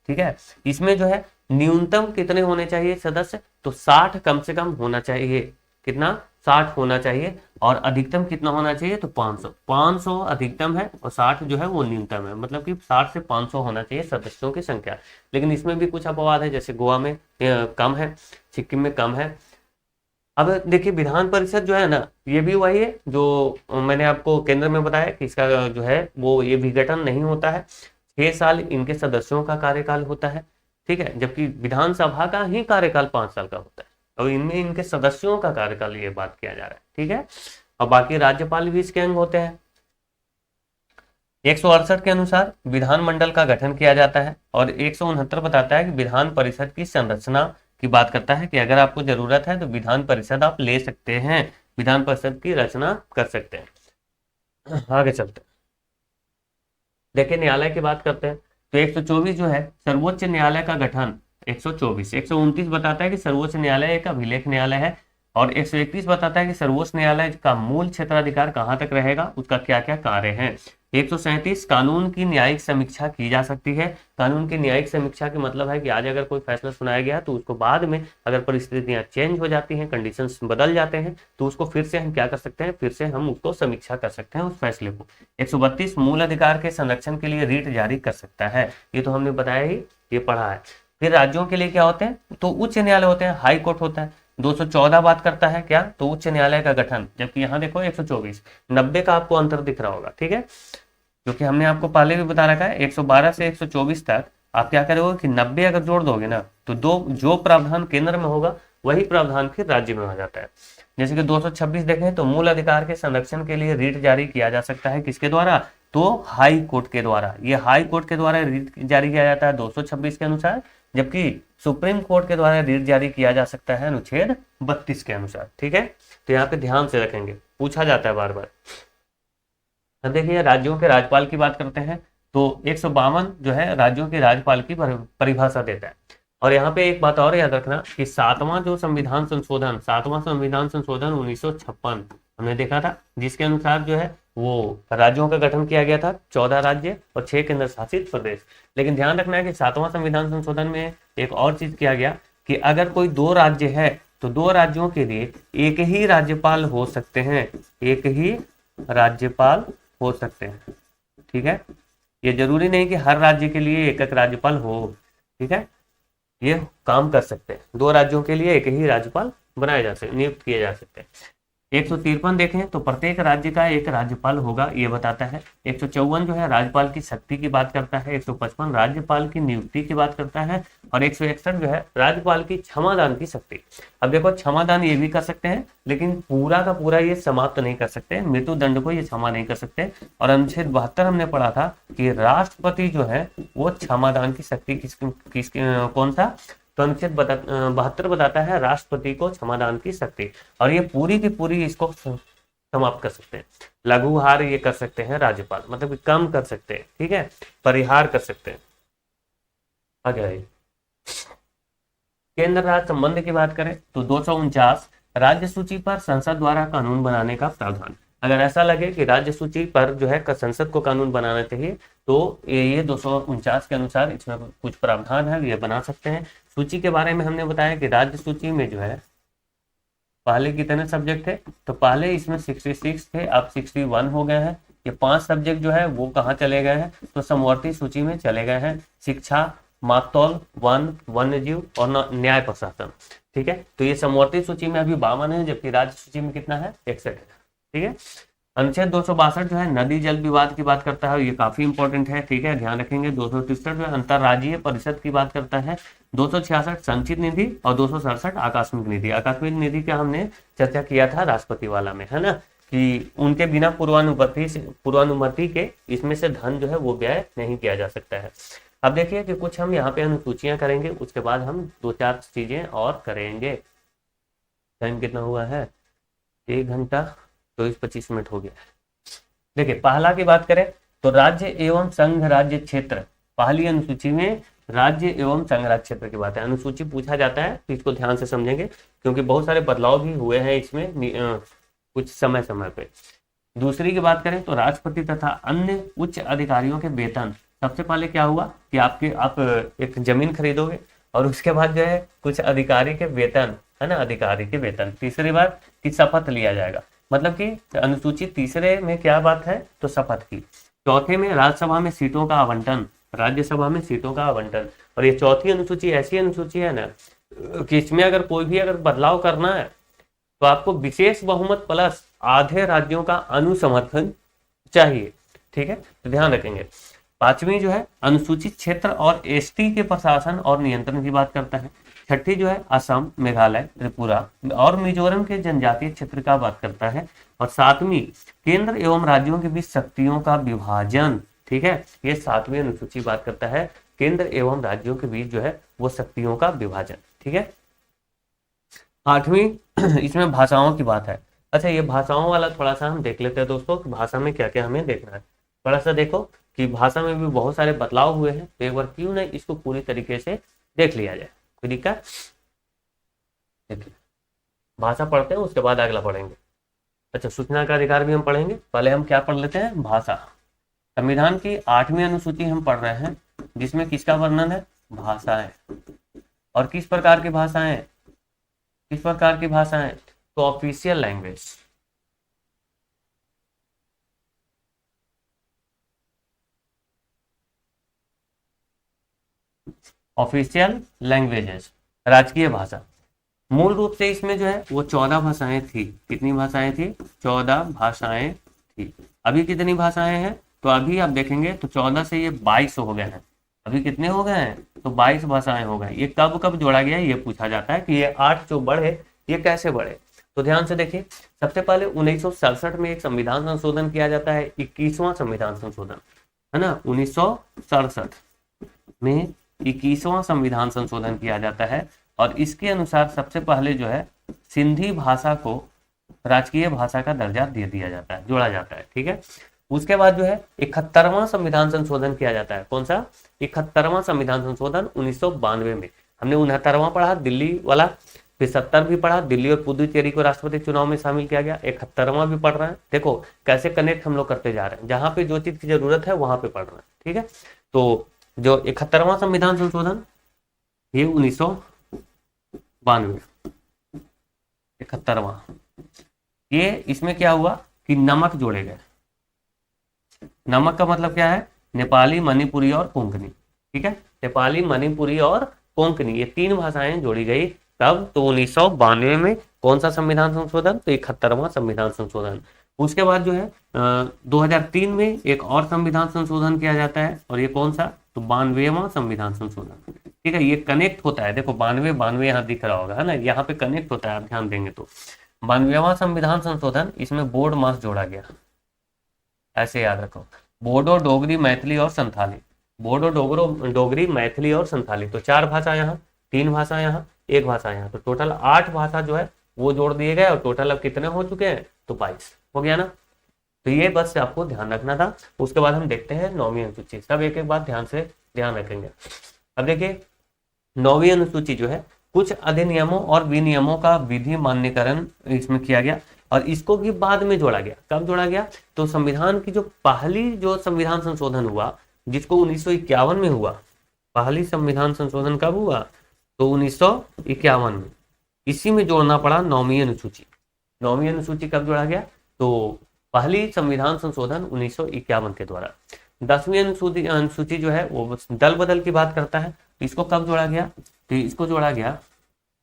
ठीक है, इसमें जो है न्यूनतम कितने होने चाहिए सदस्य, तो 60 कम से कम होना चाहिए। कितना, 60 होना चाहिए और अधिकतम कितना होना चाहिए, तो 500। 500 अधिकतम है और 60 जो है वो न्यूनतम है, मतलब कि 60 से 500 होना चाहिए सदस्यों की संख्या। लेकिन इसमें भी कुछ अपवाद है, जैसे गोवा में कम है, सिक्किम में कम है। अब देखिए विधान परिषद जो है ना, ये भी वही है जो मैंने आपको केंद्र में बताया कि इसका जो है वो ये विघटन नहीं होता है। 6 साल इनके सदस्यों का कार्यकाल होता है, ठीक है, जबकि विधानसभा का ही कार्यकाल 5 साल का होता है और इनमें इनके सदस्यों का कार्यकाल ये बात किया जा रहा है, ठीक है। और बाकी राज्यपाल भी इसके अंग होते हैं। 168 के अनुसार विधानमंडल का गठन किया जाता है और 169 बताता है कि विधान परिषद की संरचना की बात करता है कि अगर आपको जरूरत है तो विधान परिषद आप ले सकते हैं, विधान परिषद की रचना कर सकते हैं। आगे चलते हैं, देखिए न्यायालय की बात करते हैं। तो 124 जो है सर्वोच्च न्यायालय का गठन, 124। 129 बताता है कि सर्वोच्च न्यायालय एक अभिलेख न्यायालय है और 131 बताता है कि सर्वोच्च न्यायालय का मूल क्षेत्राधिकार कहाँ तक रहेगा, उसका क्या क्या कार्य है। 137 कानून की न्यायिक समीक्षा की जा सकती है। कानून की न्यायिक समीक्षा के मतलब है कि आज अगर कोई फैसला सुनाया गया तो उसको बाद में अगर परिस्थितियां चेंज हो जाती हैं, कंडीशंस बदल जाते हैं, तो उसको फिर से हम क्या कर सकते हैं, फिर से हम उसको समीक्षा कर सकते हैं उस फैसले को। 132 मूल अधिकार के संरक्षण के लिए रीट जारी कर सकता है, ये तो हमने बताया ही, ये पढ़ा है। फिर राज्यों के लिए क्या होते हैं, तो उच्च न्यायालय होते हैं, हाई कोर्ट होता है। 214 बात करता है क्या, तो उच्च न्यायालय का गठन, जबकि यहाँ देखो 124, 90 का आपको अंतर दिख रहा होगा, ठीक है, क्योंकि हमने आपको पहले भी बता रखा है 112 से 124 तक आप क्या करोगे कि 90 अगर जोड़ दोगे ना, तो दो जो प्रावधान केंद्र में होगा वही प्रावधान फिर राज्य में आ जाता है। जैसे कि 226 देखें तो मूल अधिकार के संरक्षण के लिए रीट जारी किया जा सकता है, किसके द्वारा, तो हाई कोर्ट के द्वारा। ये हाई कोर्ट के द्वारा रीट जारी किया जाता है 226 के अनुसार, जबकि सुप्रीम कोर्ट के द्वारा रीट जारी किया जा सकता है अनुच्छेद 32 के अनुसार, ठीक है। तो यहाँ पे ध्यान से रखेंगे, पूछा जाता है बार बार। अब देखिए राज्यों के राज्यपाल की बात करते हैं, तो 152 जो है राज्यों के राज्यपाल की परिभाषा देता है। और यहाँ पे एक बात और याद रखना कि सातवां संविधान संशोधन 1956 हमने देखा था, जिसके अनुसार जो है वो राज्यों का गठन किया गया था, 14 राज्य और 6 केंद्र शासित प्रदेश। लेकिन ध्यान रखना है कि 7वां संविधान संशोधन में एक और चीज किया गया कि अगर कोई 2 राज्य है तो 2 राज्यों के लिए एक ही राज्यपाल हो सकते हैं, एक ही राज्यपाल हो सकते हैं, ठीक है। ये जरूरी नहीं कि हर राज्य के लिए एक एक राज्यपाल हो, ठीक है, ये काम कर सकते हैं। 2 राज्यों के लिए एक ही राज्यपाल बनाए जा सकते, नियुक्त किए जा सकते हैं। 153 देखें तो प्रत्येक राज्य का एक राज्यपाल होगा, ये बताता है। 154 जो है राज्यपाल की शक्ति की बात करता है। 155 राज्यपाल की नियुक्ति की बात करता है और 161 जो है राज्यपाल की क्षमादान की शक्ति। अब देखो क्षमादान ये भी कर सकते हैं, लेकिन पूरा का पूरा ये समाप्त नहीं कर सकते, मृत्युदंड को ये क्षमा नहीं कर सकते। और अनुच्छेद 72 हमने पढ़ा था कि राष्ट्रपति जो है वो क्षमादान की शक्ति कौन सा, तो अनुच्छेद 72 बताता है राष्ट्रपति को क्षमादान की शक्ति, और ये पूरी की पूरी इसको समाप्त कर सकते हैं। लघुहार ये कर सकते हैं राज्यपाल, मतलब कि कम कर सकते हैं, ठीक है, परिहार कर सकते हैं। आगे आइए, केंद्र राज्य संबंध की बात करें तो 249 राज्य सूची पर संसद द्वारा कानून बनाने का प्रावधान। अगर ऐसा लगे कि राज्य सूची पर जो है संसद को कानून बनाना चाहिए तो ये 249 के अनुसार इसमें कुछ प्रावधान है, ये बना सकते हैं। सूची के बारे में हमने बताया कि राज्य सूची में जो है पहले कितने सब्जेक्ट थे, तो पहले इसमें 66 थे, अब 61 हो गए हैं। ये 5 सब्जेक्ट जो है वो कहाँ चले गए हैं, तो समवर्ती सूची में चले गए हैं, शिक्षा, मातौल, वन, वन्य जीव और न्याय प्रशासन, ठीक है। तो ये समवर्ती सूची में अभी 52 है, जबकि राज्य सूची में कितना है, 61 है, ठीक है। अनुच्छेद 262 जो है नदी जल विवाद की बात करता है, ये काफी इंपॉर्टेंट है, ठीक है, ध्यान रखेंगे। 263 जो है अंतरराज्यीय परिषद की बात करता है। 266 संचित निधि और 267 आकस्मिक निधि। आकस्मिक निधि का हमने चर्चा किया था राष्ट्रपति वाला में, है ना, कि उनके बिना पूर्वानुमति के इसमें से धन जो है वो व्यय नहीं किया जा सकता है। अब देखिए कि कुछ हम यहाँ पे अनुसूचियां करेंगे, उसके बाद हम 2-4 चीजें और करेंगे। टाइम कितना हुआ है, 1 घंटा 24-25 मिनट हो गया। देखिए पहला की बात करें तो राज्य एवं संघ राज्य क्षेत्र, पहली अनुसूची में राज्य एवं संघ राज्य क्षेत्र की बात है। अनुसूची पूछा जाता है तो इसको ध्यान से समझेंगे, क्योंकि बहुत सारे बदलाव भी हुए हैं इसमें कुछ समय समय पे। दूसरी की बात करें तो राष्ट्रपति तथा अन्य उच्च अधिकारियों के वेतन। सबसे पहले क्या हुआ कि आप एक जमीन खरीदोगे और उसके बाद जो है कुछ अधिकारी के वेतन है ना, अधिकारी के वेतन। तीसरी बात कि शपथ लिया जाएगा, मतलब कि अनुसूची तीसरे में क्या बात है, तो शपथ की। चौथे में राज्यसभा में सीटों का आवंटन, राज्यसभा में सीटों का आवंटन। और ये चौथी अनुसूची ऐसी अनुसूची है ना कि इसमें अगर कोई भी अगर बदलाव करना है तो आपको विशेष बहुमत प्लस आधे राज्यों का अनुसमर्थन चाहिए, ठीक है, तो ध्यान रखेंगे। पांचवी जो है अनुसूचित क्षेत्र और एसटी के प्रशासन और नियंत्रण की बात करता है। छठी जो है असम, मेघालय, त्रिपुरा और मिजोरम के जनजातीय क्षेत्र का बात करता है। और सातवीं केंद्र एवं राज्यों के बीच शक्तियों का विभाजन, ठीक है, ये सातवीं अनुसूची बात करता है केंद्र एवं राज्यों के बीच जो है वो शक्तियों का विभाजन, ठीक है। आठवीं इसमें भाषाओं की बात है। अच्छा, ये भाषाओं वाला थोड़ा सा हम देख लेते हैं दोस्तों कि भाषा में क्या क्या हमें देखना है। थोड़ा सा देखो कि भाषा में भी बहुत सारे बदलाव हुए हैं, तो एक बार क्यों नहीं इसको पूरी तरीके से देख लिया जाए, कोई दिक्कत। देखिए, भाषा पढ़ते हैं उसके बाद अगला पढ़ेंगे। अच्छा, सूचना का अधिकार भी हम पढ़ेंगे, पहले हम क्या पढ़ लेते हैं, भाषा। संविधान की 8वीं अनुसूची हम पढ़ रहे हैं जिसमें किसका वर्णन है, भाषाएं। और किस प्रकार की भाषाएं, किस प्रकार की भाषाएं, तो ऑफिशियल लैंग्वेज, ऑफिशियल लैंग्वेजेस, राजकीय भाषा। मूल रूप से इसमें जो है वो 14 भाषाएं थी। कितनी भाषाएं थी, 14 भाषाएं थी। अभी कितनी भाषाएं हैं, तो अभी आप देखेंगे तो 14 से ये 22 हो गए हैं। अभी कितने हो गए हैं, तो 22 भाषाएं हो गए। ये कब कब जोड़ा गया ये पूछा जाता है कि ये 8 जो बढ़े ये कैसे बढ़े। तो ध्यान से देखिए, सबसे पहले 1967 में एक संविधान संशोधन किया जाता है, 21वां संविधान संशोधन, है ना। 1967 में 21वां संविधान संशोधन किया जाता है और इसके अनुसार सबसे पहले जो है सिंधी भाषा को राजकीय भाषा का दर्जा दे दिया जाता है, जोड़ा जाता है, ठीक है। उसके बाद जो है 71वां संविधान संशोधन किया जाता है। कौन सा, 71वां संविधान संशोधन 1992 में। हमने 69वां पढ़ा दिल्ली वाला, फिर 70 भी पढ़ा, दिल्ली और पुदुचेरी को राष्ट्रपति चुनाव में शामिल किया गया। 71वां भी पढ़ रहे हैं। देखो कैसे कनेक्ट हम लोग करते जा रहे हैं, जहां पे जो चीज की जरूरत है वहां पे पढ़ रहे हैं, ठीक है। तो जो 71वां संविधान संशोधन ये 1992, 71वां, ये इसमें क्या हुआ कि नमक जोड़े गए। नमक का मतलब क्या है, नेपाली, मणिपुरी और कोंकणी, ठीक है। नेपाली, मणिपुरी और कोंकणी ये 3 भाषाएं जोड़ी गई। तब तो 1992 में कौन सा संविधान संशोधन, तो 71वां संविधान संशोधन। उसके बाद जो है 2003 में एक और संविधान संशोधन किया जाता है और ये कौन सा, तो 92वां संविधान संशोधन, ठीक है। ये कनेक्ट होता है, देखो 92 यहाँ दिख रहा होगा, है ना, यहाँ पे कनेक्ट होता है, आप ध्यान देंगे तो। 92वां संविधान संशोधन, इसमें बोर्ड मास जोड़ा गया, ऐसे याद रखो, बोडो, डोगरी, मैथिली और संथाली। बोडो, डोगरी, मैथिली और संथाली, तो 4 भाषा यहाँ, 3 भाषा यहाँ, 1 भाषा यहाँ, तो टोटल 8 भाषा जो है वो जोड़ दिए गए। और टोटल अब कितने हो चुके हैं, तो 22 हो गया ना। तो ये बस आपको ध्यान रखना था। उसके बाद हम देखते हैं 9वीं अनुसूची, सब एक एक बात ध्यान से ध्यान रखेंगे। अब देखिए 9वीं अनुसूची जो है कुछ अधिनियमों और विनियमों का विधि मान्यकरण इसमें किया गया और इसको भी बाद में जोड़ा गया। कब जोड़ा गया, तो संविधान की जो पहली जो संविधान संशोधन हुआ जिसको 1951 में हुआ, पहली संविधान संशोधन कब हुआ, तो 1951 में। इसी में जोड़ना पड़ा 9वीं अनुसूची। 9वीं अनुसूची कब जोड़ा गया, तो पहली संविधान संशोधन 1951 के द्वारा। 10वीं अनुसूची जो है वो दल बदल की बात करता है। इसको कब जोड़ा गया, तो इसको जोड़ा गया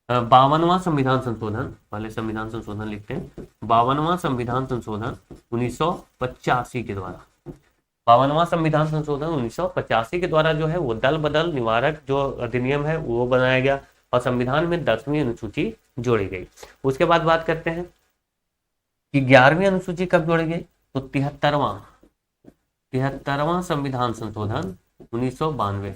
52वां संविधान संशोधन, पहले संविधान संशोधन लिखते हैं, 52वां संविधान संशोधन 1985 के द्वारा। 52वां संविधान संशोधन 1985 के द्वारा जो है वो दल बदल निवारक जो अधिनियम है वो बनाया गया और संविधान में 10वीं अनुसूची जोड़ी गई। उसके बाद बात करते हैं कि 11वीं अनुसूची कब जोड़ी गई, तो 73वां संविधान संशोधन 1992।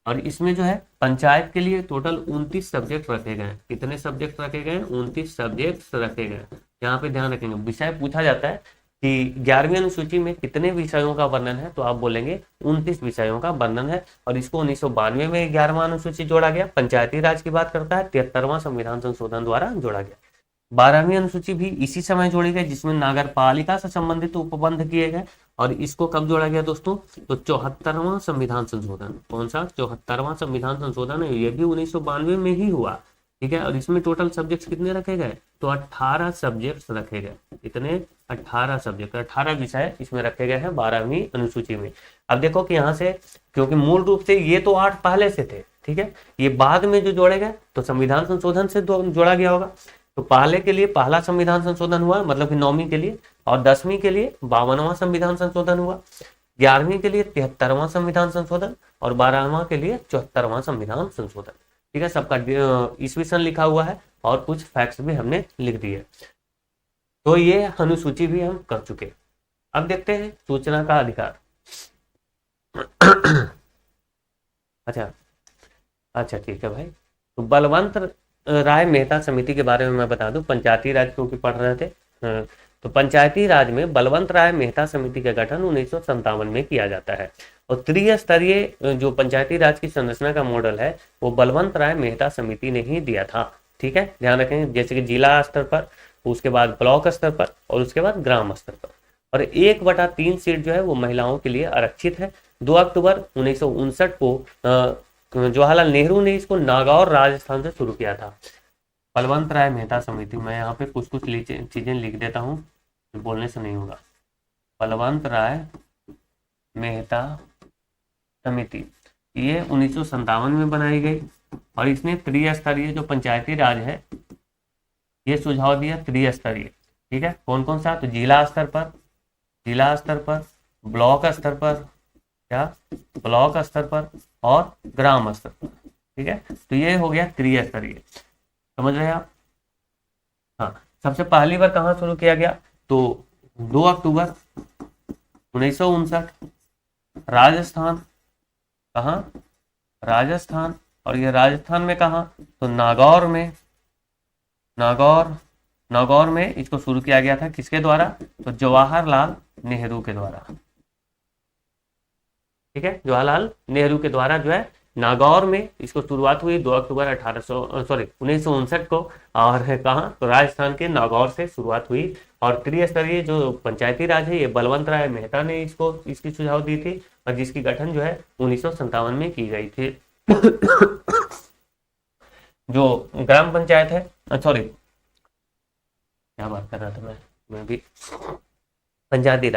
और इसमें जो है पंचायत के लिए टोटल 29 सब्जेक्ट रखे गए। कितने सब्जेक्ट रखे गए, 29 सब्जेक्ट रखे गए। यहाँ पे ध्यान रखेंगे, विषय पूछा जाता है कि 11वीं अनुसूची में कितने विषयों का वर्णन है, तो आप बोलेंगे 29 विषयों का वर्णन है। और इसको 1992 में 11वां अनुसूची जोड़ा गया, पंचायती राज की बात करता है, 73वां संविधान संशोधन द्वारा जोड़ा गया। 12वीं अनुसूची भी इसी समय जोड़ी गई जिसमें नगर पालिका से संबंधित उपबंध किए गए और इसको कब जोड़ा गया दोस्तों? तो 74वां संविधान संशोधन। कौन सा? 74वां संविधान संशोधन है, ये भी 1992 में ही हुआ। ठीक है, और इसमें टोटल सब्जेक्ट्स कितने रखे गए? तो 18 सब्जेक्ट्स रखे गए। इतने 18 सब्जेक्ट, 18 विषय इसमें रखे गए हैं 12वीं अनुसूची में। अब देखो कि यहाँ से, क्योंकि मूल रूप से ये तो 8 पहले से थे, ठीक है, ये बाद में जो जोड़े गए तो संविधान संशोधन से जोड़ा गया होगा। तो पहले के लिए पहला संविधान संशोधन हुआ, मतलब कि 9वीं के लिए, और 10वीं के लिए 52वां संविधान संशोधन हुआ, 11वीं के लिए 73वां संविधान संशोधन, और 12वां के लिए 74वां संविधान संशोधन। ठीक है, सबका ईस्वी सन लिखा हुआ है और कुछ फैक्ट्स भी हमने लिख दिए। तो ये अनुसूची भी हम कर चुके। अब देखते हैं सूचना का अधिकार। अच्छा ठीक है भाई। तो बलवंत राय मेहता समिति के बारे में मैं बता दूं, पंचायती राज क्योंकि पढ़ रहे थे। तो पंचायती राज में बलवंत राय मेहता समिति का गठन 1957 में किया जाता है। और त्रिस्तरीय जो पंचायती राज की संरचना का मॉडल है वो बलवंत राय मेहता समिति ने ही दिया था। ठीक है, ध्यान रखें, जैसे कि जिला स्तर पर, उसके बाद ब्लॉक स्तर पर, और उसके बाद ग्राम स्तर पर। और 1/3 सीट जो है वो महिलाओं के लिए आरक्षित है। 2 अक्टूबर 1959 को जवाहरलाल नेहरू ने इसको नागौर राजस्थान से शुरू किया था। बलवंत राय मेहता समिति, मैं यहाँ पे कुछ चीजें लिख देता हूँ, बोलने से नहीं होगा। बलवंत राय मेहता समिति ये 1957 में बनाई गई, और इसने त्रिस्तरीय जो पंचायती राज है ये सुझाव दिया, त्रिस्तरीय। ठीक है, कौन कौन सा? तो जिला स्तर पर, ब्लॉक स्तर पर, क्या ब्लॉक स्तर पर, और ग्राम स्तर पर। ठीक है, तो ये हो गया त्रिस्तरीय। समझ रहे हैं आप? हाँ, सबसे पहली बार कहाँ शुरू किया गया? तो 2 अक्टूबर 1959 राजस्थान। कहाँ? राजस्थान। और ये राजस्थान में कहाँ? तो नागौर में इसको शुरू किया गया था। किसके द्वारा? तो जवाहरलाल नेहरू के द्वारा। ठीक है, जवाहरलाल नेहरू के द्वारा जो है नागौर में इसको शुरुआत हुई 2 अक्टूबर 1959 को। और कहाँ? तो राजस्थान के नागौर से शुरुआत हुई। और त्रिस्तरीय जो पंचायती राज है ये बलवंत राय मेहता ने इसकी सुझाव दी थी, और जिसकी गठन जो है 1957 में की गई थी। जो ग्राम पंचायत है, सॉरी क्या बात कर रहा था मैं भी, पंचायती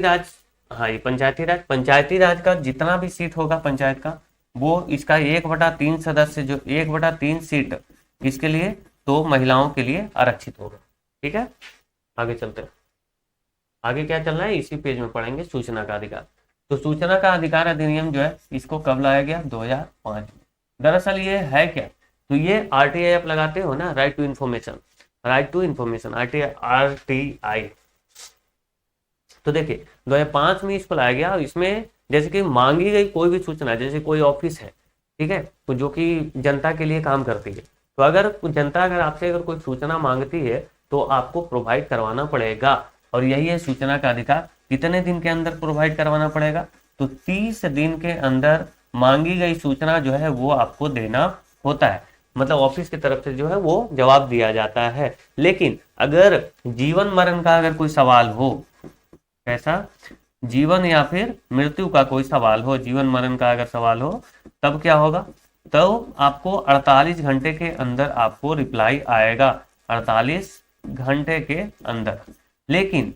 राज। हाँ, ये पंचायती राज का जितना भी सीट होगा पंचायत का, वो इसका 1/3 सदस्य, जो 1/3 सीट किसके लिए? तो महिलाओं के लिए आरक्षित होगा। ठीक है, आगे चलते हैं। आगे क्या चलना है इसी पेज में पढ़ेंगे, सूचना का अधिकार। तो सूचना का अधिकार अधिनियम जो है इसको कब लाया गया? 2005 में। दरअसल ये है क्या? तो ये RTI आप लगाते हो ना, राइट टू इन्फॉर्मेशन, RTI। तो देखिए 2005 में इसको लाया गया। इसमें जैसे कि मांगी गई कोई भी सूचना, जैसे कोई ऑफिस है, ठीक है, तो जो कि जनता के लिए काम करती है, तो अगर जनता आपसे कोई सूचना मांगती है तो आपको प्रोवाइड करवाना पड़ेगा। और यही है सूचना का अधिकार। कितने दिन के अंदर प्रोवाइड करवाना पड़ेगा? तो 30 दिन के अंदर मांगी गई सूचना जो है वो आपको देना होता है। मतलब ऑफिस की तरफ से जो है वो जवाब दिया जाता है। लेकिन अगर जीवन मरण का अगर कोई सवाल हो, कैसा? जीवन या फिर मृत्यु का कोई सवाल हो, जीवन मरण का अगर सवाल हो, तब क्या होगा? तो आपको 48 घंटे के अंदर आपको रिप्लाई आएगा, 48 घंटे के अंदर। लेकिन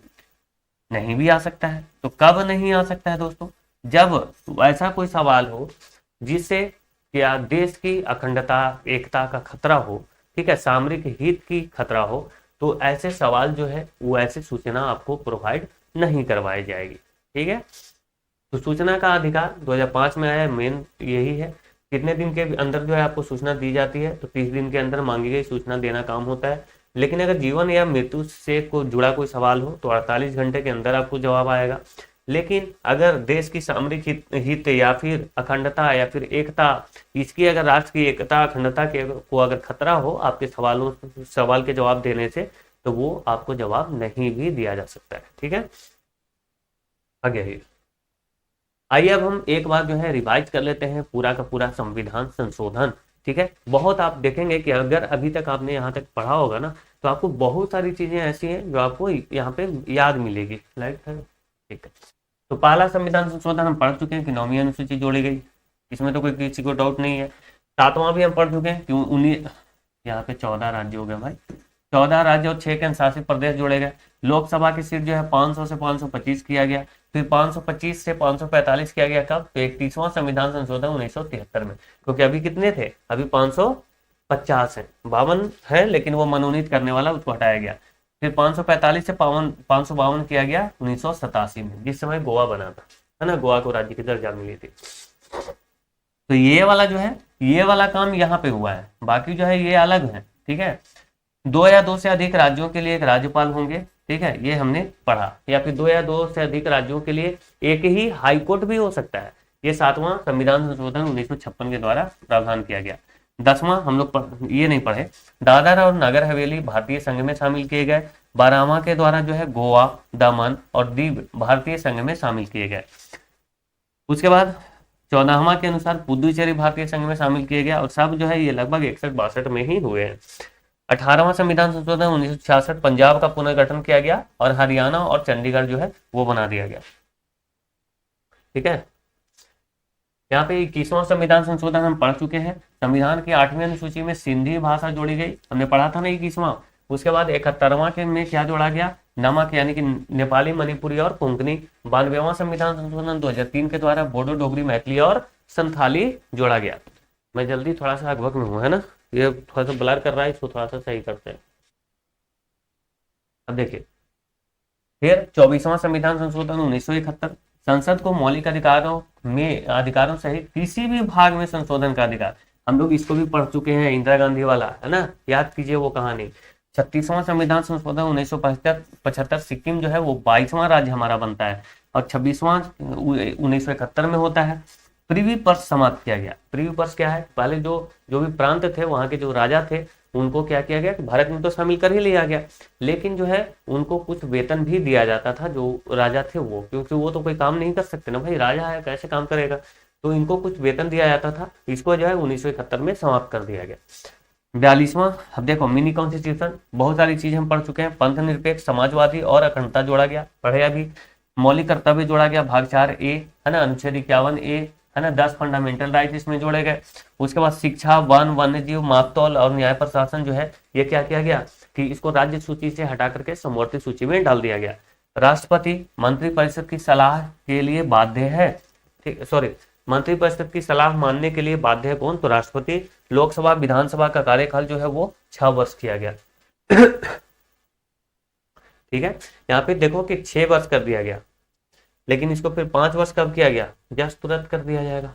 नहीं भी आ सकता है। तो कब नहीं आ सकता है दोस्तों? जब ऐसा कोई सवाल हो जिससे क्या देश की अखंडता, एकता का खतरा हो, ठीक है, सामरिक हित की खतरा हो, तो ऐसे सवाल जो है वो ऐसे सूचना आपको प्रोवाइड नहीं करवाई जाएगी। ठीक है, तो सूचना का अधिकार 2005 में आया। मेन यही है, कितने दिन के अंदर जो है आपको सूचना दी जाती है? तो 30 दिन के अंदर मांगी गई सूचना देना काम होता है। लेकिन अगर जीवन या मृत्यु से जुड़ा कोई सवाल हो तो 48 घंटे के अंदर आपको जवाब आएगा। लेकिन अगर देश की सामरिक हित या फिर अखंडता या फिर एकता, इसकी अगर राष्ट्र की एकता अखंडता के को अगर खतरा हो आपके सवाल के जवाब देने से, तो वो आपको जवाब नहीं भी दिया जा सकता है। ठीक है, आगे आइए अब हम एक बार जो है रिवाइज कर लेते हैं पूरा का पूरा संविधान संशोधन। ठीक है, बहुत आप देखेंगे कि अगर अभी तक आपने यहाँ तक पढ़ा होगा ना, तो आपको बहुत सारी चीजें ऐसी हैं जो आपको यहाँ पे याद मिलेगी। स्लाइड ठीक है, तो पहला संविधान संशोधन हम पढ़ चुके हैं कि 9वीं अनुसूची जोड़ी गई, इसमें तो कोई किसी को डाउट नहीं है। 7वां भी हम पढ़ चुके हैं कि उन्हीं, यहाँ पे 14 राज्य हो गए भाई, 14 राज्य और 6 केंद्र शासित प्रदेश जोड़े गए। लोकसभा की सीट जो है 500 से 525 किया गया, फिर 525 से 545 किया गया कब, तो 31वां संविधान संशोधन 1973 में, क्योंकि अभी कितने थे, अभी 550 है, 52 है लेकिन वो मनोनीत करने वाला उसको हटाया गया। फिर 545 से 552 किया गया 1987 में, जिस समय गोवा बना था, है ना, गोवा को राज्य की दर्जा मिली थी। तो ये वाला जो है, ये वाला काम यहाँ पे हुआ है, बाकी जो है ये अलग है, ठीक है। 2 या 2 से अधिक राज्यों के लिए एक राज्यपाल होंगे, ठीक है, ये हमने पढ़ा, या फिर 2 या 2 से अधिक राज्यों के लिए एक ही हाईकोर्ट भी हो सकता है, ये 7वां संविधान संशोधन 1956 के द्वारा प्रावधान किया गया। 10वां हम लोग ये नहीं पढ़े, दादर और नगर हवेली भारतीय संघ में शामिल किए गए। 12वां के द्वारा जो है गोवा, दमन और दीव भारतीय संघ में शामिल किए गए। उसके बाद 14वां के अनुसार पुदुचेरी भारतीय संघ में शामिल किए गया, और सब जो है ये लगभग 61-62 में ही हुए हैं। 18वां संविधान संशोधन 1966 पंजाब का पुनर्गठन किया गया और हरियाणा और चंडीगढ़ जो है वो बना दिया गया, ठीक है। यहाँ पे 21वां संविधान संशोधन हम पढ़ चुके हैं। संविधान की 8वीं अनुसूची में सिंधी भाषा जोड़ी गई, हमने पढ़ा था ना 21वां। उसके बाद 71वां के में क्या जोड़ा गया, नमक यानी कि नेपाली, मणिपुरी और कोंकणी। 92वां संविधान संशोधन 2003 के द्वारा बोडो, डोगरी, मैथिली और संथाली जोड़ा गया। मैं जल्दी थोड़ा सा अगवक में हूँ, है ना, ये थोड़ा सा ब्लर कर रहा है, इसको थोड़ा सा सही करते हैं। अब देखिए, फिर 24वां संविधान संशोधन 1971, संसद को मौलिक अधिकारों सहित किसी भी भाग में संशोधन का अधिकार। हम लोग इसको भी पढ़ चुके हैं, इंदिरा गांधी वाला, है ना, याद कीजिए वो कहानी। 36वां संविधान संशोधन 1975, सिक्किम जो है वो 22वां राज्य हमारा बनता है, और 26वां 1971 में होता है। प्रीवी पर्स समाप्त किया गया। प्रीवी पर्स क्या है, पहले जो जो भी प्रांत थे, वहां के जो राजा थे, उनको क्या किया गया कि भारत में तो शामिल कर ही लिया गया, लेकिन जो है उनको कुछ वेतन भी दिया जाता था, जो राजा थे वो, क्योंकि वो तो कोई काम नहीं कर सकते ना भाई, राजा है कैसे काम करेगा, तो इनको कुछ वेतन दिया जाता था। इसको जो है 1971 में समाप्त कर दिया गया। 42वां, अब देखो मिनी कॉन्स्टिट्यूशन, बहुत सारी चीजें हम पढ़ चुके हैं। पंथ निरपेक्ष, समाजवादी और अखंडता जोड़ा गया, पढ़े अभी। मौलिक कर्तव्य जोड़ा गया, भाग 4A, है ना, अनुच्छेद 51A, है ना, 10 फंडामेंटल राइट इसमें जोड़े गए। उसके बाद शिक्षा, वन, वन्य जीव, मापतौल और न्याय प्रशासन जो है, ये क्या किया गया कि इसको राज्य सूची से हटा करके समवर्ती सूची में डाल दिया गया। राष्ट्रपति मंत्रिपरिषद की सलाह के लिए बाध्य है, ठीक, सॉरी, मंत्रिपरिषद की सलाह मानने के लिए बाध्य है कौन, तो राष्ट्रपति। लोकसभा विधानसभा का कार्यकाल जो है वो 6 वर्ष किया गया। ठीक है, यहाँ पे देखो कि 6 वर्ष कर दिया गया, लेकिन इसको फिर 5 वर्ष कब किया गया, जस्ट तुरंत कर दिया जाएगा।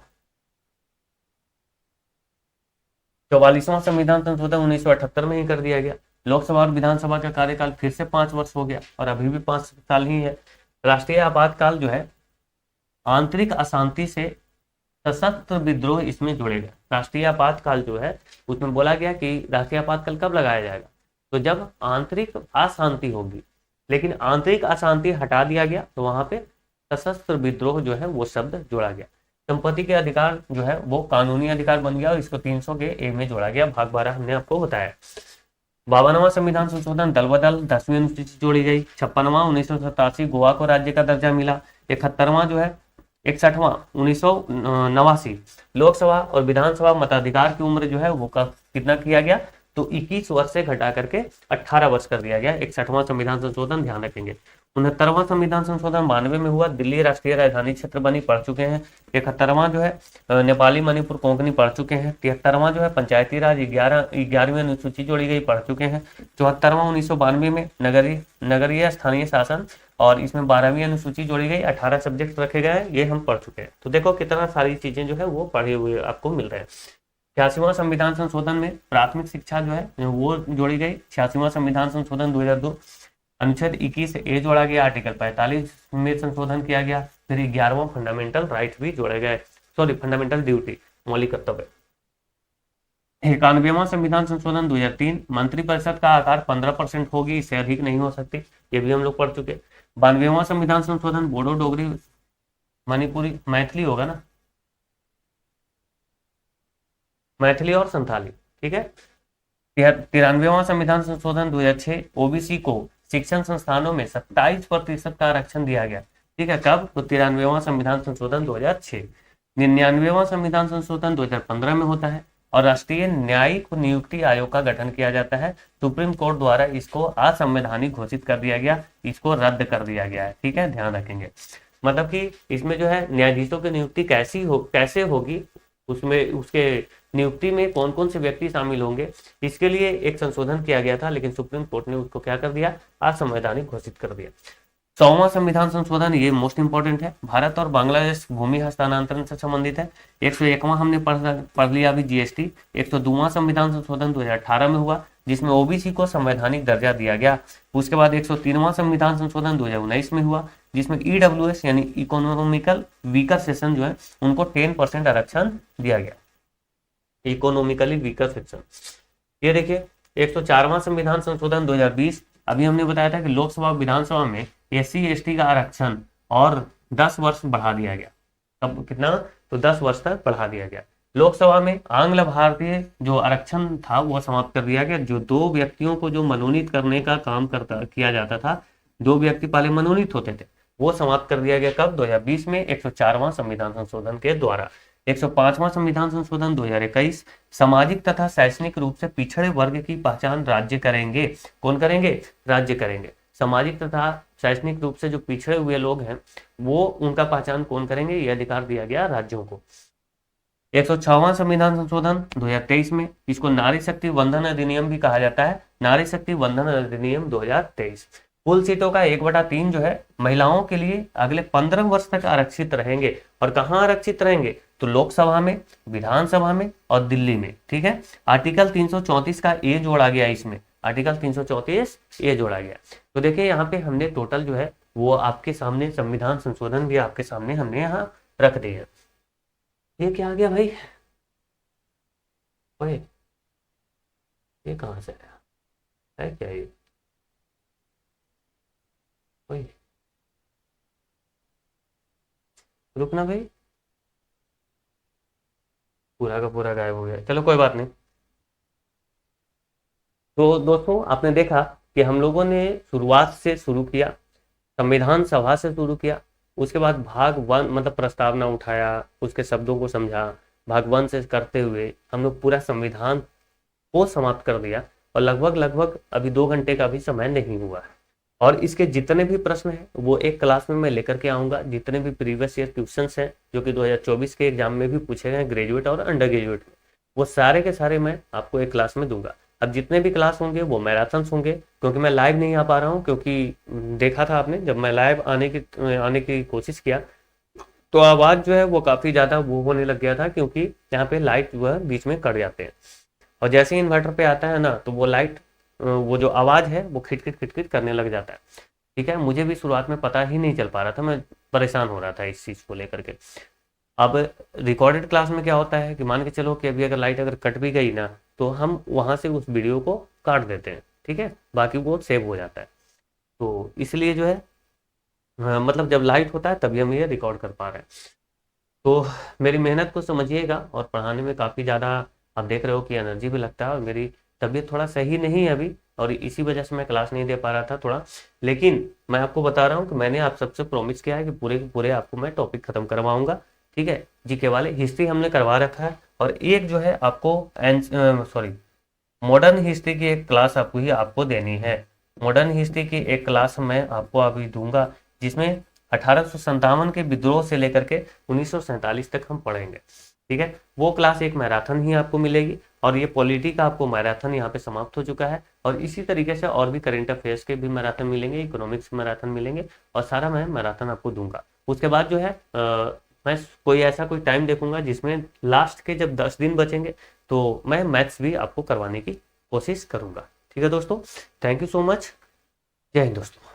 44वां संविधान संशोधन 1978 में ही कर दिया गया। लोकसभा और विधानसभा का कार्यकाल फिर से 5 वर्ष हो गया, और अभी भी 5 साल ही है। राष्ट्रीय आपातकाल जो है आंतरिक अशांति से सशस्त्र विद्रोह इसमें जोड़ेगा। राष्ट्रीय आपातकाल जो है उसमें बोला गया कि राष्ट्रीय आपातकाल कब लगाया जाएगा, तो जब आंतरिक अशांति होगी, लेकिन आंतरिक अशांति हटा दिया गया तो वहां पे सशस्त्र विद्रोह जो है वो शब्द जोड़ा गया। संपत्ति के अधिकार जो है वो कानूनी अधिकार बन गया, और इसको 300 के ए में जोड़ा गया, भाग 12 हमने आपको बताया। 52वां संविधान संशोधन दल बदल, 10वीं अनुसूची जोड़ी गई। 56वां 1987 गोवा को राज्य का दर्जा मिला। 71वां जो है 61वां 1989 लोकसभा और विधानसभा मताधिकार की उम्र जो है वो कितना किया गया, तो 21 वर्ष से घटा करके 18 वर्ष कर दिया गया। 61वां संविधान संशोधन ध्यान रखेंगे। 69वां संविधान संशोधन 92 में हुआ, दिल्ली राष्ट्रीय राजधानी क्षेत्र बनी, पढ़ चुके हैं। 71वां जो है नेपाली, मणिपुर, कोंकणी पढ़ चुके हैं। 73वां जो है पंचायती राज, 11वीं अनुसूची जोड़ी गई, पढ़ चुके हैं। 74वां 1992 में नगरीय स्थानीय शासन, और इसमें 12वीं अनुसूची जोड़ी गई, 18 सब्जेक्ट रखे गए, ये हम पढ़ चुके हैं। तो देखो कितना सारी चीजें जो है वो पढ़े हुए आपको मिल रहे हैं। 86वां संविधान संशोधन में प्राथमिक शिक्षा जो है वो जोड़ी गई। 86वां संविधान संशोधन 2002 अनुच्छेद 21A जोड़ा गया, आर्टिकल 45 में संशोधन किया गया। फिर 11वां फंडामेंटल राइट भी जोड़े गए, सॉरी फंडामेंटल ड्यूटी, मौलिक कर्तव्य। 91वां संविधान संशोधन 2003, मंत्रिपरिषद का आकार 15% होगी, इससे अधिक नहीं हो सकती, ये भी हम लोग पढ़ चुके। 92वां संविधान संशोधन बोडो, डोगरी, मणिपुरी, मैथिली होगा ना, मैथिली और संथाली, ठीक है। 93वां संविधान संशोधन 2006 ओबीसी को शिक्षण संस्थानों में 27% का आरक्षण दिया गया। ठीक है, कब? तो 93वां संविधान संशोधन 2006। 99वां संविधान संशोधन 2015 में होता है, और राष्ट्रीय न्यायिक नियुक्ति आयोग का गठन किया जाता है। सुप्रीम कोर्ट द्वारा इसको असंवैधानिक घोषित कर दिया गया, इसको रद्द कर दिया गया है। ठीक है, ध्यान रखेंगे। मतलब कि इसमें जो है न्यायाधीशों की नियुक्ति कैसे होगी, उसमें उसके नियुक्ति में कौन कौन से व्यक्ति शामिल होंगे, इसके लिए एक संशोधन किया गया था, लेकिन सुप्रीम कोर्ट ने उसको क्या कर दिया, असंवैधानिक घोषित कर दिया। 100वां संविधान संशोधन, ये मोस्ट इंपॉर्टेंट है, भारत और बांग्लादेश भूमि हस्तांतरण से संबंधित है। 101वां हमने पढ़ लिया अभी, जीएसटी। 102वां संविधान संशोधन 2018 में हुआ, जिसमें ओबीसी को संवैधानिक दर्जा दिया गया। उसके बाद 103वां संविधान संशोधन 2019 में हुआ, जिसमें ईडब्ल्यूएस यानी इकोनॉमिकल वीकर सेक्शन जो है उनको 10% आरक्षण दिया गया, इकोनॉमिकली वीकर सेक्शन। ये देखिए 104वां संविधान संशोधन 2020, अभी हमने बताया था कि लोकसभा विधानसभा में एससी एसटी का आरक्षण और 10 वर्ष बढ़ा दिया गया। अब कितना? तो 10 वर्ष तक बढ़ा दिया गया। लोकसभा में आंग्ल भारतीय जो आरक्षण था वो समाप्त कर दिया गया। जो 2 व्यक्तियों को जो मनोनीत करने का काम किया जाता था, 2 व्यक्ति पहले मनोनीत होते थे, वो समाप्त कर दिया गया। कब? 2020 में 104वां संविधान संशोधन के द्वारा। 105वां संविधान संशोधन 2021, सामाजिक तथा शैक्षणिक रूप से पिछड़े वर्ग की पहचान राज्य करेंगे। कौन करेंगे? राज्य करेंगे। सामाजिक तथा शैक्षणिक रूप से जो पिछड़े हुए लोग हैं वो उनका पहचान कौन करेंगे, ये अधिकार दिया गया राज्यों को। 106वां संविधान संशोधन 2023 में, इसको नारी शक्ति वंदन अधिनियम भी कहा जाता है, नारी शक्ति वंदन अधिनियम 2023। कुल सीटों का 1/3 जो है महिलाओं के लिए अगले 15 वर्ष तक आरक्षित रहेंगे। और कहाँ आरक्षित रहेंगे? तो लोकसभा में, विधानसभा में और दिल्ली में। ठीक है, आर्टिकल 334 का ए जोड़ा गया इसमें, आर्टिकल 334 ए जोड़ा गया। तो देखिए यहाँ पे हमने टोटल जो है वो आपके सामने संविधान संशोधन भी आपके सामने हमने यहाँ रख दिए हैं। ये क्या आ गया भाई? ओए, ये कहाँ से आया है? क्या ये? ओए, रुकना भाई, पूरा का पूरा गायब हो गया। चलो कोई बात नहीं। तो दोस्तों आपने देखा कि हम लोगों ने शुरुआत से शुरू किया, संविधान सभा से शुरू किया, उसके बाद भाग 1 मतलब प्रस्तावना उठाया, उसके शब्दों को समझा, भाग 1 से करते हुए हम लोग पूरा संविधान को समाप्त कर दिया। और लगभग अभी 2 घंटे का भी समय नहीं हुआ है। और इसके जितने भी प्रश्न हैं वो एक क्लास में मैं लेकर के आऊँगा। जितने भी प्रीवियस ईयर क्वेश्चंस हैं जो कि 2024 के एग्जाम में भी पूछे गए ग्रेजुएट और अंडर ग्रेजुएट में, वो सारे के सारे मैं आपको एक क्लास में दूंगा। अब जितने भी क्लास होंगे वो मैराथन्स होंगे, क्योंकि मैं लाइव नहीं आ पा रहा हूँ, क्योंकि देखा था आपने जब मैं लाइव आने की कोशिश किया तो आवाज़ जो है वो काफ़ी ज़्यादा वो होने लग गया था, क्योंकि यहाँ पे लाइट जो है बीच में कट जाते हैं। और जैसे ही इन्वर्टर पे आता है ना तो वो लाइट वो जो आवाज़ है वो खिटखिट खिटखिट करने लग जाता है। ठीक है, मुझे भी शुरुआत में पता ही नहीं चल पा रहा था, मैं परेशान हो रहा था इस चीज़ को लेकर के। अब रिकॉर्डेड क्लास में क्या होता है कि मान के चलो कि अभी अगर लाइट अगर कट भी गई ना तो हम वहाँ से उस वीडियो को काट देते हैं। ठीक है, बाकी वो सेव हो जाता है। तो इसलिए जो है मतलब जब लाइट होता है तभी हम ये रिकॉर्ड कर पा रहे हैं। तो मेरी मेहनत को समझिएगा, और पढ़ाने में काफ़ी ज़्यादा आप देख रहे हो कि एनर्जी भी लगता है, और मेरी तबीयत थोड़ा सही नहीं है अभी, और इसी वजह से मैं क्लास नहीं दे पा रहा था थोड़ा। लेकिन मैं आपको बता रहा हूँ कि मैंने आप सबसे प्रॉमिस किया है कि पूरे के पूरे आपको मैं टॉपिक ख़त्म करवाऊँगा। ठीक है, जीके वाले हिस्ट्री हमने करवा रखा है, और एक जो है आपको मॉडर्न हिस्ट्री की एक क्लास आपको देनी है। मॉडर्न हिस्ट्री की एक क्लास मैं आपको अभी दूंगा, जिसमें 1857 के विद्रोह से लेकर के 1947 तक हम पढ़ेंगे। ठीक है, वो क्लास एक मैराथन ही आपको मिलेगी, और ये पॉलिटी का आपको मैराथन यहाँ पे समाप्त हो चुका है। और इसी तरीके से और भी करंट अफेयर्स के भी मैराथन मिलेंगे, इकोनॉमिक्स मैराथन मिलेंगे, और सारा मैं मैराथन आपको दूंगा। उसके बाद जो है मैं कोई टाइम देखूंगा जिसमें लास्ट के जब 10 दिन बचेंगे तो मैं मैथ्स भी आपको करवाने की कोशिश करूंगा। ठीक है दोस्तों, थैंक यू सो मच। जय हिंद दोस्तों।